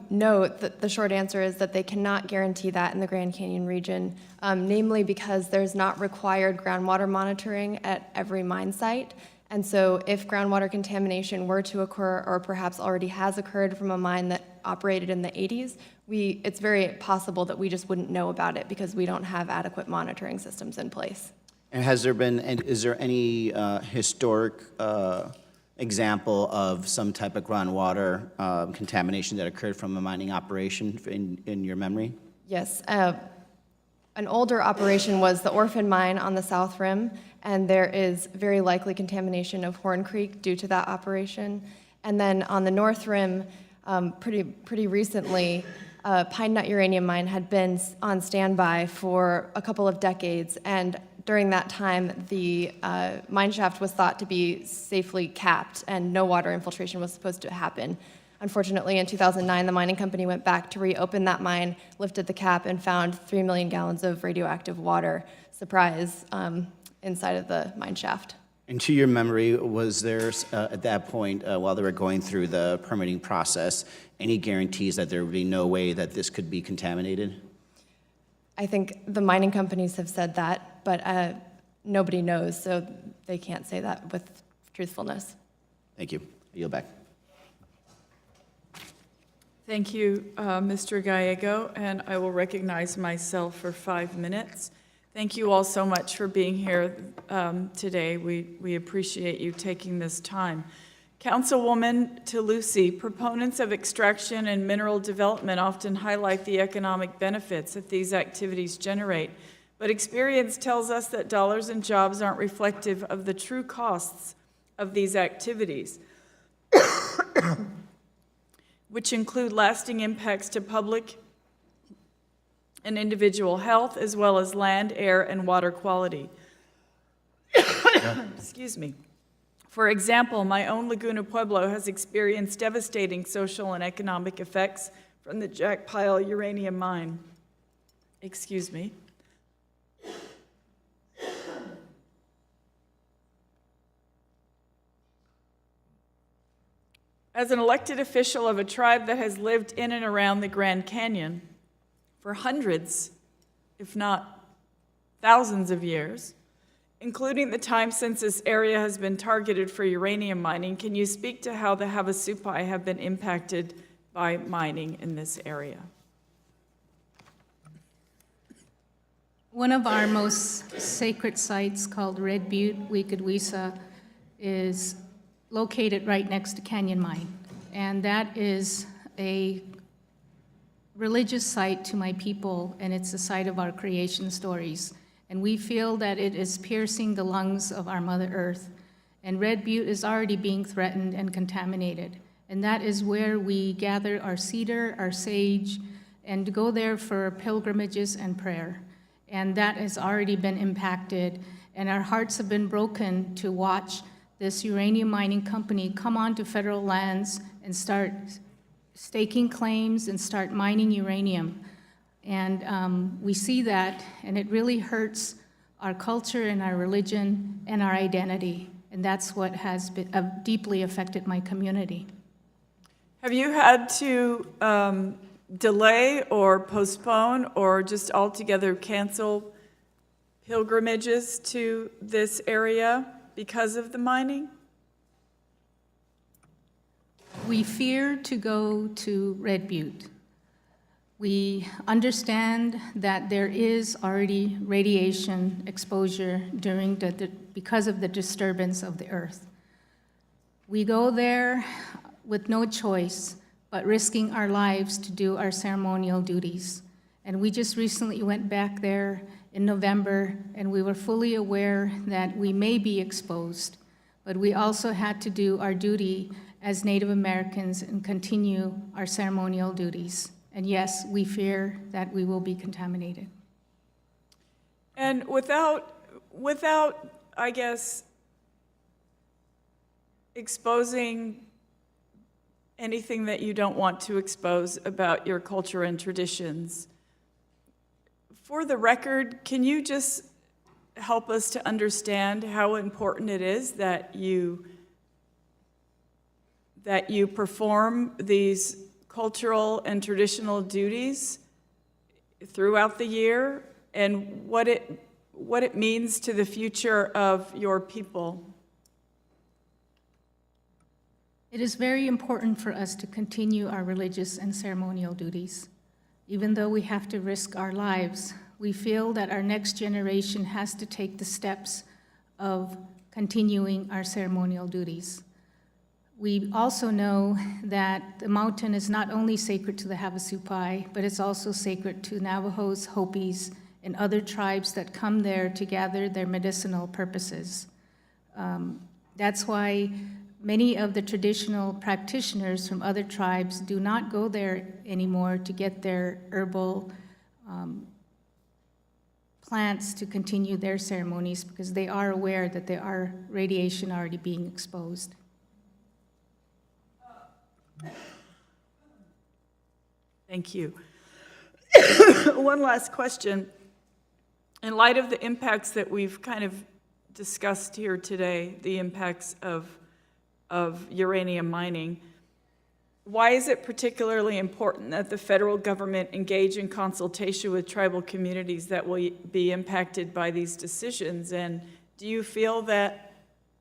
No, the short answer is that they cannot guarantee that in the Grand Canyon region, namely because there's not required groundwater monitoring at every mine site. And so if groundwater contamination were to occur, or perhaps already has occurred from a mine that operated in the 80s, it's very possible that we just wouldn't know about it because we don't have adequate monitoring systems in place. And is there any historic example of some type of groundwater contamination that occurred from a mining operation in your memory? Yes. An older operation was the Orphan Mine on the South Rim, and there is very likely contamination of Horn Creek due to that operation. And then on the North Rim, pretty recently, Pine Nut Uranium Mine had been on standby for a couple of decades, and during that time, the mine shaft was thought to be safely capped, and no water infiltration was supposed to happen. Unfortunately, in 2009, the mining company went back to reopen that mine, lifted the cap, and found 3 million gallons of radioactive water, surprise, inside of the mine shaft. And to your memory, was there, at that point, while they were going through the permitting process, any guarantees that there would be no way that this could be contaminated? I think the mining companies have said that, but nobody knows, so they can't say that with truthfulness. Thank you. I yield back. Thank you, Mr. Gallego, and I will recognize myself for 5 minutes. Thank you all so much for being here today. We appreciate you taking this time. Councilwoman Lucy, proponents of extraction and mineral development often highlight the economic benefits that these activities generate, but experience tells us that dollars and jobs aren't reflective of the true costs of these activities, which include lasting impacts to public and individual health, as well as land, air, and water quality. Excuse me. For example, my own Laguna Pueblo has experienced devastating social and economic effects from the Jack Pile uranium mine. Excuse me. As an elected official of a tribe that has lived in and around the Grand Canyon for hundreds, if not thousands of years, including the time since this area has been targeted for uranium mining, can you speak to how the Havasupai have been impacted by mining in this area? One of our most sacred sites, called Red Butte, Weekadweesa, is located right next to Canyon Mine, and that is a religious site to my people, and it's a site of our creation stories. And we feel that it is piercing the lungs of our Mother Earth. And Red Butte is already being threatened and contaminated. And that is where we gather our cedar, our sage, and go there for pilgrimages and prayer. And that has already been impacted. and our hearts have been broken to watch this uranium mining company come onto federal lands and start staking claims and start mining uranium. And we see that, and it really hurts our culture and our religion and our identity. And that's what has been, deeply affected my community. Have you had to delay or postpone or just altogether cancel pilgrimages to this area because of the mining? We fear to go to Red Butte. We understand that there is already radiation exposure because of the disturbance of the earth. We go there with no choice but risking our lives to do our ceremonial duties. And we just recently went back there in November, and we were fully aware that we may be exposed, but we also had to do our duty as Native Americans and continue our ceremonial duties. And yes, we fear that we will be contaminated. And without, I guess, exposing anything that you don't want to expose about your culture and traditions, for the record, can you just help us to understand how important it is that you perform these cultural and traditional duties throughout the year, and what it means to the future of your people? It is very important for us to continue our religious and ceremonial duties. Even though we have to risk our lives, we feel that our next generation has to take the steps of continuing our ceremonial duties. We also know that the mountain is not only sacred to the Havasupai, but it's also sacred to Navajos, Hopis, and other tribes that come there to gather their medicinal purposes. That's why many of the traditional practitioners from other tribes do not go there anymore to get their herbal plants to continue their ceremonies, because they are aware that there are radiation already being exposed. Thank you. One last question. In light of the impacts that we've kind of discussed here today, the impacts of uranium mining, why is it particularly important that the federal government engage in consultation with tribal communities that will be impacted by these decisions? And do you feel that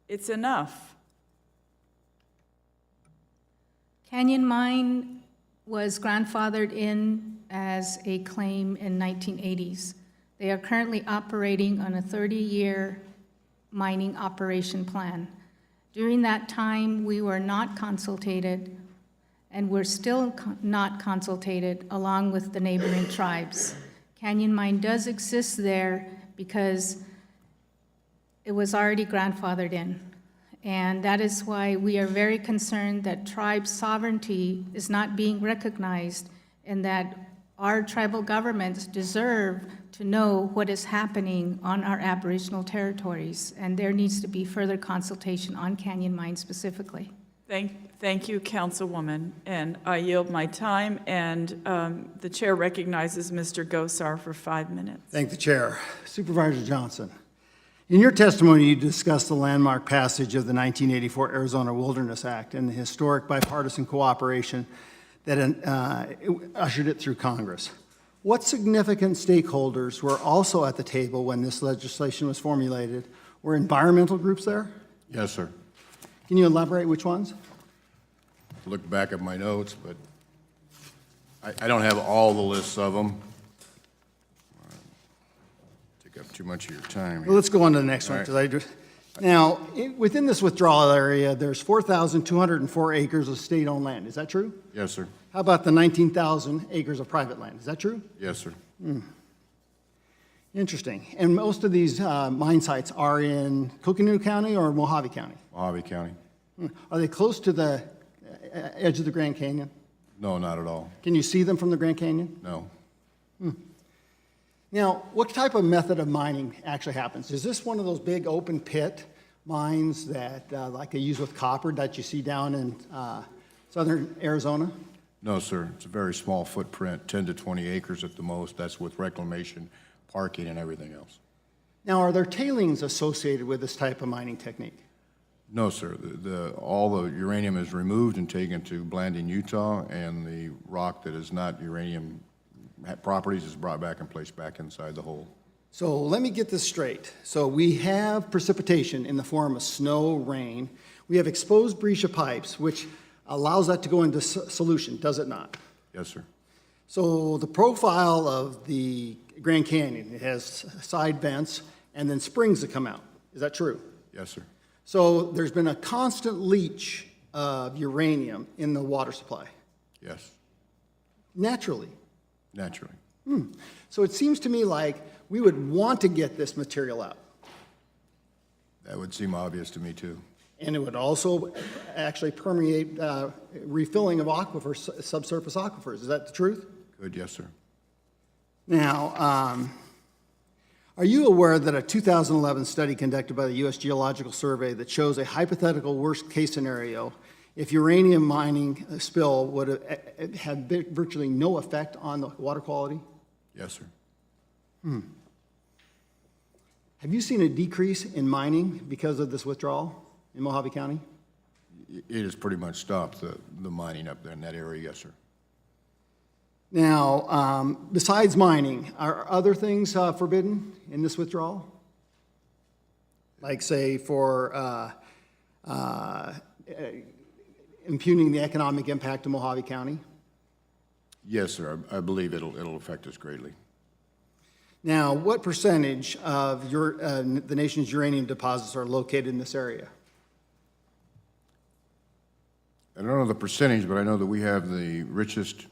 it's enough? Canyon Mine was grandfathered in as a claim in 1980s. They are currently operating on a 30-year mining operation plan. During that time, we were not consulted, and we're still not consulted along with the neighboring tribes. Canyon Mine does exist there because it was already grandfathered in. And that is why we are very concerned that tribe sovereignty is not being recognized, and that our tribal governments deserve to know what is happening on our Aboriginal territories, and there needs to be further consultation on Canyon Mine specifically. Thank you, Councilwoman, and I yield my time, and the chair recognizes Mr. Gosar for 5 minutes. Thank the chair. Supervisor Johnson, in your testimony, you discussed the landmark passage of the 1984 Arizona Wilderness Act and the historic bipartisan cooperation that ushered it through Congress. What significant stakeholders were also at the table when this legislation was formulated? Were environmental groups there? Yes, sir. Can you elaborate which ones? Look back at my notes, but I don't have all the lists of them. Take up too much of your time here. Well, let's go on to the next All one. right. Now, within this withdrawal area, there's 4,204 acres of state-owned land. Is that true? Yes, sir. How about the 19,000 acres of private land? Is that true? Yes, sir. Interesting. And most of these mine sites are in Coconino County or Mojave County? Mojave County. Are they close to the edge of the Grand Canyon? No, not at all. Can you see them from the Grand Canyon? No. Now, what type of method of mining actually happens? Is this one of those big open pit mines that, like they use with copper that you see down in southern Arizona? No, sir. It's a very small footprint, 10 to 20 acres at the most. That's with reclamation, parking, and everything else. Now, are there tailings associated with this type of mining technique? No, sir. All the uranium is removed and taken to Blanding, Utah, and the rock that is not uranium properties is brought back and placed back inside the hole. So let me get this straight. So we have precipitation in the form of snow, rain. We have exposed breccia pipes, which allows that to go into solution, does it not? Yes, sir. So the profile of the Grand Canyon, it has side vents and then springs that come out. Is that true? Yes, sir. So there's been a constant leach of uranium in the water supply. Yes, Naturally. naturally. So it seems to me like we would want to get this material out. That would seem obvious to me, too. And it would also actually permeate refilling of aquifers, subsurface aquifers. Is that the truth? Good, yes, sir. Now, are you aware that a 2011 study conducted by the U.S. Geological Survey that shows a hypothetical worst-case scenario if uranium mining spill would have had virtually no effect on the water quality? Yes, sir. Have you seen a decrease in mining because of this withdrawal in Mojave County? It has pretty much stopped the mining up there in that area, yes, sir. Now, besides mining, are other things forbidden in this withdrawal? Like, say, for impugning the economic impact of Mojave County? Yes, sir. I believe it'll affect us greatly. Now, what percentage of the nation's uranium deposits are located in this area? I don't know the percentage, but I know that we have the richest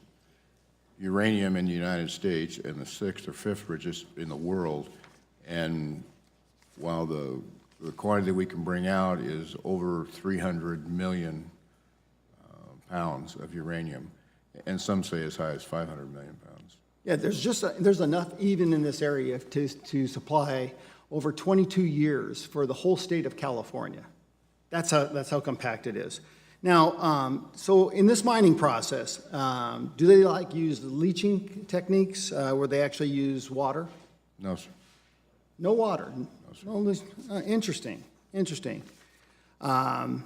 uranium in the United States and the 6th or 5th richest in the world. And while the quantity we can bring out is over 300 million pounds of uranium, and some say as high as 500 million pounds. Yeah, there's enough even in this area to supply over 22 years for the whole state of California. That's how compact it is. Now, so in this mining process, do they use leaching techniques where they actually use water? No, sir. No water? No, sir. Interesting.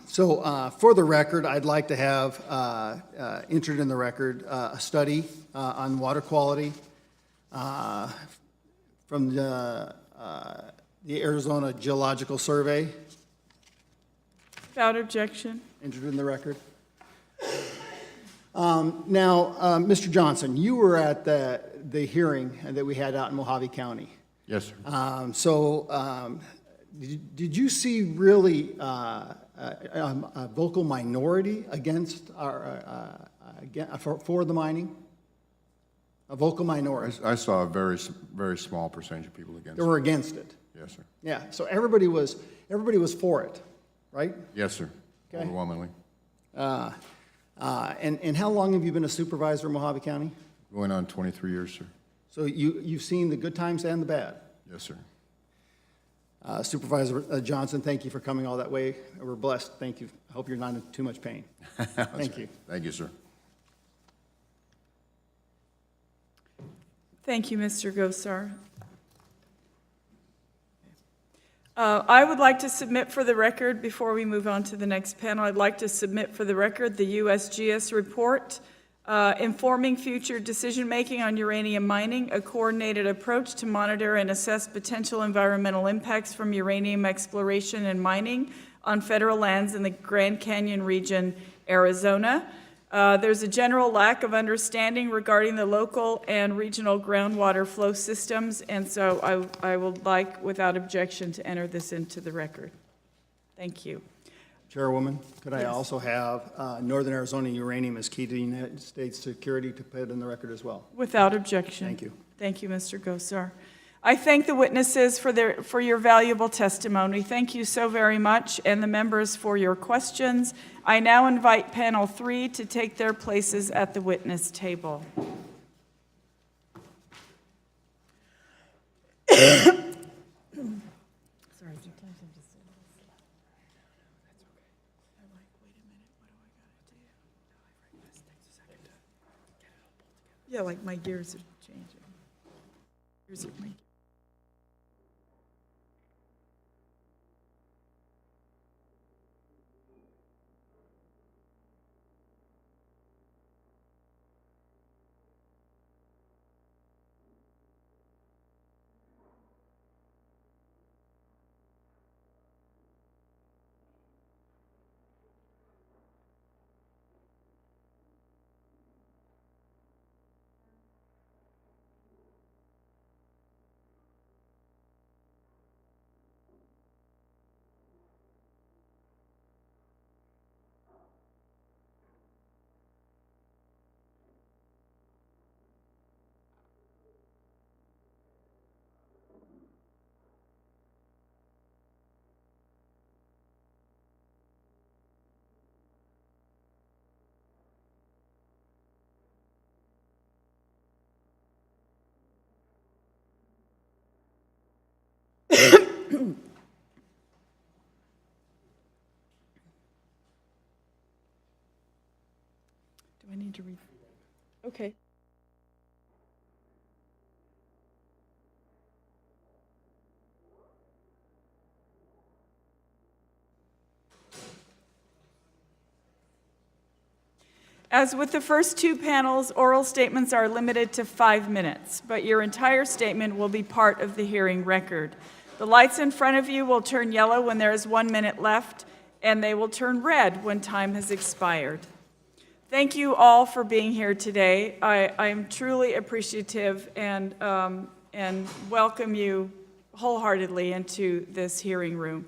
So for the record, I'd like to have entered in the record a study on water quality from the Arizona Geological Survey. Without objection. Entered in the record. Now, Mr. Johnson, you were at the hearing that we had out in Mojave County. Yes, sir. Did you see really a vocal minority against for the mining? A vocal minority? I saw a very, very small percentage of people against They were against it. Yes, sir. Yeah, so everybody was for it, right? Yes, sir. Okay. Overwhelmingly. And how long have you been a supervisor in Mojave County? Going on 23 years, sir. So you've seen the good times and the bad. Yes, sir. Supervisor Johnson, thank you for coming all that way. We're blessed. Thank you. I hope you're not in too much pain. Thank you. Thank you, sir. Thank you, Mr. Gosar. I would like to submit for the record, before we move on to the next panel, I'd like to submit for the record the USGS report informing future decision-making on uranium mining, a coordinated approach to monitor and assess potential environmental impacts from uranium exploration and mining on federal lands in the Grand Canyon region, Arizona. There's a general lack of understanding regarding the local and regional groundwater flow systems, and so I would like, without objection, to enter this into the record. Thank you. Chairwoman, could I Yes. also have Northern Arizona uranium is key to the United States security to put in the record as well? Without objection. Thank you. Thank you, Mr. Gosar. I thank the witnesses for your valuable testimony. Thank you so very much, and the members for your questions. I now invite panel 3 to take their places at the witness table. Yeah, like my gears are changing. Gears are my- Do I need to read? Okay. As with the first two panels, oral statements are limited to 5 minutes, but your entire statement will be part of the hearing record. The lights in front of you will turn yellow when there is 1 minute left, and they will turn red when time has expired. Thank you all for being here today. I am truly appreciative and welcome you wholeheartedly into this hearing room.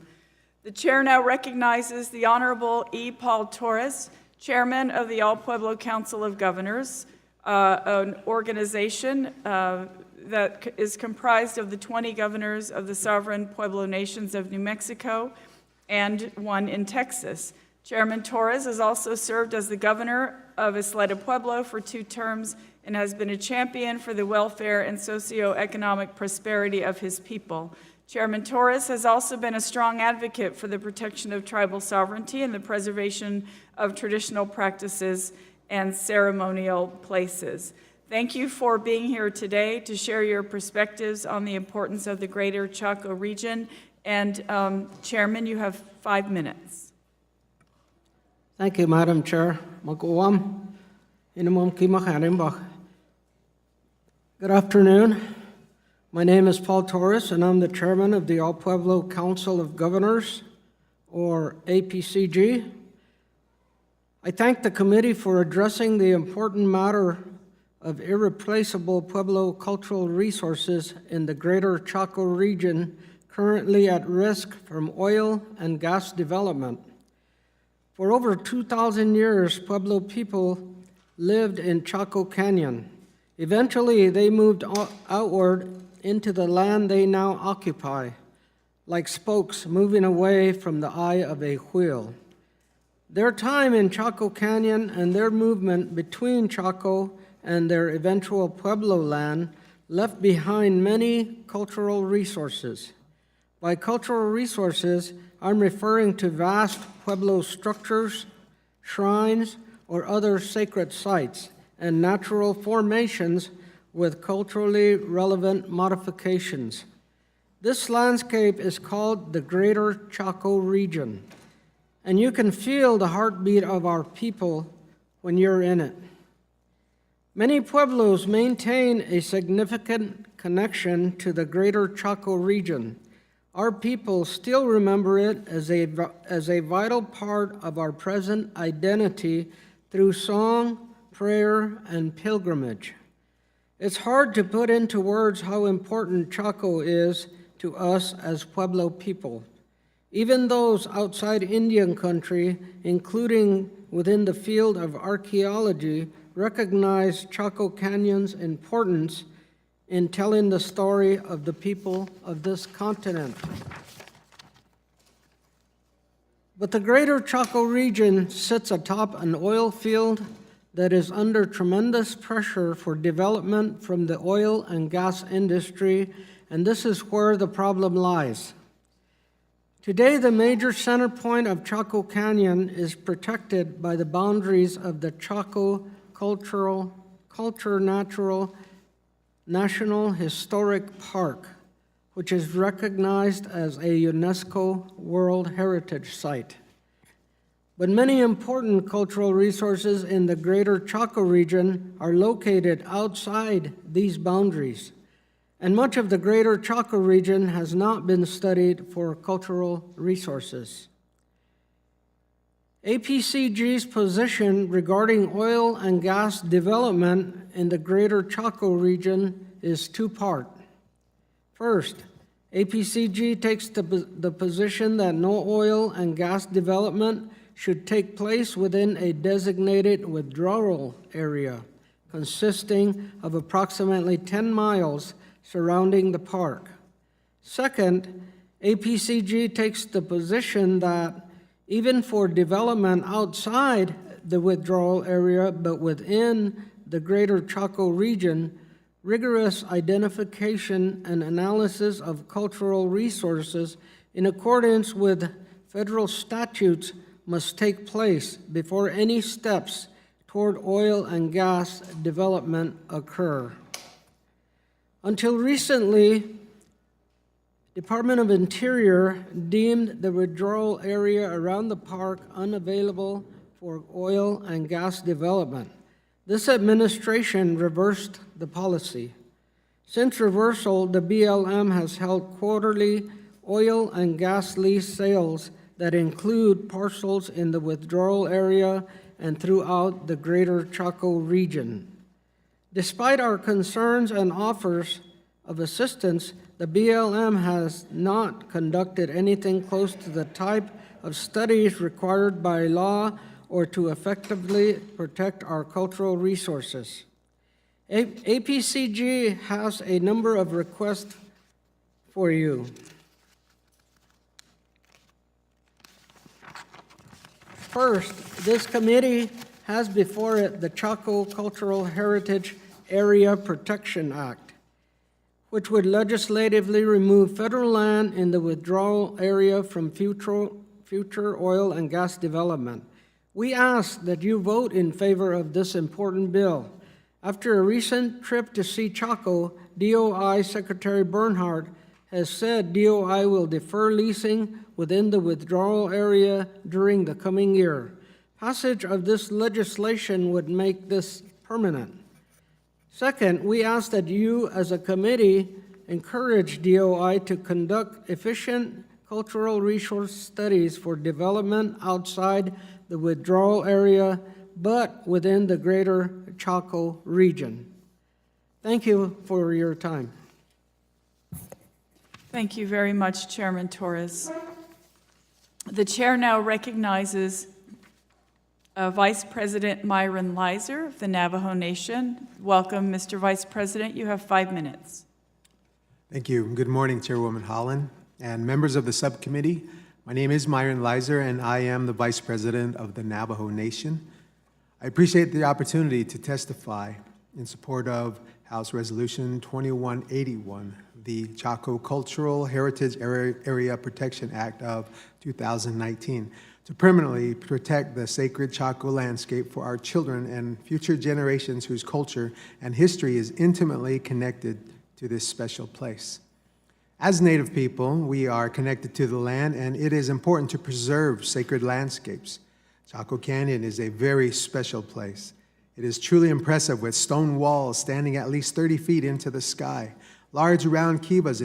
The chair now recognizes the Honorable E. Paul Torres, Chairman of the All Pueblo Council of Governors, an organization that is comprised of the 20 governors of the sovereign Pueblo nations of New Mexico and one in Texas. Chairman Torres has also served as the governor of Isleta Pueblo for 2 terms and has been a champion for the welfare and socioeconomic prosperity of his people. Chairman Torres has also been a strong advocate for the protection of tribal sovereignty and the preservation of traditional practices and ceremonial places. Thank you for being here today to share your perspectives on the importance of the Greater Chaco region. And Chairman, you have 5 minutes. Thank you, Madam Chair. Good afternoon. My name is Paul Torres, and I'm the chairman of the All Pueblo Council of Governors, or APCG. I thank the committee for addressing the important matter of irreplaceable Pueblo cultural resources in the Greater Chaco region currently at risk from oil and gas development. For over 2,000 years, Pueblo people lived in Chaco Canyon. Eventually, they moved outward into the land they now occupy, like spokes moving away from the eye of a wheel. Their time in Chaco Canyon and their movement between Chaco and their eventual Pueblo land left behind many cultural resources. By cultural resources, I'm referring to vast Pueblo structures, shrines, or other sacred sites, and natural formations with culturally relevant modifications. This landscape is called the Greater Chaco region, and you can feel the heartbeat of our people when you're in it. Many Pueblos maintain a significant connection to the Greater Chaco region. Our people still remember it as a vital part of our present identity through song, prayer, and pilgrimage. It's hard to put into words how important Chaco is to us as Pueblo people. Even those outside Indian country, including within the field of archaeology, recognize Chaco Canyon's importance in telling the story of the people of this continent. But the Greater Chaco region sits atop an oil field that is under tremendous pressure for development from the oil and gas industry, and this is where the problem lies. Today, the major center point of Chaco Canyon is protected by the boundaries of the Chaco Natural National Historic Park, which is recognized as a UNESCO World Heritage Site. But many important cultural resources in the greater Chaco region are located outside these boundaries, and much of the greater Chaco region has not been studied for cultural resources. APCG's position regarding oil and gas development in the greater Chaco region is two-part. First, APCG takes the position that no oil and gas development should take place within a designated withdrawal area consisting of approximately 10 miles surrounding the park. Second, APCG takes the position that even for development outside the withdrawal area but within the greater Chaco region, rigorous identification and analysis of cultural resources in accordance with federal statutes must take place before any steps toward oil and gas development occur. Until recently, Department of Interior deemed the withdrawal area around the park unavailable for oil and gas development. This administration reversed the policy. Since reversal, the BLM has held quarterly oil and gas lease sales that include parcels in the withdrawal area and throughout the greater Chaco region. Despite our concerns and offers of assistance, the BLM has not conducted anything close to the type of studies required by law or to effectively protect our cultural resources. APCG has a number of requests for you. First, this committee has before it the Chaco Cultural Heritage Area Protection Act, which would legislatively remove federal land in the withdrawal area from future oil and gas development. We ask that you vote in favor of this important bill. After a recent trip to see Chaco, DOI Secretary Bernhardt has said DOI will defer leasing within the withdrawal area during the coming year. Passage of this legislation would make this permanent. Second, we ask that you, as a committee, encourage DOI to conduct efficient cultural resource studies for development outside the withdrawal area, but within the greater Chaco region. Thank you for your time. Thank you very much, Chairman Torres. The chair now recognizes Vice President Myron Leiser of the Navajo Nation. Welcome, Mr. Vice President. You have 5 minutes. Thank you. Good morning, Chairwoman Holland and members of the subcommittee. My name is Myron Leiser, and I am the Vice President of the Navajo Nation. I appreciate the opportunity to testify in support of House Resolution 2181, the Chaco Cultural Heritage Area Protection Act of 2019, to permanently protect the sacred Chaco landscape for our children and future generations whose culture and history is intimately connected to this special place. As Native people, we are connected to the land, and it is important to preserve sacred landscapes. Chaco Canyon is a very special place. It is truly impressive, with stone walls standing at least 30 feet into the sky, large round kivas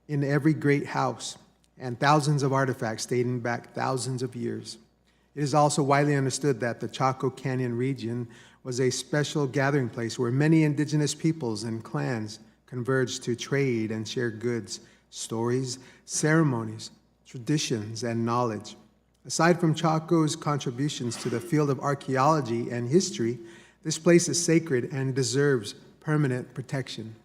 in every great house, and thousands of artifacts dating back thousands of years. It is also widely understood that the Chaco Canyon region was a special gathering place where many indigenous peoples and clans converged to trade and share goods, stories, ceremonies, traditions, and knowledge. Aside from Chaco's contributions to the field of archaeology and history, this place is sacred and deserves permanent protection.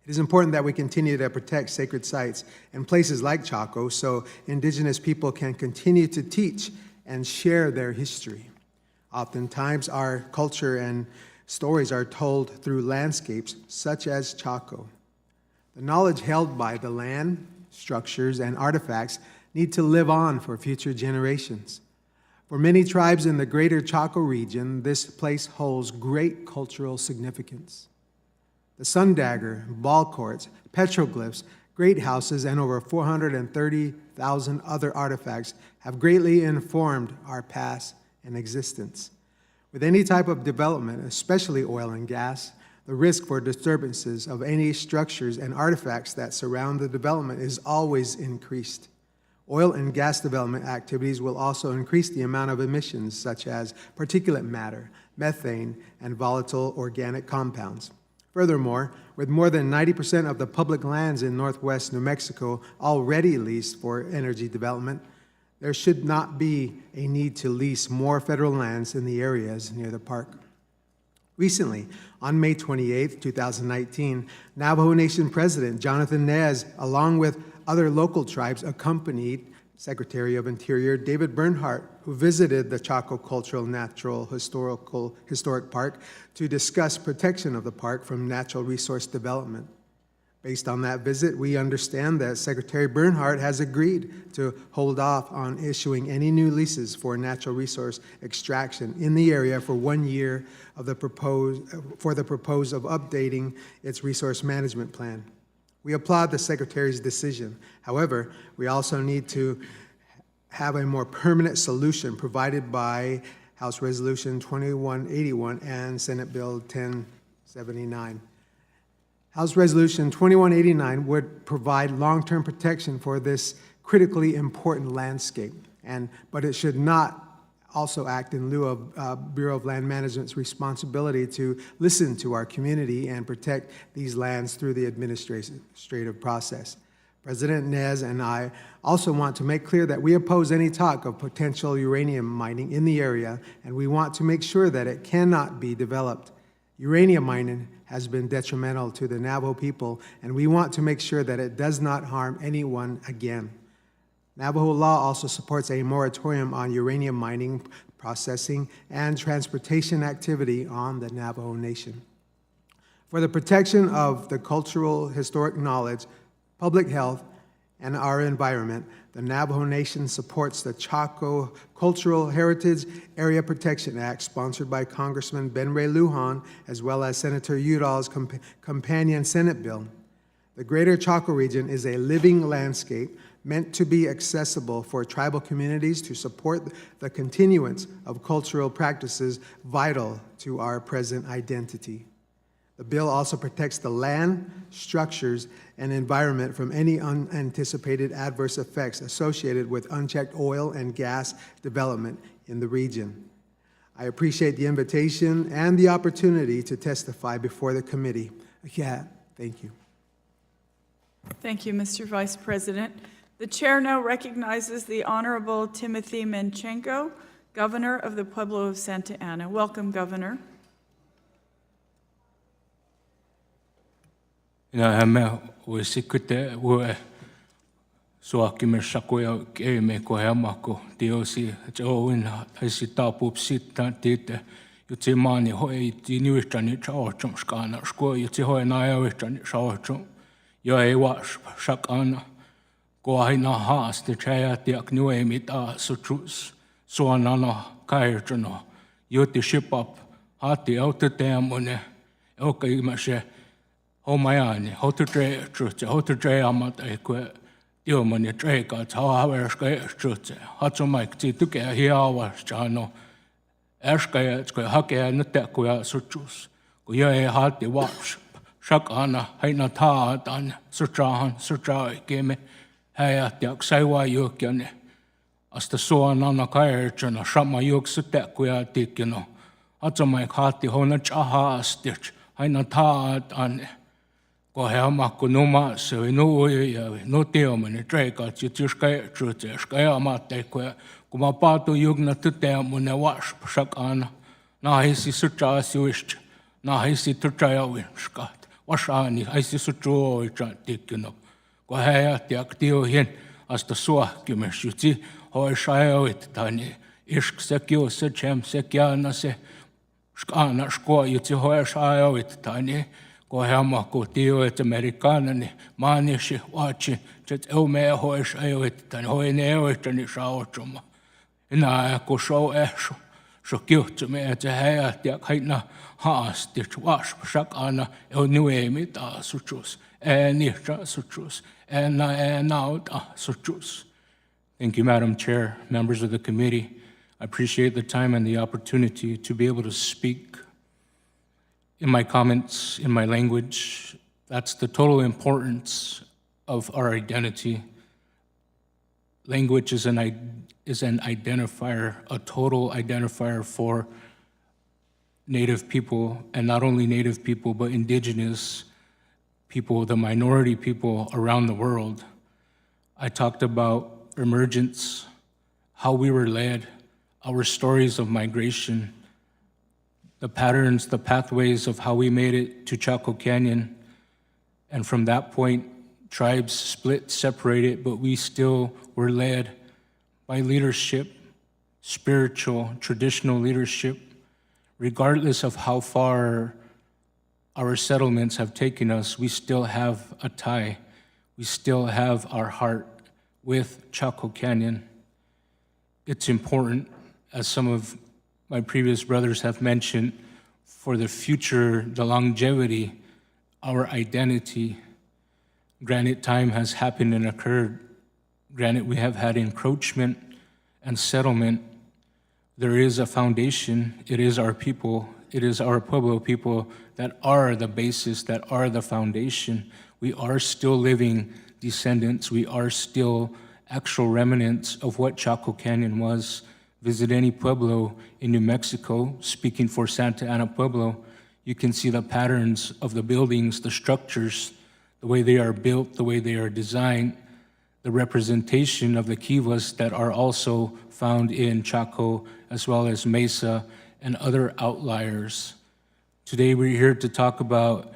It is important that we continue to protect sacred sites and places like Chaco so indigenous people can continue to teach and share their history. Oftentimes, our culture and stories are told through landscapes such as Chaco. The knowledge held by the land, structures, and artifacts need to live on for future generations. For many tribes in the greater Chaco region, this place holds great cultural significance. The sun dagger, ball courts, petroglyphs, great houses, and over 430,000 other artifacts have greatly informed our past and existence. With any type of development, especially oil and gas, the risk for disturbances of any structures and artifacts that surround the development is always increased. Oil and gas development activities will also increase the amount of emissions such as particulate matter, methane, and volatile organic compounds. Furthermore, with more than 90% of the public lands in northwest New Mexico already leased for energy development, there should not be a need to lease more federal lands in the areas near the park. Recently, on May 28, 2019, Navajo Nation President Jonathan Nez, along with other local tribes, accompanied Secretary of Interior David Bernhardt, who visited the Chaco Cultural Natural Historic Park to discuss protection of the park from natural resource development. Based on that visit, we understand that Secretary Bernhardt has agreed to hold off on issuing any new leases for natural resource extraction in the area for 1 year of the proposed of updating its resource management plan. We applaud the Secretary's decision. However, we also need to have a more permanent solution provided by House Resolution 2181 and Senate Bill 1079. House Resolution 2189 would provide long-term protection for this critically important landscape, but it should not also act in lieu of Bureau of Land Management's responsibility to listen to our community and protect these lands through the administrative process. President Nez and I also want to make clear that we oppose any talk of potential uranium mining in the area, and we want to make sure that it cannot be developed. Uranium mining has been detrimental to the Navajo people, and we want to make sure that it does not harm anyone again. Navajo law also supports a moratorium on uranium mining, processing, and transportation activity on the Navajo Nation. For the protection of the cultural, historic knowledge, public health, and our environment, the Navajo Nation supports the Chaco Cultural Heritage Area Protection Act, sponsored by Congressman Ben Ray Lujan, as well as Senator Udall's companion Senate bill. The Greater Chaco region is a living landscape meant to be accessible for tribal communities to support the continuance of cultural practices vital to our present identity. The bill also protects the land, structures, and environment from any unanticipated adverse effects associated with unchecked oil and gas development in the region. I appreciate the invitation and the opportunity to testify before the committee. Again, thank you. Thank you, Mr. Vice President. The chair now recognizes the Honorable Timothy Manchenko, Governor of the Pueblo of Santa Ana. Welcome, Governor. Koahina haaste chayatiak nuemita sutrus suanana kairjono yuti shipap hati auteteamune okaimashe homayani hotutre trutse hotutre amat ekwe diomani treka tawaverska trutse hatsomaik tuke hiawa chano erskaya tske hakea nutekua sutrus kuyae hati wash shakana haina taatan sutrahan sutrai keme Häjätiak saiwa juokjane. Asta suonana kairjana shama juoksutekkuja tikkino. Atsomaik haatti hona chahaastich. Aina taat ane. Kohe amakku numasse või nuuja või nutiomani treikat jutiuskaya trutseeskaya amatteikkuja. Kun mä paatu jugna tyteamune vasp shakana. Nahisi sutsaasiuist. Nahisi tutsajavinskat. Vasaani haisi sutsuoitsa tikkino. Kun häjätiak tiohin asta suahkymys jutsi hoisaiovit tani Ishk sekio se chem sekiana se skana sko yiti hoeshaio itani ko hama ko tio et americana ni manishi wachi jet elme hoeshaio itani hoeneo itani shaochuma ina ko show esho shokyo me et hea tiak haina haas dit wash shakana el nuemita suchus nisha suchus and out suchus. Thank you, Madam Chair, members of the committee. I appreciate the time and the opportunity to be able to speak in my comments, in my language. That's the total importance of our identity. Language is an identifier, a total identifier for Native people, and not only Native people, but Indigenous people, the minority people around the world. I talked about emergence, how we were led, our stories of migration, the patterns, the pathways of how we made it to Chaco Canyon. And from that point, tribes split, separated, but we still were led by leadership, spiritual, traditional leadership, regardless of how far our settlements have taken us, we still have a tie. We still have our heart with Chaco Canyon. It's important, as some of my previous brothers have mentioned, for the future, the longevity, our identity. Granted, time has happened and occurred. Granted, we have had encroachment and settlement. There is a foundation. It is our people. It is our Pueblo people that are the basis, that are the foundation. We are still living descendants. We are still actual remnants of what Chaco Canyon was. Visit any pueblo in New Mexico, speaking for Santa Ana Pueblo, you can see the patterns of the buildings, the structures, the way they are built, the way they are designed, the representation of the kivas that are also found in Chaco, as well as Mesa and other outliers. Today we're here to talk about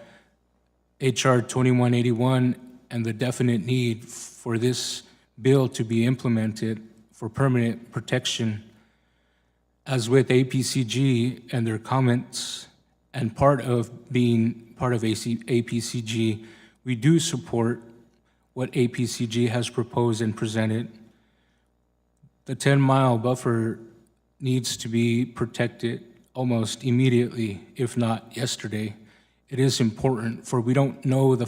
HR 2181 and the definite need for this bill to be implemented for permanent protection. As with APCG and their comments, and part of being part of APCG, we do support what APCG has proposed and presented. The 10-mile buffer needs to be protected almost immediately, if not yesterday. It is important, for we don't know the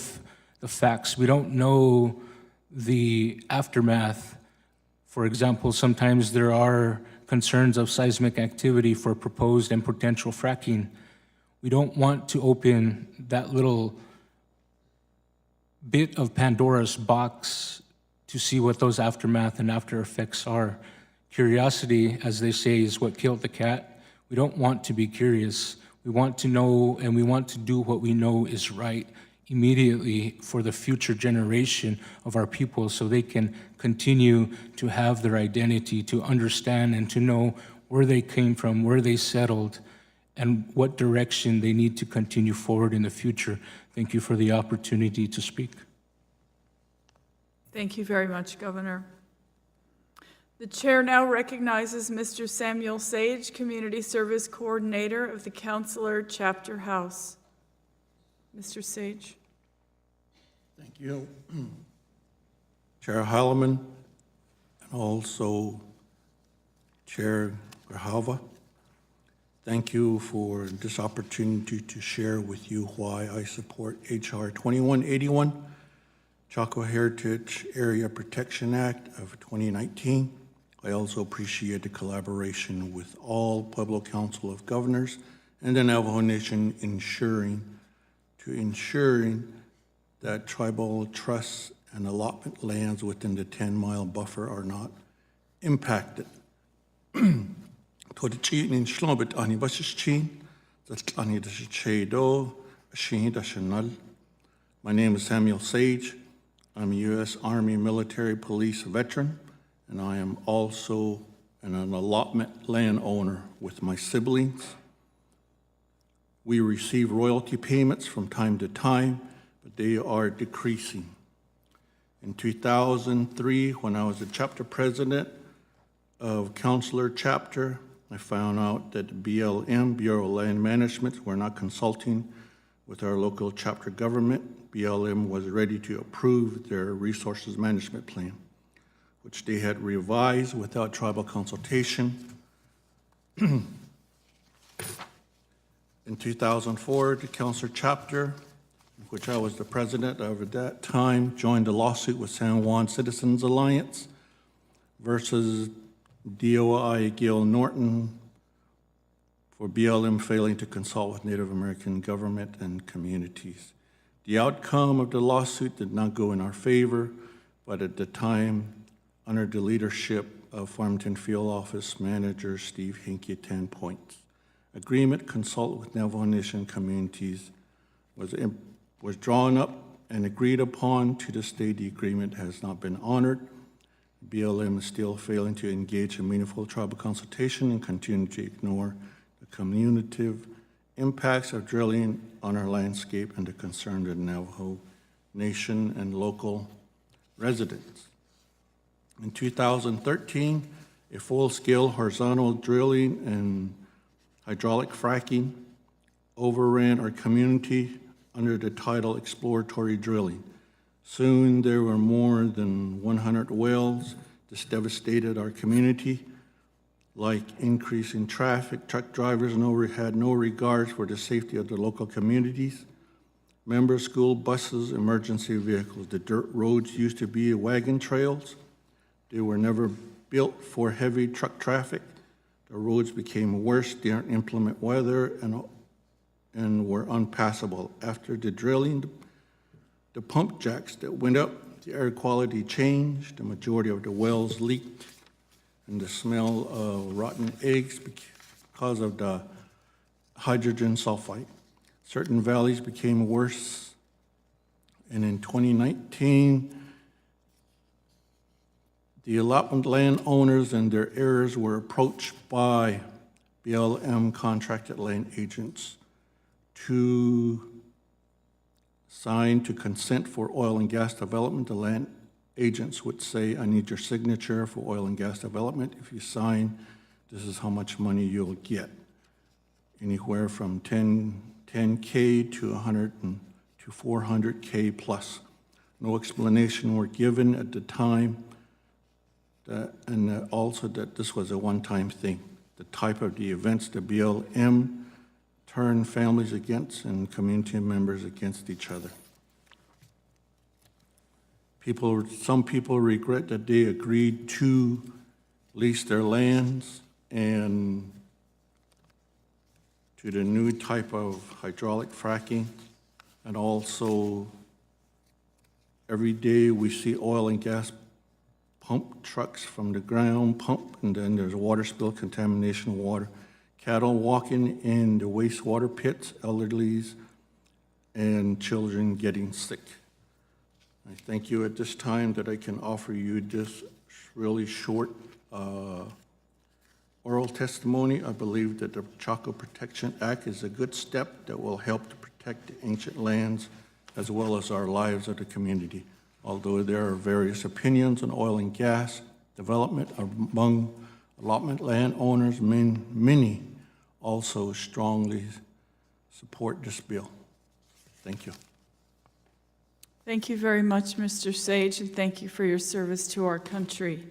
facts. We don't know the aftermath. For example, sometimes there are concerns of seismic activity for proposed and potential fracking. We don't want to open that little bit of Pandora's box to see what those aftermath and after effects are. Curiosity, as they say, is what killed the cat. We don't want to be curious. We want to know, and we want to do what we know is right immediately for the future generation of our people, so they can continue to have their identity, to understand and to know where they came from, where they settled, and what direction they need to continue forward in the future. Thank you for the opportunity to speak. Thank you very much, Governor. The chair now recognizes Mr. Samuel Sage, Community Service Coordinator of the Counselor Chapter House. Mr. Sage. Thank you. Chair Holloman, and also Chair Grijalva. Thank you for this opportunity to share with you why I support HR 2181, Chaco Heritage Area Protection Act of 2019. I also appreciate the collaboration with all Pueblo Council of Governors and the Navajo Nation ensuring that tribal trusts and allotment lands within the 10-mile buffer are not impacted. My name is Samuel Sage. I'm a U.S. Army Military Police veteran, and I am also an allotment landowner with my siblings. We receive royalty payments from time to time, but they are decreasing. In 2003, when I was a chapter president of Counselor Chapter, I found out that BLM, Bureau of Land Management, were not consulting with our local chapter government. BLM was ready to approve their resources management plan, which they had revised without tribal consultation. In 2004, the Counselor Chapter, which I was the president of at that time, joined a lawsuit with San Juan Citizens Alliance versus DOI Gil Norton for BLM failing to consult with Native American government and communities. The outcome of the lawsuit did not go in our favor, but at the time, under the leadership of Farmington Field Office Manager Steve Hinkie, 10 points. Agreement consult with Navajo Nation communities was drawn up and agreed upon. To this day, the agreement has not been honored. BLM is still failing to engage in meaningful tribal consultation and continue to ignore the cumulative impacts of drilling on our landscape and the concern of the Navajo Nation and local residents. In 2013, a full-scale horizontal drilling and hydraulic fracking overran our community under the title exploratory drilling. Soon there were more than 100 wells. This devastated our community. Like increasing traffic, truck drivers had no regards for the safety of the local communities. Member school buses, emergency vehicles. The dirt roads used to be wagon trails. They were never built for heavy truck traffic. The roads became worse during inclement weather and were unpassable. After the drilling, the pump jacks that went up, the air quality changed, the majority of the wells leaked, and the smell of rotten eggs because of the hydrogen sulfide. Certain valleys became worse, and in 2019, the allotment landowners and their heirs were approached by BLM contracted land agents to sign to consent for oil and gas development. The land agents would say, I need your signature for oil and gas development. If you sign, this is how much money you'll get. Anywhere from 10K to 400K plus. No explanation were given at the time, and also that this was a one-time thing. The type of the events the BLM turned families against and community members against each other. Some people regret that they agreed to lease their lands and to the new type of hydraulic fracking. And also, every day we see oil and gas pump trucks from the ground pump, and then there's water spill, contamination of water. Cattle walking in the wastewater pits, elderlies, and children getting sick. I thank you at this time that I can offer you this really short oral testimony. I believe that the Chaco Protection Act is a good step that will help to protect the ancient lands as well as our lives of the community. Although there are various opinions on oil and gas development among allotment landowners, many also strongly support this bill. Thank you. Thank you very much, Mr. Sage, and thank you for your service to our country.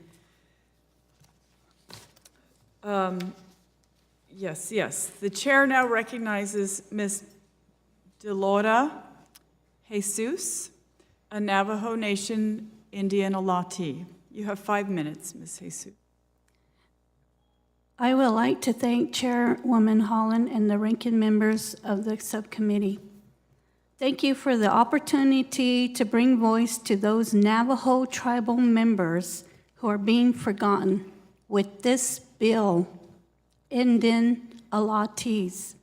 Yes. The chair now recognizes Ms. Delora Jesus, a Navajo Nation Indian allottee. You have 5 minutes, Ms. Jesus. I would like to thank Chairwoman Holland and the ranking members of the subcommittee. Thank you for the opportunity to bring voice to those Navajo tribal members who are being forgotten with this bill, Indian allottees.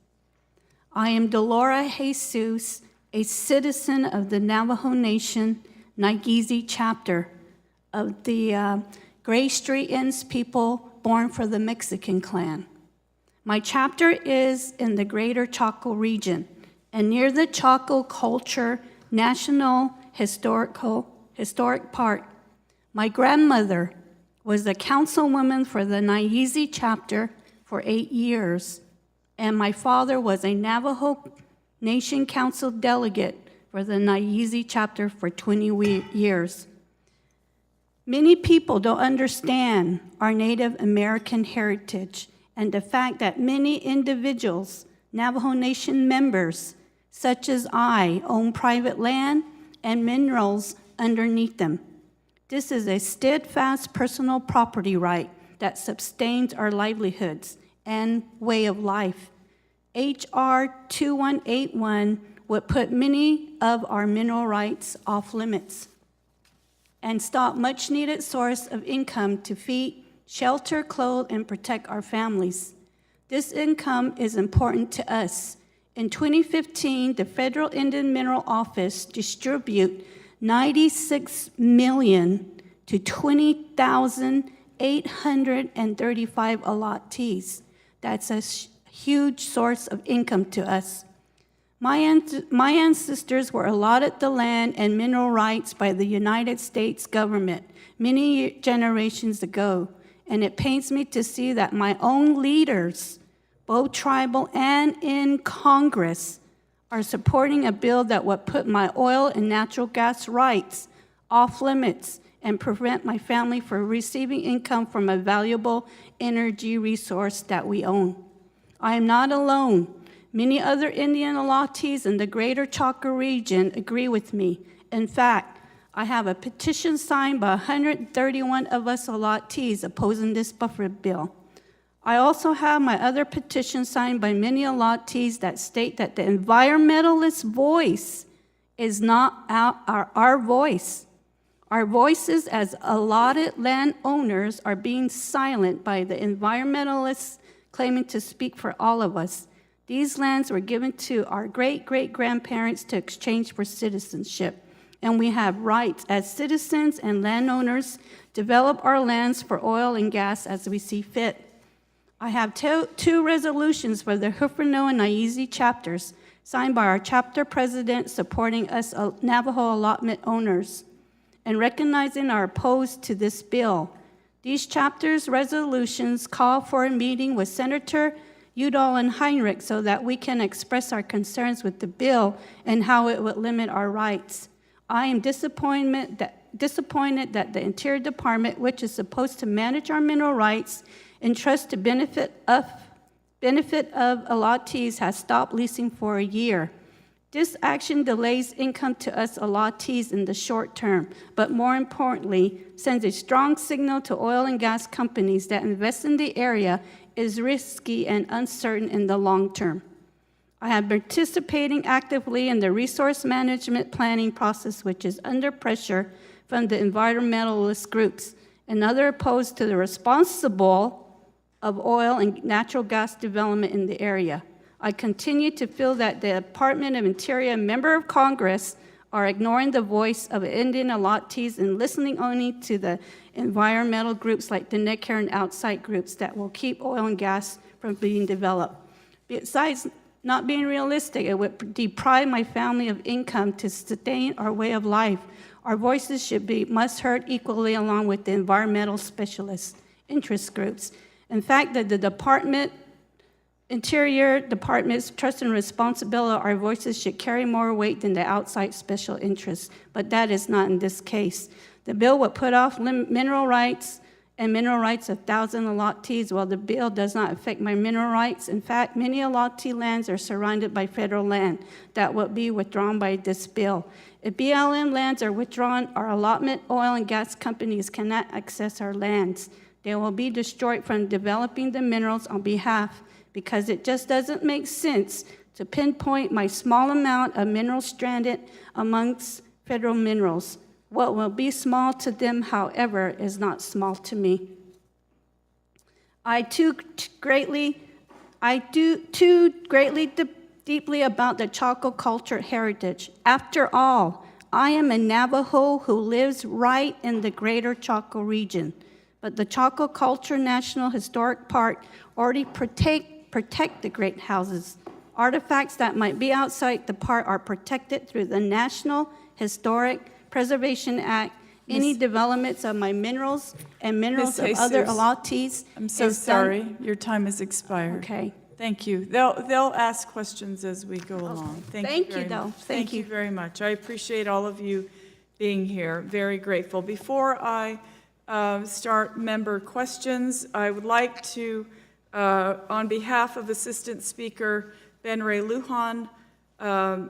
I am Delora Jesus, a citizen of the Navajo Nation Nageezi chapter of the Gray Street Inns people born for the Mexican clan. My chapter is in the Greater Chaco region and near the Chaco Culture National Historic Park. My grandmother, was a councilwoman for the Nyeezy chapter for 8 years, and my father was a Navajo Nation Council delegate for the Nyeezy chapter for 20 years. Many people don't understand our Native American heritage and the fact that many individuals, Navajo Nation members, such as I, own private land and minerals underneath them. This is a steadfast personal property right that sustains our livelihoods and way of life. H.R. 2181 would put many of our mineral rights off limits and stop much-needed source of income to feed, shelter, clothe, and protect our families. This income is important to us. In 2015, the Federal Indian Mineral Office distributed $96 million to 20,835 allottees. That's a huge source of income to us. My ancestors were allotted the land and mineral rights by the United States government many generations ago, and it pains me to see that my own leaders, both tribal and in Congress, are supporting a bill that would put my oil and natural gas rights off limits and prevent my family from receiving income from a valuable energy resource that we own. I am not alone. Many other Indian allottees in the greater Chaco region agree with me. In fact, I have a petition signed by 131 of us allottees opposing this buffer bill. I also have my other petition signed by many allottees that state that the environmentalist voice is not our voice. Our voices as allotted landowners are being silent by the environmentalists claiming to speak for all of us. These lands were given to our great-great-grandparents to exchange for citizenship, and we have rights as citizens and landowners develop our lands for oil and gas as we see fit. I have two resolutions for the Hufano and Nyeezy chapters signed by our chapter president supporting us Navajo allotment owners and recognizing our opposed to this bill. These chapters' resolutions call for a meeting with Senator Udall and Heinrich so that we can express our concerns with the bill and how it would limit our rights. I am disappointed that the Interior Department, which is supposed to manage our mineral rights and trust to benefit of allottees, has stopped leasing for a year. This action delays income to us allottees in the short term, but more importantly, sends a strong signal to oil and gas companies that invest in the area is risky and uncertain in the long term. I have been participating actively in the resource management planning process, which is under pressure from the environmentalist groups and others opposed to the responsible of oil and natural gas development in the area. I continue to feel that the Department of Interior and member of Congress are ignoring the voice of Indian allottees and listening only to the environmental groups like the NECAR and outside groups that will keep oil and gas from being developed. Besides not being realistic, it would deprive my family of income to sustain our way of life. Our voices must heard equally along with the environmental specialists, interest groups. In fact, the Interior Department's trust and responsibility, our voices should carry more weight than the outside special interests, but that is not in this case. The bill would put off mineral rights and mineral rights of 1,000 allottees, while the bill does not affect my mineral rights. In fact, many allottee lands are surrounded by federal land that will be withdrawn by this bill. If BLM lands are withdrawn, our allotment oil and gas companies cannot access our lands. They will be destroyed from developing the minerals on behalf, because it just doesn't make sense to pinpoint my small amount of mineral stranded amongst federal minerals. What will be small to them, however, is not small to me. I do greatly deeply about the Chaco culture heritage. After all, I am a Navajo who lives right in the greater Chaco region. But the Chaco Culture National Historic Park already protect the great houses. Artifacts that might be outside the park are protected through the National Historic Preservation Act any developments of my minerals and minerals of Ms. other Jesus, allottees. I'm so is done- sorry, your time has expired. Okay. Thank you. They'll ask questions as we go along. Thank you, very though. much. Thank you. very much. I appreciate all of you being here. Very grateful. Before I start member questions, I would like to, on behalf of Assistant Speaker Ben Ray Lujan,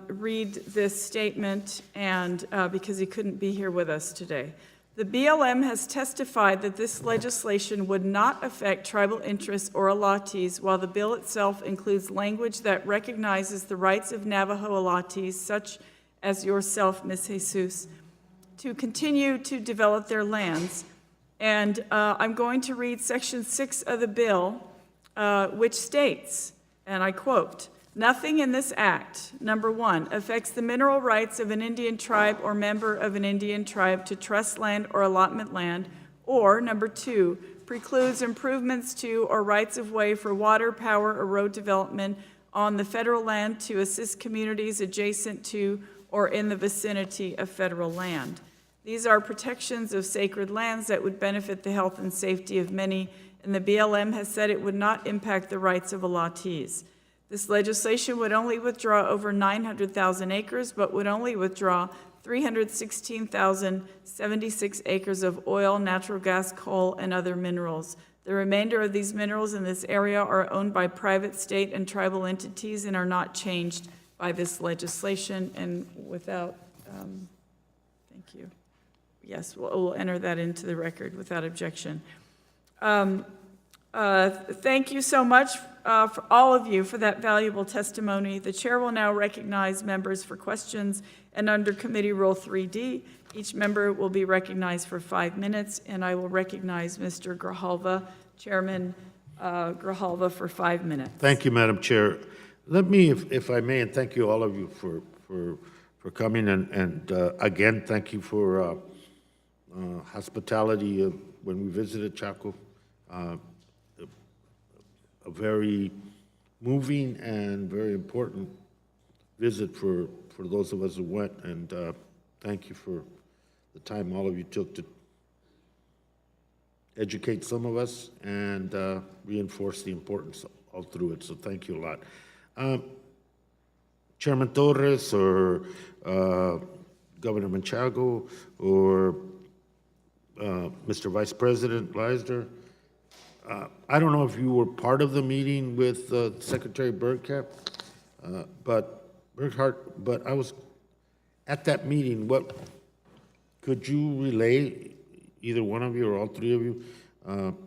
read this statement, and because he couldn't be here with us today. The BLM has testified that this legislation would not affect tribal interests or allottees, while the bill itself includes language that recognizes the rights of Navajo allottees, such as yourself, Ms. Jesus, to continue to develop their lands. And I'm going to read Section 6 of the bill, which states, and I quote, "Nothing in this act, number 1, affects the mineral rights of an Indian tribe or member of an Indian tribe to trust land or allotment land, or, number 2, precludes improvements to or rights of way for water, power, or road development on the federal land to assist communities adjacent to or in the vicinity of federal land. These are protections of sacred lands that would benefit the health and safety of many, and the BLM has said it would not impact the rights of allottees. This legislation would only withdraw over 900,000 acres, but would only withdraw 316,076 acres of oil, natural gas, coal, and other minerals. The remainder of these minerals in this area are owned by private, state, and tribal entities and are not changed by this legislation." And without, thank you. Yes, we'll enter that into the record without objection. Thank you so much for all of you for that valuable testimony. The chair will now recognize members for questions, and under Committee Rule 3D, each member will be recognized for 5 minutes, and I will recognize Mr. Grijalva, Chairman Grijalva, for 5 minutes. Thank you, Madam Chair. Let me, if I may, and thank you all of you for coming, and again, thank you for hospitality when we visited Chaco. A very moving and very important visit for those of us who went, and thank you for the time all of you took to educate some of us and reinforce the importance all through it, so thank you a lot. Chairman Torres or Governor Manchago or Mr. Vice President Leisner, I don't know if you were part of the meeting with Secretary Bergkamp, but I was at that meeting. What could you relay, either one of you or all three of you,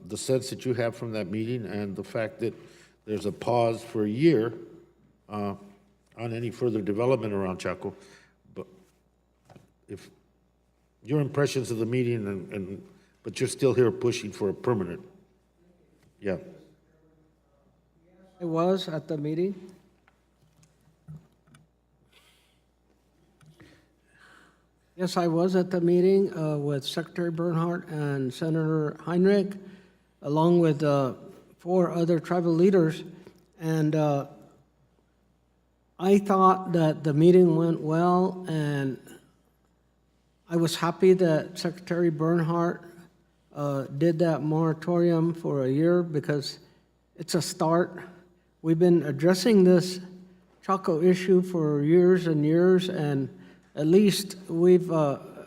the sense that you have from that meeting and the fact that there's a pause for a year on any further development around Chaco? But if your impressions of the meeting, but you're still here pushing for a permanent. Yeah. I was at the meeting. Yes, I was at the meeting with Secretary Bernhardt and Senator Heinrich, along with 4 other tribal leaders. And I thought that the meeting went well, and I was happy that Secretary Bernhardt did that moratorium for a year because it's a start. We've been addressing this Chaco issue for years and years, and at least we've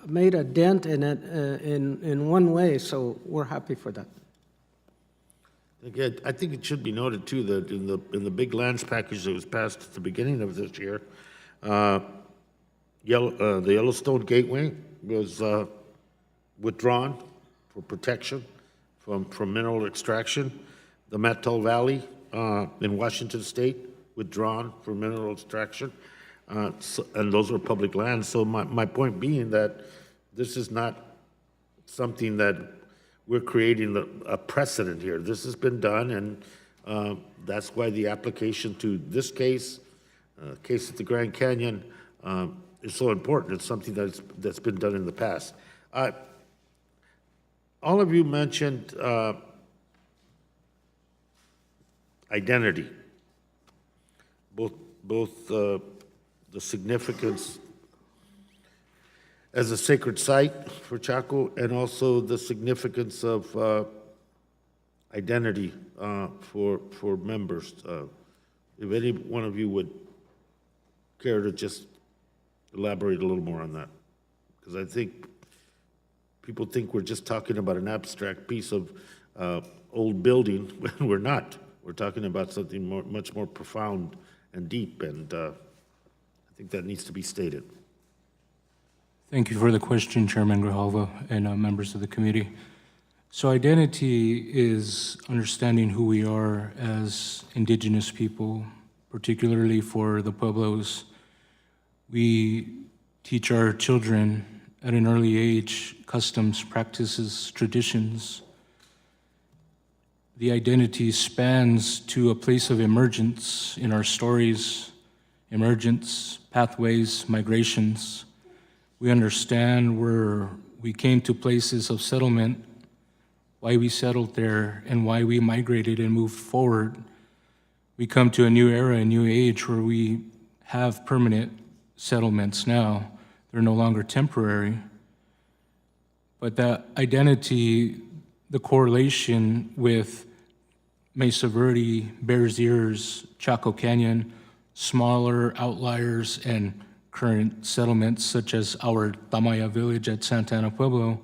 made a dent in it in one way, so we're happy for that. I think it should be noted too that in the big lands package that was passed at the beginning of this year, the Yellowstone Gateway was withdrawn for protection from mineral extraction. The Mattole Valley in Washington State withdrawn for mineral extraction, and those are public lands. So my point being that this is not something that we're creating a precedent here. This has been done, and that's why the application to this case at the Grand Canyon, is so important. It's something that's been done in the past. All of you mentioned identity, both the significance. as a sacred site for Chaco, and also the significance of identity for members. If any one of you would care to just elaborate a little more on that, because I think people think we're just talking about an abstract piece of old building when we're not. We're talking about something much more profound and deep, and I think that needs to be stated. Thank you for the question, Chairman Grijalva and members of the committee. So identity is understanding who we are as indigenous people, particularly for the Pueblos. We teach our children at an early age customs, practices, traditions. The identity spans to a place of emergence in our stories, emergence, pathways, migrations. We understand where we came to places of settlement, why we settled there, and why we migrated and moved forward. We come to a new era, a new age where we have permanent settlements now. They're no longer temporary. But that identity, the correlation with Mesa Verde, Bears Ears, Chaco Canyon, smaller outliers, and current settlements such as our Tamaya village at Santa Ana Pueblo,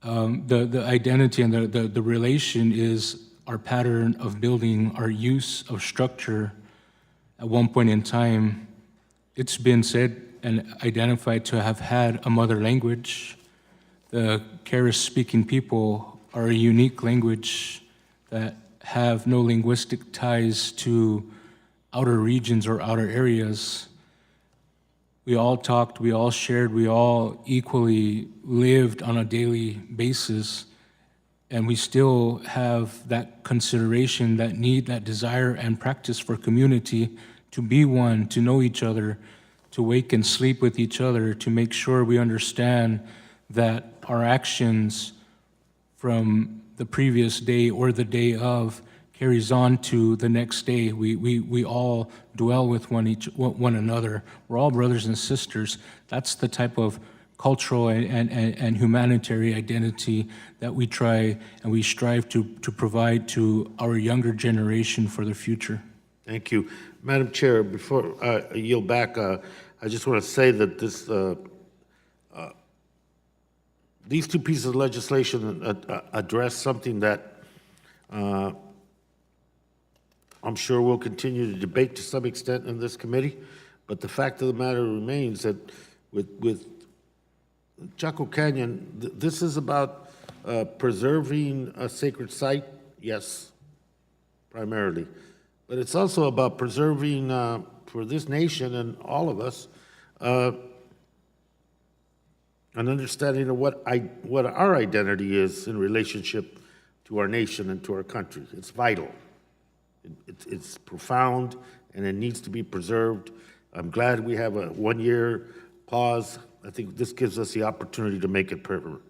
the identity and the relation is our pattern of building, our use of structure. At one point in time, it's been said and identified to have had a mother language. The Keres-speaking people are a unique language that have no linguistic ties to outer regions or outer areas. We all talked, we all shared, we all equally lived on a daily basis, and we still have that consideration, that need, that desire and practice for community, to be one, to know each other, to wake and sleep with each other, to make sure we understand that our actions from the previous day or the day of carries on to the next day. We all dwell with one another. We're all brothers and sisters. That's the type of cultural and humanitarian identity that we try and we strive to provide to our younger generation for the future. Thank you. Madam Chair, before I yield back, I just want to say that these two pieces of legislation address something that I'm sure we'll continue to debate to some extent in this committee, but the fact of the matter remains that with Chaco Canyon, this is about preserving a sacred site, yes, primarily, but it's also about preserving for this nation and all of us an understanding of what our identity is in relationship to our nation and to our country. It's vital. It's profound, and it needs to be preserved. I'm glad we have a one-year pause. I think this gives us the opportunity to make it permanent.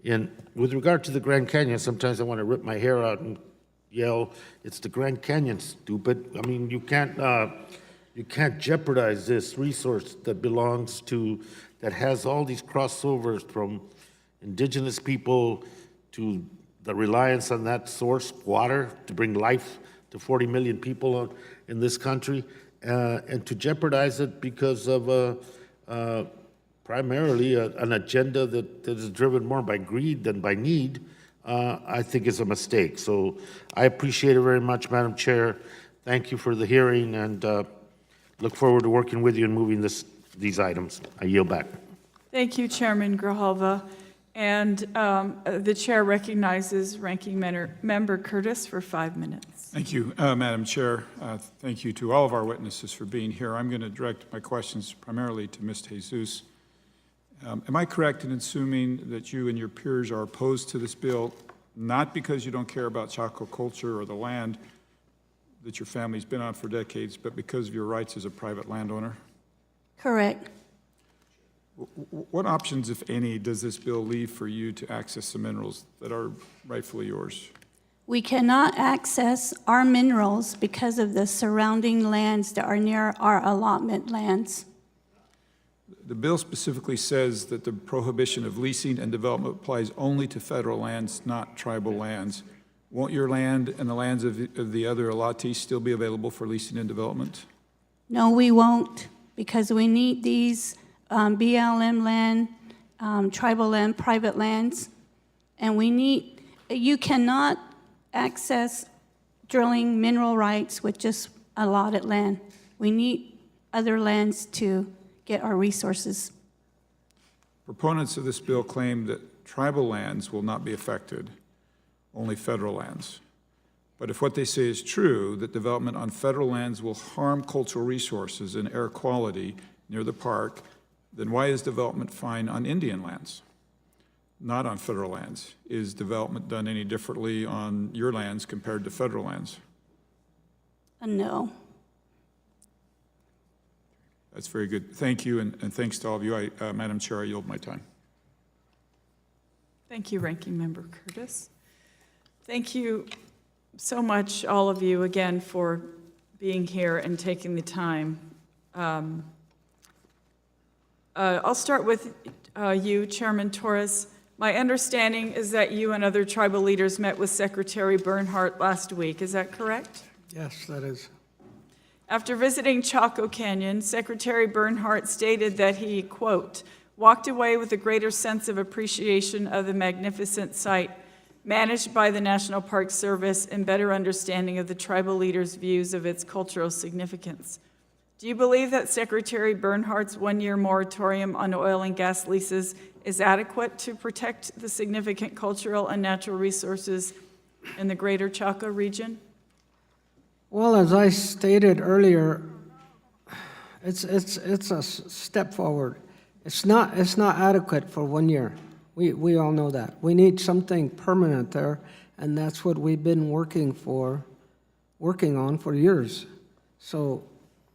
And with regard to the Grand Canyon, sometimes I want to rip my hair out and yell, "It's the Grand Canyon, stupid!" I mean, you can't jeopardize this resource that belongs to, that has all these crossovers from indigenous people to the reliance on that source, water, to bring life to 40 million people in this country, and to jeopardize it because of primarily an agenda that is driven more by greed than by need, I think is a mistake. So I appreciate it very much, Madam Chair. Thank you for the hearing, and look forward to working with you in moving these items. I yield back. Thank you, Chairman Grijalva. And the chair recognizes Ranking Member Curtis for 5 minutes. Thank you, Madam Chair. Thank you to all of our witnesses for being here. I'm going to direct my questions primarily to Ms. Jesus. Am I correct in assuming that you and your peers are opposed to this bill, not because you don't care about Chaco culture or the land that your family's been on for decades, but because of your rights as a private landowner? Correct. What options, if any, does this bill leave for you to access the minerals that are rightfully yours? We cannot access our minerals because of the surrounding lands that are near our allotment lands. the bill specifically says that the prohibition of leasing and development applies only to federal lands, not tribal lands. Won't your land and the lands of the other allottees still be available for leasing and development? No, we won't, because we need these BLM land, tribal land, private lands, and you cannot access drilling mineral rights with just allotted land. We need other lands to get our resources. Proponents of this bill claim that tribal lands will not be affected, only federal lands. But if what they say is true, that development on federal lands will harm cultural resources and air quality near the park, then why is development fine on Indian lands, not on federal lands? Is development done any differently on your lands compared to federal lands? No. That's very good. Thank you, and thanks to all of you. Madam Chair, I yield my time. Thank you, Ranking Member Curtis. Thank you so much, all of you, again, for being here and taking the time. I'll start with you, Chairman Torres. My understanding is that you and other tribal leaders met with Secretary Bernhardt last week. Is that correct? Yes, that is. After visiting Chaco Canyon, Secretary Bernhardt stated that he, quote, walked away with a greater sense of appreciation of the magnificent site managed by the National Park Service and better understanding of the tribal leaders' views of its cultural significance. Do you believe that Secretary Bernhardt's one-year moratorium on oil and gas leases is adequate to protect the significant cultural and natural resources in the greater Chaco region? Well, as I stated earlier, it's a step forward. It's not adequate for 1 year. We all know that. We need something permanent there, and that's what we've been working on for years. So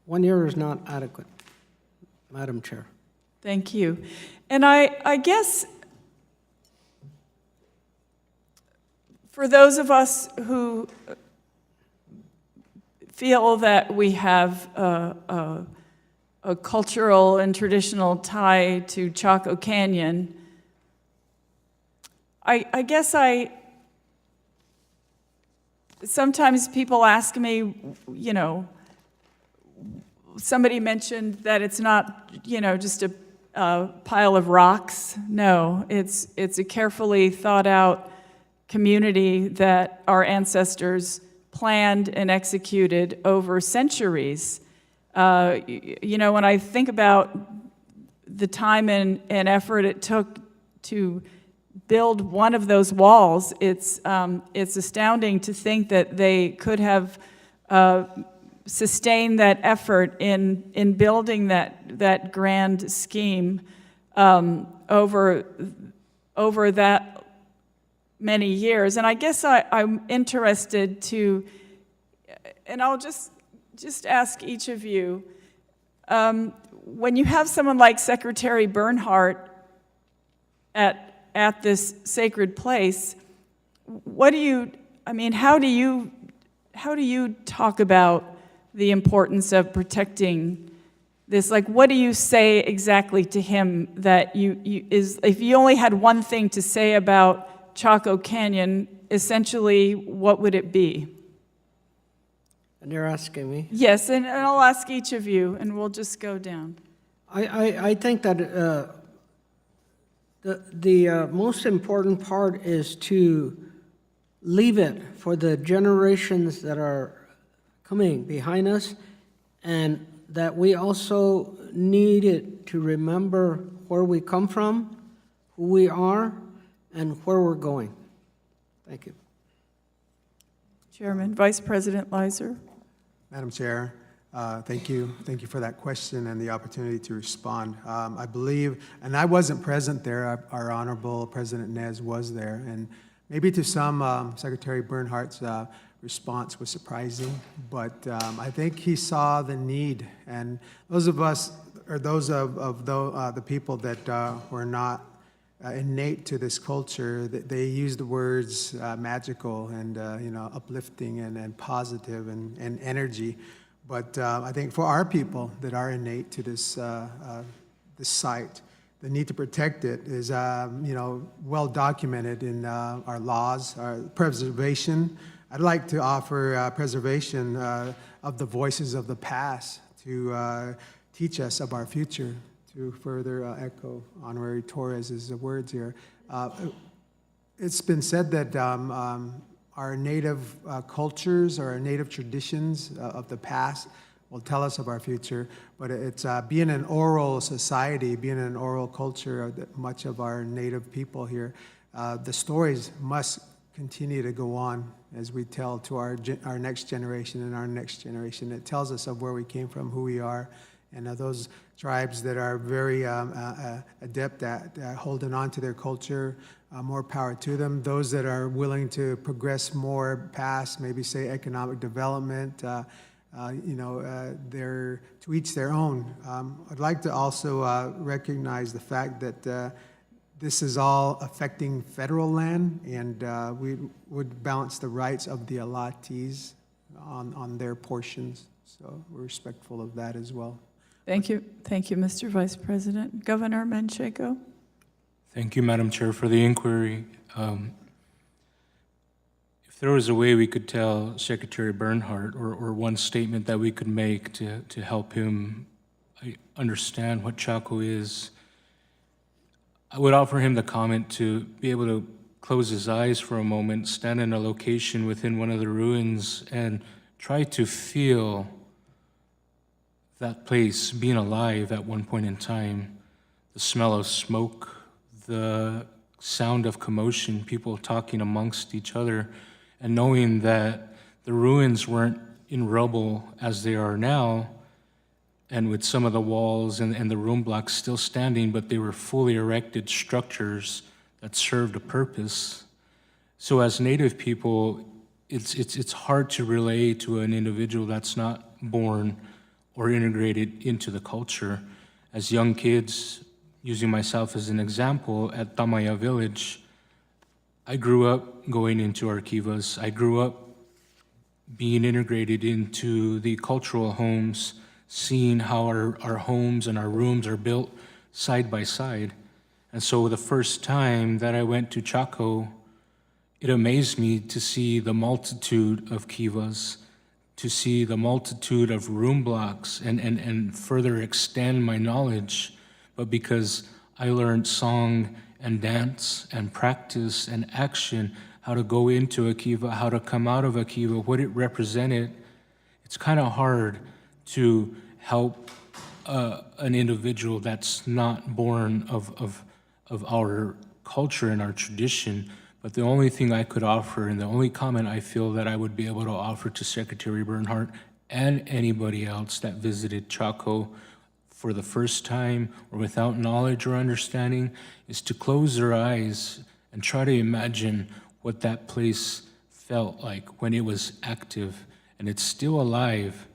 1 year is not adequate, Madam Chair. Thank you. And I guess for those of us who feel that we have a cultural and traditional tie to Chaco Canyon, I guess sometimes people ask me, you know, somebody mentioned that it's not, you know, just a pile of rocks. No, it's a carefully thought out community that our ancestors planned and executed over centuries. You know, when I think about the time and effort it took to build one of those walls, it's astounding to think that they could have sustained that effort in building that grand scheme over that many years. And I guess I'm interested to, and I'll just ask each of you, when you have someone like Secretary Bernhardt at this sacred place, how do you talk about the importance of protecting this? Like, what do you say exactly to him that if you only had one thing to say about Chaco Canyon, essentially, what would it be? And you're asking me? Yes, and I'll ask each of you, and we'll just go down. I think that the most important part is to leave it for the generations that are coming behind us, and that we also needed to remember where we come from, who we are, and where we're going. Thank you. Chairman, Vice President Leiser. Madam Chair, thank you. Thank you for that question and the opportunity to respond. I believe, and I wasn't present there, our Honorable President Nez was there, and maybe to some, Secretary Bernhardt's response was surprising, but I think he saw the need, and those of us, or those of the people that were not innate to this culture, they use the words magical and uplifting and positive and energy. But I think for our people that are innate to this this site. The need to protect it is, well documented in our laws, our preservation. I'd like to offer preservation of the voices of the past to teach us of our future, to further echo Honorary Torres's words here. It's been said that our native cultures or our native traditions of the past will tell us of our future, but it's being an oral society, being an oral culture of much of our native people here, the stories must continue to go on as we tell to our next generation and our next generation. It tells us of where we came from, who we are, and those tribes that are very adept at holding on to their culture, more power to them. Those that are willing to progress more past, maybe say economic development, they're to each their own. I'd like to also recognize the fact that this is all affecting federal land, and we would balance the rights of the allottees on their portions. So we're respectful of that as well. Thank you, Mr. Vice President. Governor Manchego. Thank you, Madam Chair, for the inquiry. If there was a way we could tell Secretary Bernhardt, or one statement that we could make to help him understand what Chaco is, I would offer him the comment to be able to close his eyes for a moment, stand in a location within one of the ruins, and try to feel that place being alive at one point in time. The smell of smoke, the sound of commotion, people talking amongst each other, and knowing that the ruins weren't in rubble as they are now, and with some of the walls and the room blocks still standing, but they were fully erected structures that served a purpose. So as Native people, it's hard to relate to an individual that's not born or integrated into the culture. As young kids, using myself as an example, at Tamaya Village, I grew up going into archivas. I grew up being integrated into the cultural homes, seeing how our homes and our rooms are built side by side. And so the first time that I went to Chaco, it amazed me to see the multitude of kivas, to see the multitude of room blocks, and further extend my knowledge. But because I learned song and dance and practice and action, how to go into a kiva, how to come out of a kiva, what it represented, it's kind of hard to help an individual that's not born of our culture and our tradition. But the only thing I could offer, and the only comment I feel that I would be able to offer to Secretary Bernhardt and anybody else that visited Chaco for the first time or without knowledge or understanding, is to close their eyes and try to imagine what that place felt like when it was active, and it's still alive.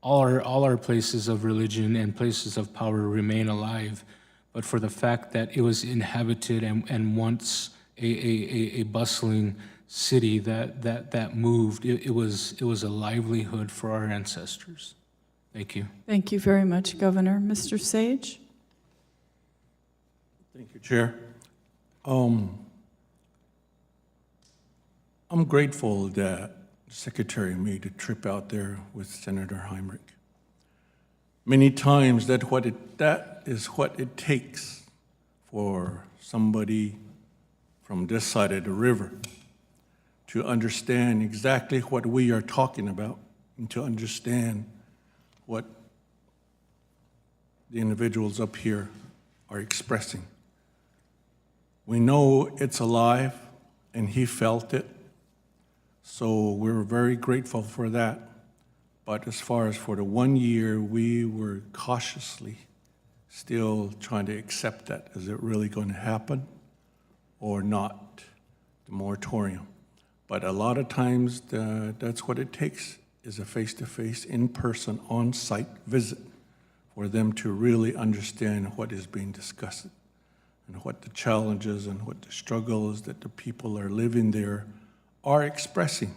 All our places of religion and places of power remain alive, but for the fact that it was inhabited and once a bustling city that moved, it was a livelihood for our ancestors. Thank you. Thank you very much, Governor. Mr. Sage? Thank you, Chair. I'm grateful that the Secretary made a trip out there with Senator Heinrich. Many times that is what it takes for somebody from this side of the river to understand exactly what we are talking about and to understand what the individuals up here are expressing. We know it's alive, and he felt it, so we're very grateful for that. But as far as for the 1 year, we were cautiously still trying to accept that. Is it really going to happen or not, the moratorium? But a lot of times, that's what it takes, is a face-to-face, in-person, on-site visit for them to really understand what is being discussed and what the challenges and what the struggles that the people are living there are expressing.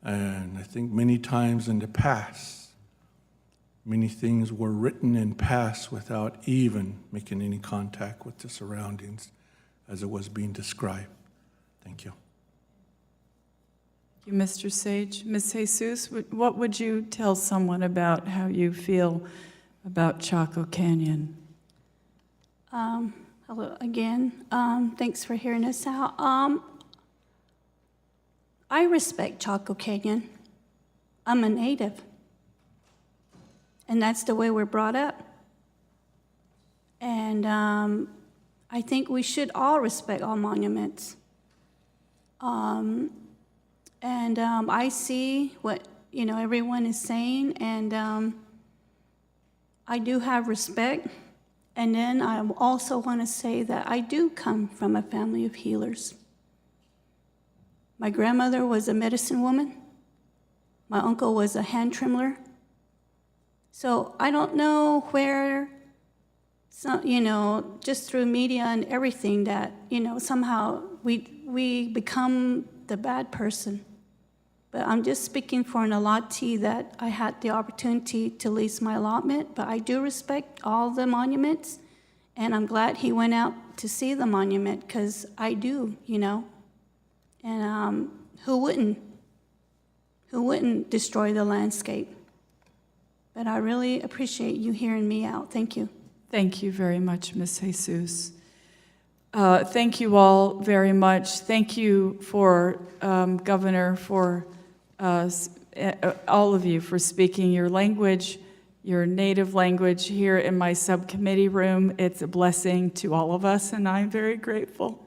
And I think many times in the past, Many things were written and passed without even making any contact with the surroundings as it was being described. Thank you. Thank you, Mr. Sage. Ms. Jesus, what would you tell someone about how you feel about Chaco Canyon? Hello again. Thanks for hearing us out. I respect Chaco Canyon. I'm a native. And that's the way we're brought up. And I think we should all respect all monuments. I see what, everyone is saying, and I do have respect. And then I also want to say that I do come from a family of healers. My grandmother was a medicine woman. My uncle was a hand trimmer. So I don't know where, just through media and everything that, somehow we become the bad person. But I'm just speaking for an allottee that I had the opportunity to lease my allotment, but I do respect all the monuments, and I'm glad he went out to see the monument, because I do, And who wouldn't? Who wouldn't destroy the landscape? But I really appreciate you hearing me out. Thank you. Thank you very much, Ms. Jesus. Thank you all very much. Thank you for, Governor, for all of you for speaking your language, your native language here in my subcommittee room. It's a blessing to all of us, and I'm very grateful.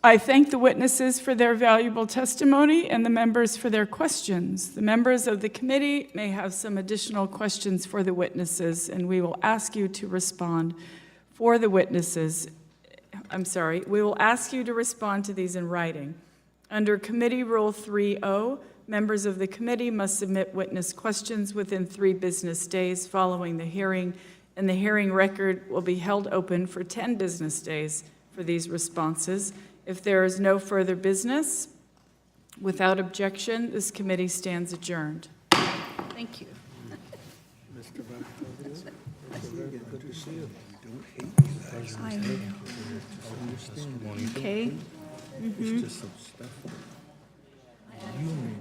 I thank the witnesses for their valuable testimony and the members for their questions. The members of the committee may have some additional questions for the witnesses, and we will ask you to respond for the witnesses. We will ask you to respond to these in writing. Under Committee Rule 3.0, members of the committee must submit witness questions within 3 business days following the hearing, and the hearing record will be held open for 10 business days for these responses. If there is no further business, without objection, this committee stands adjourned. Thank you. Okay. It's just some stuff. You